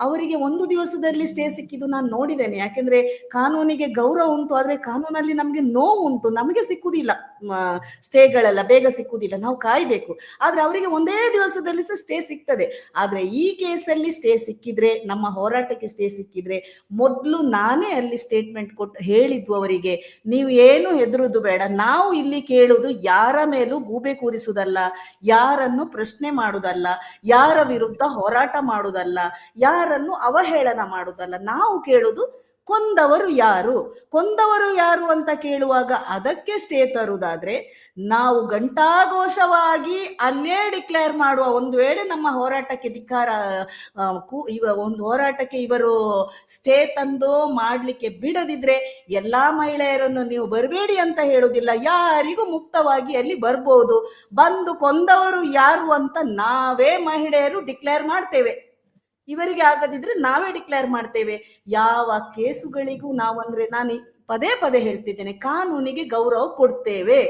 Speaker 2: ಅವರಿಗೆ ಒಂದು ದಿವಸದಲ್ಲಿ ಸ್ಟೇ ಸಿಕ್ಕಿದ್ದು ನಾನು ನೋಡಿದ್ದೇನೆ. ಯಾಕೆಂದ್ರೆ ಕಾನೂನಿಗೆ ಗೌರವ ಉಂಟು, ಆದ್ರೆ ಕಾನೂನಲ್ಲಿ ನಮ್ಗೆ ನೋವು ಉಂಟು, ನಮಗೆ ಸಿಕ್ಕುದಿಲ್ಲ ಸ್ಟೇಗಳೆಲ್ಲ ಬೇಗ ಸಿಕ್ಕುದಿಲ್ಲ, ನಾವು ಕಾಯ್ಬೇಕು. ಆದ್ರೆ ಅವರಿಗೆ ಒಂದೇ ದಿವಸದಲ್ಲಿ ಸಹ ಸ್ಟೇ ಸಿಗ್ತದೆ. ಆದ್ರೆ ಈ ಕೇಸಲ್ಲಿ ಸ್ಟೇ ಸಿಕ್ಕಿದ್ರೆ, ನಮ್ಮ ಹೋರಾಟಕ್ಕೆ ಸ್ಟೇ ಸಿಕ್ಕಿದ್ರೆ, ಮೊದ್ಲು ನಾನೇ ಅಲ್ಲಿ ಸ್ಟೇಟ್ಮೆಂಟ್ ಕೊಟ್ಟು ಹೇಳಿದ್ವು ಅವರಿಗೆ, ನೀವು ಏನು ಹೆದರುದು ಬೇಡ, ನಾವು ಇಲ್ಲಿ ಕೇಳುವುದು ಯಾರ ಮೇಲೂ ಗೂಬೆ ಕೂರಿಸುವುದಲ್ಲ, ಯಾರನ್ನು ಪ್ರಶ್ನೆ ಮಾಡುವುದಲ್ಲ, ಯಾರ ವಿರುದ್ಧ ಹೋರಾಟ ಮಾಡುವುದಲ್ಲ, ಯಾರನ್ನು ಅವಹೇಳನ ಮಾಡುವುದಲ್ಲ. ನಾವು ಕೇಳುವುದು ಕೊಂದವರು ಯಾರು ಅಂತ ಕೇಳುವಾಗ ಅದಕ್ಕೆ ಸ್ಟೇ ತರುವುದಾದ್ರೆ ನಾವು ಘಂಟಾಘೋಷವಾಗಿ ಅಲ್ಲೇ ಡಿಕ್ಲೇರ್ ಮಾಡುವ. ಒಂದು ವೇಳೆ ನಮ್ಮ ಹೋರಾಟಕ್ಕೆ ಧಿಕ್ಕಾರ, ಒಂದು ಹೋರಾಟಕ್ಕೆ ಇವರು ಸ್ಟೇ ತಂದು ಮಾಡ್ಲಿಕ್ಕೆ ಬಿಡದಿದ್ರೆ ಎಲ್ಲಾ ಮಹಿಳೆಯರನ್ನು ನೀವು ಬರಬೇಡಿ ಅಂತ ಹೇಳುದಿಲ್ಲ, ಯಾರಿಗೂ ಮುಕ್ತವಾಗಿ ಅಲ್ಲಿ ಬರ್ಬೋದು. ಬಂದು ಕೊಂದವರು ಯಾರು ಅಂತ ನಾವೇ ಮಹಿಳೆಯರು ಡಿಕ್ಲೇರ್ ಮಾಡ್ತೇವೆ. ಇವರಿಗೆ ಆಗದಿದ್ರೆ ನಾವೇ ಡಿಕ್ಲೇರ್ ಮಾಡ್ತೇವೆ. ಯಾವ ಕೇಸುಗಳಿಗೂ ನಾವಂದ್ರೆ ನಾನು ಪದೇ ಪದೇ ಹೇಳ್ತಿದ್ದೇನೆ, ಕಾನೂನಿಗೆ ಗೌರವ ಕೊಡ್ತೇವೆ,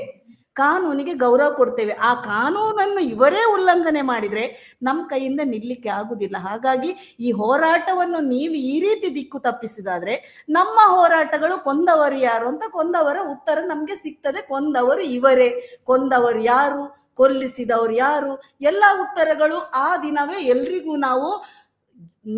Speaker 2: ಕಾನೂನಿಗೆ ಗೌರವ ಕೊಡ್ತೇವೆ. ಆ ಕಾನೂನನ್ನು ಇವರೇ ಉಲ್ಲಂಘನೆ ಮಾಡಿದ್ರೆ ನಮ್ಮ ಕೈಯಿಂದ ನಿಲ್ಲಿಕ್ಕೆ ಆಗುದಿಲ್ಲ. ಹಾಗಾಗಿ ಈ ಹೋರಾಟವನ್ನು ನೀವು ಈ ರೀತಿ ದಿಕ್ಕು ತಪ್ಪಿಸಿದಾದ್ರೆ ನಮ್ಮ ಹೋರಾಟಗಳು ಕೊಂದವರು ಯಾರು ಅಂತ ಕೊಂದವರ ಉತ್ತರ ನಮ್ಗೆ ಸಿಗ್ತದೆ. ಕೊಂದವರು ಇವರೇ, ಕೊಂದವರು ಯಾರು, ಕೊಲ್ಲಿಸಿದವರು ಯಾರು, ಎಲ್ಲ ಉತ್ತರಗಳು ಆ ದಿನವೇ ಎಲ್ರಿಗೂ ನಾವು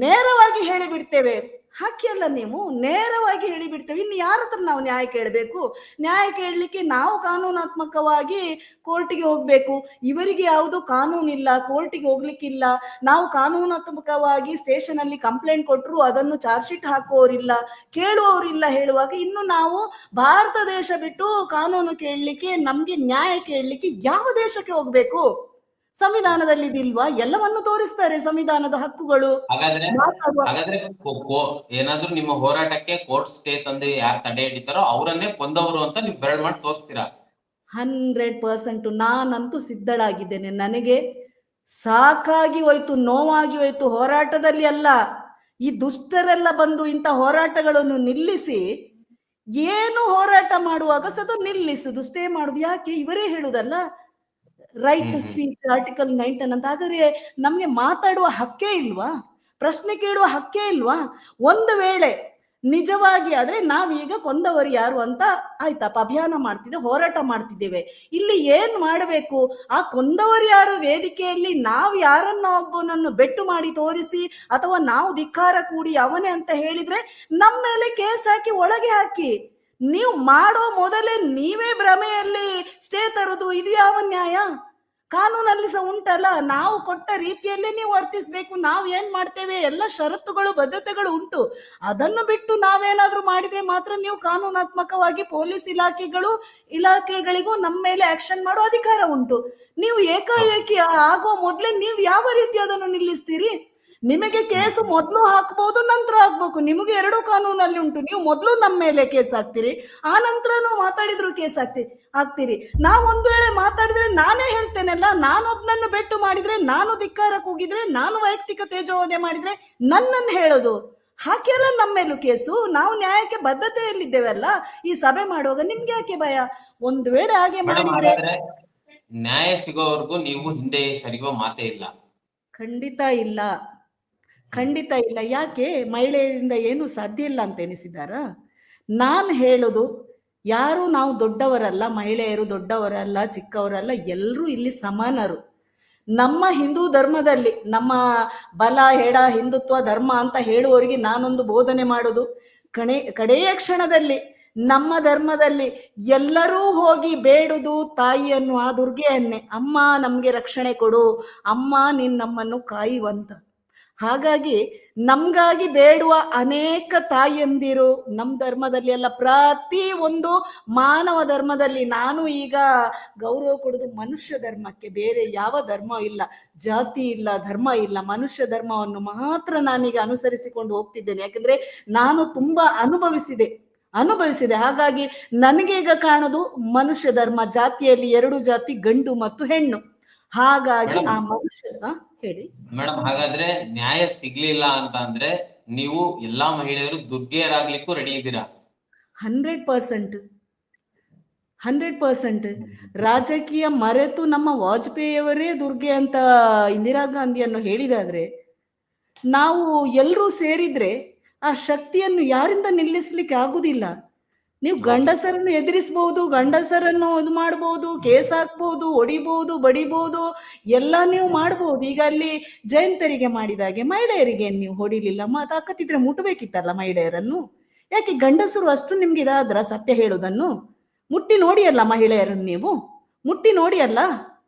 Speaker 2: ನೇರವಾಗಿ ಹೇಳಿಬಿಡ್ತೇವೆ. ಹಾಕಿಯಲ್ಲ, ನೀವು ನೇರವಾಗಿ ಹೇಳಿಬಿಡ್ತೇವೆ. ಇನ್ನು ಯಾರ ಹತ್ರ ನಾವು ನ್ಯಾಯ ಕೇಳಬೇಕು? ನ್ಯಾಯ ಕೇಳಲಿಕ್ಕೆ ನಾವು ಕಾನೂನಾತ್ಮಕವಾಗಿ ಕೋರ್ಟಿಗೆ ಹೋಗ್ಬೇಕು. ಇವರಿಗೆ ಯಾವುದು ಕಾನೂನಿಲ್ಲ, ಕೋರ್ಟಿಗೆ ಹೋಗ್ಲಿಕ್ಕಿಲ್ಲ. ನಾವು ಕಾನೂನಾತ್ಮಕವಾಗಿ ಸ್ಟೇಷನ್ ಅಲ್ಲಿ ಕಂಪ್ಲೇಂಟ್ ಕೊಟ್ಟರು ಅದನ್ನು ಚಾರ್ಜ್ ಶೀಟ್ ಹಾಕುವವರಿಲ್ಲ, ಕೇಳುವವರಿಲ್ಲ. ಹೇಳುವಾಗ ಇನ್ನು ನಾವು ಭಾರತ ದೇಶ ಬಿಟ್ಟು ಕಾನೂನು ಕೇಳಲಿಕ್ಕೆ, ನಮ್ಗೆ ನ್ಯಾಯ ಕೇಳಲಿಕ್ಕೆ ಯಾವ ದೇಶಕ್ಕೆ ಹೋಗ್ಬೇಕು? ಸಂವಿಧಾನದಲ್ಲಿ ಇದಿಲ್ವಾ? ಎಲ್ಲವನ್ನು ತೋರಿಸ್ತಾರೆ ಸಂವಿಧಾನದ ಹಕ್ಕುಗಳು.
Speaker 1: ಹಾಗಾದ್ರೆ ಏನಾದ್ರೂ ನಿಮ್ಮ ಹೋರಾಟಕ್ಕೆ ಕೋರ್ಟ್ ಸ್ಟೇ ತಂದು ಯಾರು ತಡೆ ಹಿಡಿತಾರೋ ಅವರನ್ನೇ ಕೊಂದವರು ಅಂತ ನೀವು ಬೆರಳು ಮಾಡಿ ತೋರಿಸ್ತೀರಾ?
Speaker 2: 100% ನಾನಂತೂ ಸಿದ್ಧಳಾಗಿದ್ದೇನೆ. ನನಗೆ ಸಾಕಾಗಿ ಹೋಯ್ತು, ನೋವಾಗಿ ಹೋಯ್ತು. ಹೋರಾಟದಲ್ಲಿ ಅಲ್ಲ, ಈ ದುಷ್ಟರೆಲ್ಲ ಬಂದು ಇಂಥ ಹೋರಾಟಗಳನ್ನು ನಿಲ್ಲಿಸಿ, ಏನು ಹೋರಾಟ ಮಾಡುವಾಗ ಸದ ನಿಲ್ಲಿಸುದು, ಸ್ಟೇ ಮಾಡುದು. ಯಾಕೆ? ಇವರೇ ಹೇಳುದಲ್ಲ, ರೈಟ್ ಟು ಸ್ಪೀಚ್, ಆರ್ಟಿಕಲ್ 19 ಅಂತ. ಹಾಗಾದ್ರೆ ನಮ್ಗೆ ಮಾತಾಡುವ ಹಕ್ಕೇ ಇಲ್ವಾ? ಪ್ರಶ್ನೆ ಕೇಳುವ ಹಕ್ಕೇ ಇಲ್ವಾ? ಒಂದು ವೇಳೆ ನಿಜವಾಗಿ ಆದ್ರೆ ನಾವೀಗ ಕೊಂದವರು ಯಾರು ಅಂತ ಆಯ್ತಪ್ಪ, ಅಭಿಯಾನ ಮಾಡ್ತಿದ್ದೇವೆ, ಹೋರಾಟ ಮಾಡ್ತಿದ್ದೇವೆ. ಇಲ್ಲಿ ಏನ್ ಮಾಡಬೇಕು? ಆ ಕೊಂದವರು ಯಾರು ವೇದಿಕೆಯಲ್ಲಿ ನಾವು ಯಾರನ್ನ ಒಬ್ಬನನ್ನು ಬೆಟ್ಟು ಮಾಡಿ ತೋರಿಸಿ ಅಥವಾ ನಾವು ಧಿಕ್ಕಾರ ಕೂಡಿ ಅವನೇ ಅಂತ ಹೇಳಿದ್ರೆ ನಮ್ಮ ಮೇಲೆ ಕೇಸ್ ಹಾಕಿ ಒಳಗೆ ಹಾಕಿ. ನೀವು ಮಾಡೋ ಮೊದಲೇ ನೀವೇ ಭ್ರಮೆಯಲ್ಲಿ ಸ್ಟೇ ತರುದು, ಇದು ಯಾವ ನ್ಯಾಯ? ಕಾನೂನಲ್ಲಿ ಸಹ ಉಂಟಲ್ಲ, ನಾವು ಕೊಟ್ಟ ರೀತಿಯಲ್ಲೇ ನೀವು ವರ್ತಿಸ್ಬೇಕು. ನಾವು ಏನ್ ಮಾಡ್ತೇವೆ, ಎಲ್ಲ ಷರತ್ತುಗಳು ಬದ್ಧತೆಗಳು ಉಂಟು. ಅದನ್ನು ಬಿಟ್ಟು ನಾವೇನಾದ್ರೂ ಮಾಡಿದ್ರೆ ಮಾತ್ರ ನೀವು ಕಾನೂನಾತ್ಮಕವಾಗಿ ಪೊಲೀಸ್ ಇಲಾಖೆಗಳಿಗೂ ನಮ್ಮ ಮೇಲೆ ಆಕ್ಷನ್ ಮಾಡೋ ಅಧಿಕಾರ ಉಂಟು. ನೀವು ಏಕಾಏಕಿ ಆಗುವ ಮೊದ್ಲೇ ನೀವು ಯಾವ ರೀತಿ ಅದನ್ನು ನಿಲ್ಲಿಸ್ತೀರಿ? ನಿಮಗೆ ಕೇಸು ಮೊದಲು ಹಾಕ್ಬಹುದು, ನಂತರ ಹಾಕ್ಬೇಕು. ನಿಮಗೆ ಎರಡೂ ಕಾನೂನಲ್ಲಿ ಉಂಟು. ನೀವು ಮೊದಲು ನಮ್ಮ ಮೇಲೆ ಕೇಸ್ ಹಾಕ್ತೀರಿ, ಆ ನಂತರನೂ ಮಾತಾಡಿದ್ರು ಕೇಸ್ ಹಾಕ್ತೀರಿ. ನಾವು ಒಂದು ವೇಳೆ ಮಾತಾಡಿದ್ರೆ ನಾನೇ ಹೇಳ್ತೇನೆಲ್ಲ, ನಾನೊಬ್ನನ್ನು ಬೆಟ್ಟು ಮಾಡಿದ್ರೆ, ನಾನು ಧಿಕ್ಕಾರ ಕೂಗಿದ್ರೆ, ನಾನು ವೈಯಕ್ತಿಕ ತೇಜೋವಧೆ ಮಾಡಿದ್ರೆ ನನ್ನನ್ನು ಹೇಳೋದು. ಹಾಕಿ ಅಲ್ಲ ನಮ್ಮ ಮೇಲೂ ಕೇಸು. ನಾವು ನ್ಯಾಯಕ್ಕೆ ಬದ್ಧತೆಯಲ್ಲಿದ್ದೇವಲ್ಲ. ಈ ಸಭೆ ಮಾಡುವಾಗ ನಿಮ್ಗೆ ಯಾಕೆ ಭಯ? ಒಂದು ವೇಳೆ ಹಾಗೆ ಮಾಡಿದ್ರೆ
Speaker 1: ನ್ಯಾಯ ಸಿಗೋವರೆಗೂ ನೀವು ಹಿಂದೆ ಸರಿಯೋ ಮಾತೇ ಇಲ್ಲ.
Speaker 2: ಖಂಡಿತ ಇಲ್ಲ, ಖಂಡಿತ ಇಲ್ಲ. ಯಾಕೆ? ಮಹಿಳೆಯರಿಂದ ಏನು ಸಾಧ್ಯ ಇಲ್ಲ ಅಂತ ಎನಿಸಿದಾರ? ನಾನು ಹೇಳೋದು, ಯಾರು ನಾವು ದೊಡ್ಡವರಲ್ಲ, ಮಹಿಳೆಯರು ದೊಡ್ಡವರಲ್ಲ, ಚಿಕ್ಕವರಲ್ಲ, ಎಲ್ಲರೂ ಇಲ್ಲಿ ಸಮಾನರು. ನಮ್ಮ ಹಿಂದೂ ಧರ್ಮದಲ್ಲಿ ನಮ್ಮ ಬಲ ಎಡ ಹಿಂದುತ್ವ ಧರ್ಮ ಅಂತ ಹೇಳುವವರಿಗೆ ನಾನೊಂದು ಬೋಧನೆ ಮಾಡೋದು, ಕಡೆಯ ಕ್ಷಣದಲ್ಲಿ ನಮ್ಮ ಧರ್ಮದಲ್ಲಿ ಎಲ್ಲರೂ ಹೋಗಿ ಬೇಡುದು ತಾಯಿಯನ್ನು, ಆ ದುರ್ಗೆಯನ್ನೇ, ಅಮ್ಮ ನಮ್ಗೆ ರಕ್ಷಣೆ ಕೊಡು, ಅಮ್ಮ ನೀನ್ ನಮ್ಮನ್ನು ಕಾಯುವಂತ. ಹಾಗಾಗಿ ನಮ್ಗಾಗಿ ಬೇಡುವ ಅನೇಕ ತಾಯಿಯಂದಿರು ನಮ್ಮ ಧರ್ಮದಲ್ಲಿ ಅಲ್ಲ, ಪ್ರತಿ ಒಂದು ಮಾನವ ಧರ್ಮದಲ್ಲಿ. ನಾನು ಈಗ ಗೌರವ ಕೊಡೋದು ಮನುಷ್ಯ ಧರ್ಮಕ್ಕೆ, ಬೇರೆ ಯಾವ ಧರ್ಮ ಇಲ್ಲ, ಜಾತಿ ಇಲ್ಲ, ಧರ್ಮ ಇಲ್ಲ, ಮನುಷ್ಯ ಧರ್ಮವನ್ನು ಮಾತ್ರ ನಾನೀಗ ಅನುಸರಿಸಿಕೊಂಡು ಹೋಗ್ತಿದ್ದೇನೆ. ಯಾಕಂದ್ರೆ ನಾನು ತುಂಬಾ ಅನುಭವಿಸಿದೆ. ಹಾಗಾಗಿ ನನಗೆ ಈಗ ಕಾಣೋದು ಮನುಷ್ಯ ಧರ್ಮ. ಜಾತಿಯಲ್ಲಿ 2 ಜಾತಿ, ಗಂಡು ಮತ್ತು ಹೆಣ್ಣು. ಹಾಗಾಗಿ ಆ ಮನುಷ್ಯ ಹೇಳಿ
Speaker 1: ಮೇಡಮ್, ಹಾಗಾದ್ರೆ ನ್ಯಾಯ ಸಿಗ್ಲಿಲ್ಲ ಅಂತ ಅಂದ್ರೆ ನೀವು ಎಲ್ಲಾ ಮಹಿಳೆಯರು ದುರ್ಗೆಯರಾಗ್ಲಿಕ್ಕೂ ರೆಡಿ ಇದ್ದೀರಾ?
Speaker 2: 100%. ರಾಜಕೀಯ ಮರೆತು ನಮ್ಮ ವಾಜಪೇಯಿಯವರೇ ದುರ್ಗೆ ಅಂತ ಇಂದಿರಾ ಗಾಂಧಿಯನ್ನು ಹೇಳಿದಾದ್ರೆ, ನಾವು ಎಲ್ಲರೂ ಸೇರಿದ್ರೆ ಆ ಶಕ್ತಿಯನ್ನು ಯಾರಿಂದ ನಿಲ್ಲಿಸ್ಲಿಕ್ಕೆ ಆಗುದಿಲ್ಲ. ನೀವು ಗಂಡಸರನ್ನು ಎದುರಿಸಬಹುದು, ಗಂಡಸರನ್ನು ಇದು ಮಾಡಬಹುದು, ಕೇಸ್ ಹಾಕ್ಬಹುದು, ಹೊಡಿಬಹುದು, ಬಡಿಬಹುದು, ಎಲ್ಲ ನೀವು ಮಾಡಬಹುದು. ಈಗ ಅಲ್ಲಿ ಜಯಂತರಿಗೆ ಮಾಡಿದಾಗೆ ಮಹಿಳೆಯರಿಗೆ ನೀವು ಹೊಡಿಲಿಲ್ಲ, ತಾಕತ್ತಿದ್ರೆ ಮುಟ್ಟಬೇಕಿತ್ತಲ್ಲ ಮಹಿಳೆಯರನ್ನು. ಯಾಕೆ ಗಂಡಸರು ಅಷ್ಟು ನಿಮ್ಗೆ ಇದಾದ್ರ ಸತ್ಯ ಹೇಳುವುದನ್ನು? ಮುಟ್ಟಿ ನೋಡಿಯಲ್ಲ ಮಹಿಳೆಯರನ್ನು, ನೀವು ಮುಟ್ಟಿ ನೋಡಿಯಲ್ಲ.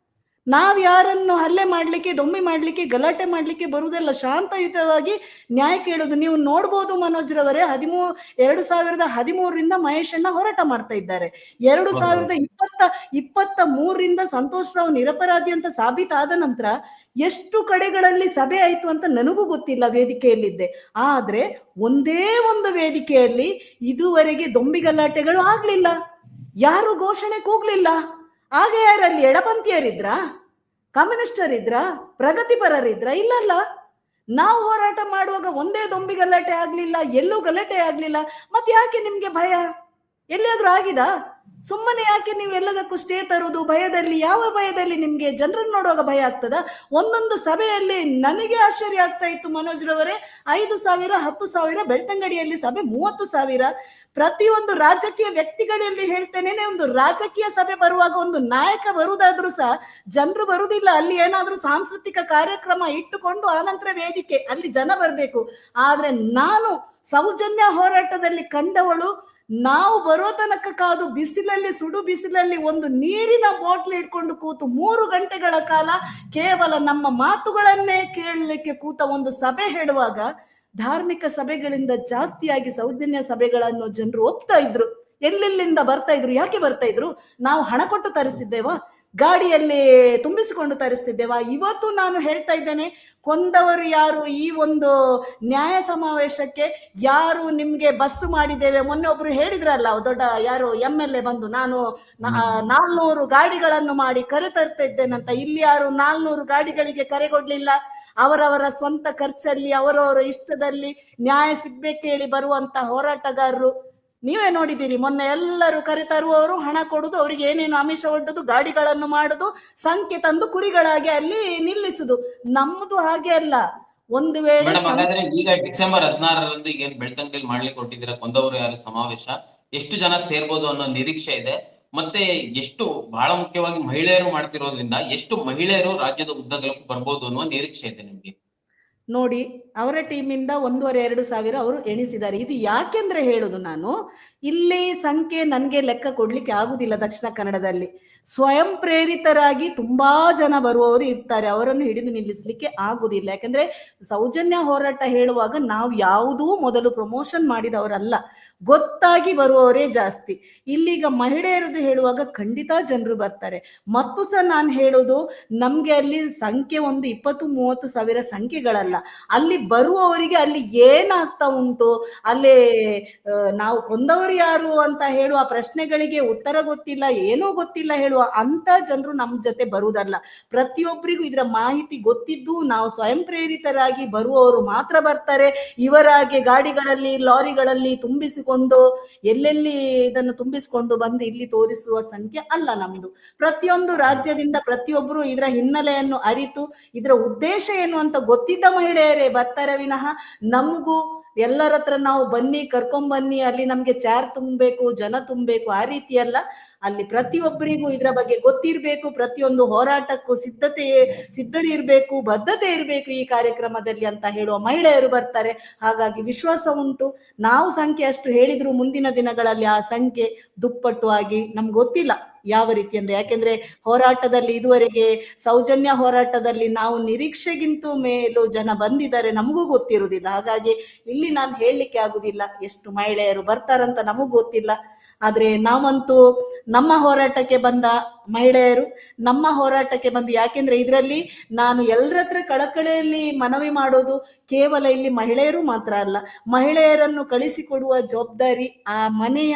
Speaker 2: ನಾವ್ ಯಾರನ್ನು ಹಲ್ಲೆ ಮಾಡ್ಲಿಕ್ಕೆ, ದೊಂಬಿ ಮಾಡ್ಲಿಕ್ಕೆ, ಗಲಾಟೆ ಮಾಡ್ಲಿಕ್ಕೆ ಬರುವುದಲ್ಲ, ಶಾಂತಯುತವಾಗಿ ನ್ಯಾಯ ಕೇಳುದು. ನೀವು ನೋಡ್ಬೋದು ಮನೋಜ್ ರವರೇ, 2013ರಿಂದ ಮಹೇಶ್ ಅಣ್ಣ ಹೋರಾಟ ಮಾಡ್ತಾ ಇದ್ದಾರೆ. 2023ರಿಂದ ಸಂತೋಷ್ ರಾವ್ ನಿರಪರಾಧಿ ಅಂತ ಸಾಬೀತಾದ ನಂತರ ಎಷ್ಟು ಕಡೆಗಳಲ್ಲಿ ಸಭೆ ಆಯ್ತು ಅಂತ ನನಗೂ ಗೊತ್ತಿಲ್ಲ, ವೇದಿಕೆಯಲ್ಲಿದ್ದೆ. ಆದ್ರೆ ಒಂದೇ ಒಂದು ವೇದಿಕೆಯಲ್ಲಿ ಇದುವರೆಗೆ ದೊಂಬಿ ಗಲಾಟೆಗಳು ಆಗ್ಲಿಲ್ಲ, ಯಾರು ಘೋಷಣೆ ಕೂಗ್ಲಿಲ್ಲ. ಆಗ ಯಾರಲ್ಲಿ ಎಡಪಂಥೀಯರಿದ್ರ, ಕಮ್ಯುನಿಸ್ಟರಿದ್ರ, ಪ್ರಗತಿಪರರಿದ್ರ? ಇಲ್ಲಲ್ಲ. ನಾವು ಹೋರಾಟ ಮಾಡುವಾಗ ಒಂದೇ ದೊಂಬಿ ಗಲಾಟೆ ಆಗ್ಲಿಲ್ಲ, ಎಲ್ಲೂ ಗಲಾಟೆ ಆಗ್ಲಿಲ್ಲ, ಮತ್ತೆ ಯಾಕೆ ನಿಮ್ಗೆ ಭಯ? ಎಲ್ಲಿಯಾದ್ರೂ ಆಗಿದಾ? ಸುಮ್ಮನೆ ಯಾಕೆ ನೀವು ಎಲ್ಲದಕ್ಕೂ ಸ್ಟೇ ತರುವುದು? ಭಯದಲ್ಲಿ, ಯಾವ ಭಯದಲ್ಲಿ? ನಿಮ್ಗೆ ಜನರನ್ನು ನೋಡುವಾಗ ಭಯ ಆಗ್ತದ? ಒಂದೊಂದು ಸಭೆಯಲ್ಲಿ ನನಗೆ ಆಶ್ಚರ್ಯ ಆಗ್ತಾ ಇತ್ತು ಮನೋಜ್ ರವರೇ, 5,000, 10,000, ಬೆಳ್ತಂಗಡಿಯಲ್ಲಿ ಸಭೆ 30,000. ಪ್ರತಿಯೊಂದು ರಾಜಕೀಯ ವ್ಯಕ್ತಿಗಳಲ್ಲಿ ಹೇಳ್ತೇನೆ, ಒಂದು ರಾಜಕೀಯ ಸಭೆ ಬರುವಾಗ ಒಂದು ನಾಯಕ ಬರುವುದಾದ್ರೂ ಸಹ ಜನರು ಬರುವುದಿಲ್ಲ. ಅಲ್ಲಿ ಏನಾದ್ರೂ ಸಾಂಸ್ಕೃತಿಕ ಕಾರ್ಯಕ್ರಮ ಇಟ್ಟುಕೊಂಡು ಆನಂತರ ವೇದಿಕೆ, ಅಲ್ಲಿ ಜನ ಬರ್ಬೇಕು. ಆದ್ರೆ ನಾನು ಸೌಜನ್ಯ ಹೋರಾಟದಲ್ಲಿ ಕಂಡವಳು, ನಾವು ಬರೋ ತನಕ ಕಾದು ಬಿಸಿಲಲ್ಲಿ, ಸುಡು ಬಿಸಿಲಲ್ಲಿ ಒಂದು ನೀರಿನ ಬಾಟ್ಲ್ ಇಟ್ಕೊಂಡು ಕೂತು 3 ಗಂಟೆಗಳ ಕಾಲ ಕೇವಲ ನಮ್ಮ ಮಾತುಗಳನ್ನೇ ಕೇಳಲಿಕ್ಕೆ ಕೂತ ಒಂದು ಸಭೆ ಹೇಳುವಾಗ, ಧಾರ್ಮಿಕ ಸಭೆಗಳಿಂದ ಜಾಸ್ತಿಯಾಗಿ ಸೌಜನ್ಯ ಸಭೆಗಳನ್ನು ಜನರು ಒಪ್ತಾ ಇದ್ರು. ಎಲ್ಲೆಲ್ಲಿಂದ ಬರ್ತಾ ಇದ್ರು? ಯಾಕೆ ಬರ್ತಾ ಇದ್ರು? ನಾವು ಹಣ ಕೊಟ್ಟು ತರಿಸಿದ್ದೇವಾ? ಗಾಡಿಯಲ್ಲಿ ತುಂಬಿಸಿಕೊಂಡು ತರಿಸ್ತಿದ್ದೇವಾ? ಇವತ್ತು ನಾನು ಹೇಳ್ತಾ ಇದ್ದೇನೆ, ಕೊಂದವರು ಯಾರು? ಈ ಒಂದು ನ್ಯಾಯ ಸಮಾವೇಶಕ್ಕೆ ಯಾರು ನಿಮ್ಗೆ ಬಸ್ ಮಾಡಿದ್ದೇವೆ? ಮೊನ್ನೆ ಒಬ್ರು ಹೇಳಿದ್ರಲ್ಲ, ದೊಡ್ಡ ಯಾರು MLA ಬಂದು, ನಾನು 400 ಗಾಡಿಗಳನ್ನು ಮಾಡಿ ಕರೆ ತರ್ತಾ ಇದ್ದೇನಂತ. ಇಲ್ಲಿ ಯಾರು 400 ಗಾಡಿಗಳಿಗೆ ಕರೆ ಕೊಡ್ಲಿಲ್ಲ. ಅವರವರ ಸ್ವಂತ ಖರ್ಚಲ್ಲಿ, ಅವರವರ ಇಷ್ಟದಲ್ಲಿ ನ್ಯಾಯ ಸಿಗ್ಬೇಕು ಹೇಳಿ ಬರುವಂತ ಹೋರಾಟಗಾರರು ನೀವೇ ನೋಡಿದ್ದೀರಿ. ಮೊನ್ನೆ ಎಲ್ಲರೂ ಕರೆ ತರುವವರು ಹಣ ಕೊಡುದು, ಅವರಿಗೆ ಏನೇನು ಆಮಿಷ ಒಡ್ಡುದು, ಗಾಡಿಗಳನ್ನು ಮಾಡುದು, ಸಂಖ್ಯೆ ತಂದು ಕುರಿಗಳಾಗಿ ಅಲ್ಲಿ ನಿಲ್ಲಿಸುದು. ನಮ್ದು ಹಾಗೆ ಅಲ್ಲ. ಒಂದು ವೇಳೆ
Speaker 1: ಹಾಗಾದ್ರೆ ಈಗ ಡಿಸೆಂಬರ್ 16ರಂದು ಈಗ ಬೆಳ್ತಂಗಡಿಯಲ್ಲಿ ಮಾಡ್ಲಿಕ್ಕೆ ಕೊಟ್ಟಿದ್ದೀರಾ ಕೊಂದವರು ಯಾರು ಸಮಾವೇಶ, ಎಷ್ಟು ಜನ ಸೇರ್ಬೋದು ಅನ್ನೋ ನಿರೀಕ್ಷೆ ಇದೆ? ಮತ್ತೆ ಎಷ್ಟು, ಬಹಳ ಮುಖ್ಯವಾಗಿ ಮಹಿಳೆಯರು ಮಾಡ್ತಿರೋದ್ರಿಂದ ಎಷ್ಟು ಮಹಿಳೆಯರು ರಾಜ್ಯದ ಉದ್ದಗಲಕ್ಕೂ ಬರ್ಬೋದು ಅನ್ನೋ ನಿರೀಕ್ಷೆ ಇದೆ ನಿಮ್ಗೆ?
Speaker 2: ನೋಡಿ, ಅವರ ಟೀಮಿಂದ 1,500-2 ಸಾವಿರ ಅವರು ಎಣಿಸಿದ್ದಾರೆ. ಇದು ಯಾಕೆಂದ್ರೆ ಹೇಳುದು, ನಾನು ಇಲ್ಲಿ ಸಂಖ್ಯೆ ನನ್ಗೆ ಲೆಕ್ಕ ಕೊಡ್ಲಿಕ್ಕೆ ಆಗುದಿಲ್ಲ. ದಕ್ಷಿಣ ಕನ್ನಡದಲ್ಲಿ ಸ್ವಯಂ ಪ್ರೇರಿತರಾಗಿ ತುಂಬಾ ಜನ ಬರುವವರು ಇರ್ತಾರೆ, ಅವರನ್ನು ಹಿಡಿದು ನಿಲ್ಲಿಸ್ಲಿಕ್ಕೆ ಆಗುದಿಲ್ಲ. ಯಾಕಂದ್ರೆ ಸೌಜನ್ಯ ಹೋರಾಟ ಹೇಳುವಾಗ ನಾವು ಯಾವುದೂ ಮೊದಲು ಪ್ರಮೋಷನ್ ಮಾಡಿದವರಲ್ಲ, ಗೊತ್ತಾಗಿ ಬರುವವರೇ ಜಾಸ್ತಿ. ಇಲ್ಲೀಗ ಮಹಿಳೆಯರದು ಹೇಳುವಾಗ ಖಂಡಿತ ಜನರು ಬರ್ತಾರೆ. ಮತ್ತು ಸಹ ನಾನು ಹೇಳೋದು, ನಮ್ಗೆ ಅಲ್ಲಿ ಸಂಖ್ಯೆ ಒಂದು 20-30 ಸಾವಿರ ಸಂಖ್ಯೆಗಳಲ್ಲ, ಅಲ್ಲಿ ಬರುವವರಿಗೆ ಅಲ್ಲಿ ಏನಾಗ್ತಾ ಉಂಟು, ಅಲ್ಲಿ ನಾವು ಕೊಂದವರು ಯಾರು ಅಂತ ಹೇಳುವ ಪ್ರಶ್ನೆಗಳಿಗೆ ಉತ್ತರ ಗೊತ್ತಿಲ್ಲ, ಏನೂ ಗೊತ್ತಿಲ್ಲ ಹೇಳುವ ಅಂತ ಜನರು ನಮ್ ಜೊತೆ ಬರುವುದಲ್ಲ. ಪ್ರತಿಯೊಬ್ಬರಿಗೂ ಇದರ ಮಾಹಿತಿ ಗೊತ್ತಿದ್ದು ನಾವು ಸ್ವಯಂ ಪ್ರೇರಿತರಾಗಿ ಬರುವವರು ಮಾತ್ರ ಬರ್ತಾರೆ. ಇವರಾಗೆ ಗಾಡಿಗಳಲ್ಲಿ, ಲಾರಿಗಳಲ್ಲಿ ತುಂಬಿಸಿಕೊಂಡು ಎಲ್ಲೆಲ್ಲಿ ಇದನ್ನು ತುಂಬಿಸಿಕೊಂಡು ಬಂದು ಇಲ್ಲಿ ತೋರಿಸುವ ಸಂಖ್ಯೆ ಅಲ್ಲ ನಮ್ದು. ಪ್ರತಿಯೊಂದು ರಾಜ್ಯದಿಂದ ಪ್ರತಿಯೊಬ್ಬರು ಇದರ ಹಿನ್ನೆಲೆಯನ್ನು ಅರಿತು ಇದರ ಉದ್ದೇಶ ಏನು ಅಂತ ಗೊತ್ತಿದ್ದ ಮಹಿಳೆಯರೇ ಬರ್ತಾರೆ ವಿನಃ ನಮಗೂ ಎಲ್ಲರ ಹತ್ರ ನಾವು ಬನ್ನಿ, ಕರ್ಕೊಂಬನ್ನಿ, ಅಲ್ಲಿ ನಮ್ಗೆ ಚೇರ್ ತುಂಬಬೇಕು, ಜನ ತುಂಬಬೇಕು, ಆ ರೀತಿ ಅಲ್ಲ. ಅಲ್ಲಿ ಪ್ರತಿಯೊಬ್ಬರಿಗೂ ಇದರ ಬಗ್ಗೆ ಗೊತ್ತಿರ್ಬೇಕು, ಪ್ರತಿಯೊಂದು ಹೋರಾಟಕ್ಕೂ ಸಿದ್ಧರಿರ್ಬೇಕು, ಬದ್ಧತೆ ಇರ್ಬೇಕು ಈ ಕಾರ್ಯಕ್ರಮದಲ್ಲಿ ಅಂತ ಹೇಳುವ ಮಹಿಳೆಯರು ಬರ್ತಾರೆ. ಹಾಗಾಗಿ ವಿಶ್ವಾಸ ಉಂಟು. ನಾವು ಸಂಖ್ಯೆ ಅಷ್ಟು ಹೇಳಿದ್ರು ಮುಂದಿನ ದಿನಗಳಲ್ಲಿ ಆ ಸಂಖ್ಯೆ ದುಪ್ಪಟ್ಟು ಆಗಿ ನಮ್ಗೆ ಗೊತ್ತಿಲ್ಲ ಯಾವ ರೀತಿ ಅಂದ್ರೆ. ಯಾಕೆಂದ್ರೆ ಹೋರಾಟದಲ್ಲಿ ಇದುವರೆಗೆ ಸೌಜನ್ಯ ಹೋರಾಟದಲ್ಲಿ ನಾವು ನಿರೀಕ್ಷೆಗಿಂತ ಮೇಲೂ ಜನ ಬಂದಿದ್ದಾರೆ, ನಮಗೂ ಗೊತ್ತಿರುವುದಿಲ್ಲ. ಹಾಗಾಗಿ ಇಲ್ಲಿ ನಾನು ಹೇಳಲಿಕ್ಕೆ ಆಗುದಿಲ್ಲ ಎಷ್ಟು ಮಹಿಳೆಯರು ಬರ್ತಾರಂತ, ನಮಗೂ ಗೊತ್ತಿಲ್ಲ. ಆದ್ರೆ ನಾವಂತೂ ನಮ್ಮ ಹೋರಾಟಕ್ಕೆ ಬಂದ ಮಹಿಳೆಯರು, ನಮ್ಮ ಹೋರಾಟಕ್ಕೆ ಬಂದು, ಯಾಕೆಂದ್ರೆ ಇದರಲ್ಲಿ ನಾನು ಎಲ್ಲರ ಹತ್ರ ಕಳಕಳಿಯಲ್ಲಿ ಮನವಿ ಮಾಡೋದು, ಕೇವಲ ಇಲ್ಲಿ ಮಹಿಳೆಯರು ಮಾತ್ರ ಅಲ್ಲ, ಮಹಿಳೆಯರನ್ನು ಕಳಿಸಿಕೊಡುವ ಜವಾಬ್ದಾರಿ ಆ ಮನೆಯ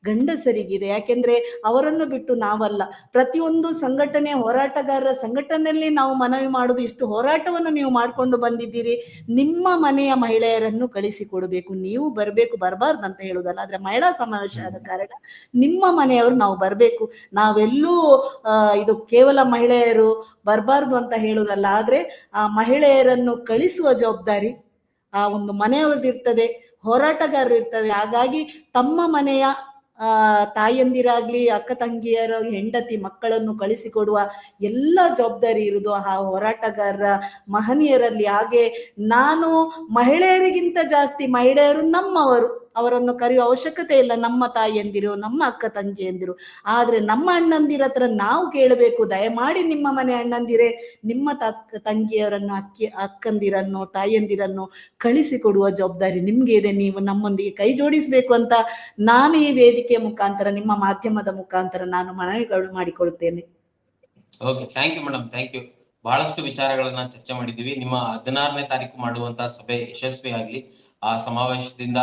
Speaker 2: ಗಂಡಸರಿಗಿದೆ. ಯಾಕೆಂದ್ರೆ ಅವರನ್ನು ಬಿಟ್ಟು ನಾವಲ್ಲ. ಪ್ರತಿಯೊಂದು ಸಂಘಟನೆ, ಹೋರಾಟಗಾರರ ಸಂಘಟನೆಯಲ್ಲಿ ನಾವು ಮನವಿ ಮಾಡುದು, ಇಷ್ಟು ಹೋರಾಟವನ್ನು ನೀವು ಮಾಡ್ಕೊಂಡು ಬಂದಿದ್ದೀರಿ, ನಿಮ್ಮ ಮನೆಯ ಮಹಿಳೆಯರನ್ನು ಕಳಿಸಿಕೊಡ್ಬೇಕು, ನೀವು ಬರ್ಬೇಕು, ಬರಬಾರ್ದು ಅಂತ ಹೇಳುದಲ್ಲ. ಆದ್ರೆ ಮಹಿಳಾ ಸಮಾವೇಶ ಆದ ಕಾರಣ ನಿಮ್ಮ ಮನೆಯವರು ನಾವು ಬರ್ಬೇಕು. ನಾವೆಲ್ಲೂ ಇದು ಕೇವಲ ಮಹಿಳೆಯರು ಬರಬಾರ್ದು ಅಂತ ಹೇಳುದಲ್ಲ. ಆದ್ರೆ ಆ ಮಹಿಳೆಯರನ್ನು ಕಳಿಸುವ ಜವಾಬ್ದಾರಿ ಆ ಒಂದು ಮನೆಯವ್ರದ್ದಿರ್ತದೆ, ಹೋರಾಟಗಾರರು ಇರ್ತದೆ. ಹಾಗಾಗಿ ತಮ್ಮ ಮನೆಯ ತಾಯಂದಿರಾಗ್ಲಿ, ಅಕ್ಕ ತಂಗಿಯರ, ಹೆಂಡತಿ ಮಕ್ಕಳನ್ನು ಕಳಿಸಿಕೊಡುವ ಎಲ್ಲ ಜವಾಬ್ದಾರಿ ಇರುವುದು ಆ ಹೋರಾಟಗಾರರ ಮಹನೀಯರಲ್ಲಿ. ಹಾಗೆ ನಾನು ಮಹಿಳೆಯರಿಗಿಂತ ಜಾಸ್ತಿ ಮಹಿಳೆಯರು ನಮ್ಮವರು, ಅವರನ್ನು ಕರೆಯುವ ಅವಶ್ಯಕತೆ ಇಲ್ಲ. ನಮ್ಮ ತಾಯಿಯಂದಿರು, ನಮ್ಮ ಅಕ್ಕ ತಂಗಿಯಂದಿರು. ಆದ್ರೆ ನಮ್ಮ ಅಣ್ಣಂದಿರ ಹತ್ರ ನಾವು ಕೇಳಬೇಕು, ದಯಮಾಡಿ ನಿಮ್ಮ ಮನೆ ಅಣ್ಣಂದಿರೇ ನಿಮ್ಮ ತಂಗಿಯರನ್ನು, ಅಕ್ಕಂದಿರನ್ನು, ತಾಯಿಯಂದಿರನ್ನು ಕಳಿಸಿಕೊಡುವ ಜವಾಬ್ದಾರಿ ನಿಮ್ಗೆ ಇದೆ, ನೀವು ನಮ್ಮೊಂದಿಗೆ ಕೈ ಜೋಡಿಸ್ಬೇಕು ಅಂತ ನಾನು ಈ ವೇದಿಕೆಯ ಮುಖಾಂತರ, ನಿಮ್ಮ ಮಾಧ್ಯಮದ ಮುಖಾಂತರ ನಾನು ಮನವಿಗಳು ಮಾಡಿಕೊಳ್ತೇನೆ.
Speaker 1: Okay, thank you madam, thank you. ಬಹಳಷ್ಟು ವಿಚಾರಗಳನ್ನ ಚರ್ಚೆ ಮಾಡಿದೀವಿ. ನಿಮ್ಮ 16ನೇ ತಾರೀಕು ಮಾಡುವಂತಹ ಸಭೆ ಯಶಸ್ವಿ ಆಗ್ಲಿ. ಆ ಸಮಾವೇಶದಿಂದ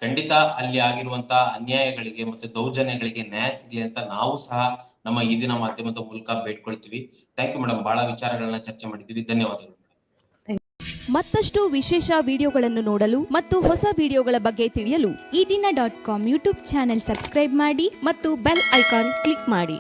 Speaker 1: ಖಂಡಿತ ಅಲ್ಲಿ ಆಗಿರುವಂತಹ ಅನ್ಯಾಯಗಳಿಗೆ ಮತ್ತು ದೌರ್ಜನ್ಯಗಳಿಗೆ ನ್ಯಾಯ ಸಿಗಲಿ ಅಂತ ನಾವು ಸಹ ನಮ್ಮ ಈ ದಿನ ಮಾಧ್ಯಮದ ಮೂಲಕ ಬೇಡ್ಕೊಳ್ತೀವಿ. ಥ್ಯಾಂಕ್ ಯು ಮೇಡಮ್, ಬಹಳ ವಿಚಾರಗಳನ್ನ ಚರ್ಚೆ ಮಾಡಿದೀವಿ. ಧನ್ಯವಾದಗಳು.
Speaker 3: ಮತ್ತಷ್ಟು ವಿಶೇಷ ವಿಡಿಯೋಗಳನ್ನು ನೋಡಲು ಮತ್ತು ಹೊಸ ವಿಡಿಯೋಗಳ ಬಗ್ಗೆ ತಿಳಿಯಲು
Speaker 4: ಈ ದಿನ .com ಯೂಟ್ಯೂಬ್ ಚಾನೆಲ್ ಸಬ್ಸ್ಕ್ರೈಬ್ ಮಾಡಿ ಮತ್ತು ಬೆಲ್ ಐಕಾನ್ ಕ್ಲಿಕ್ ಮಾಡಿ.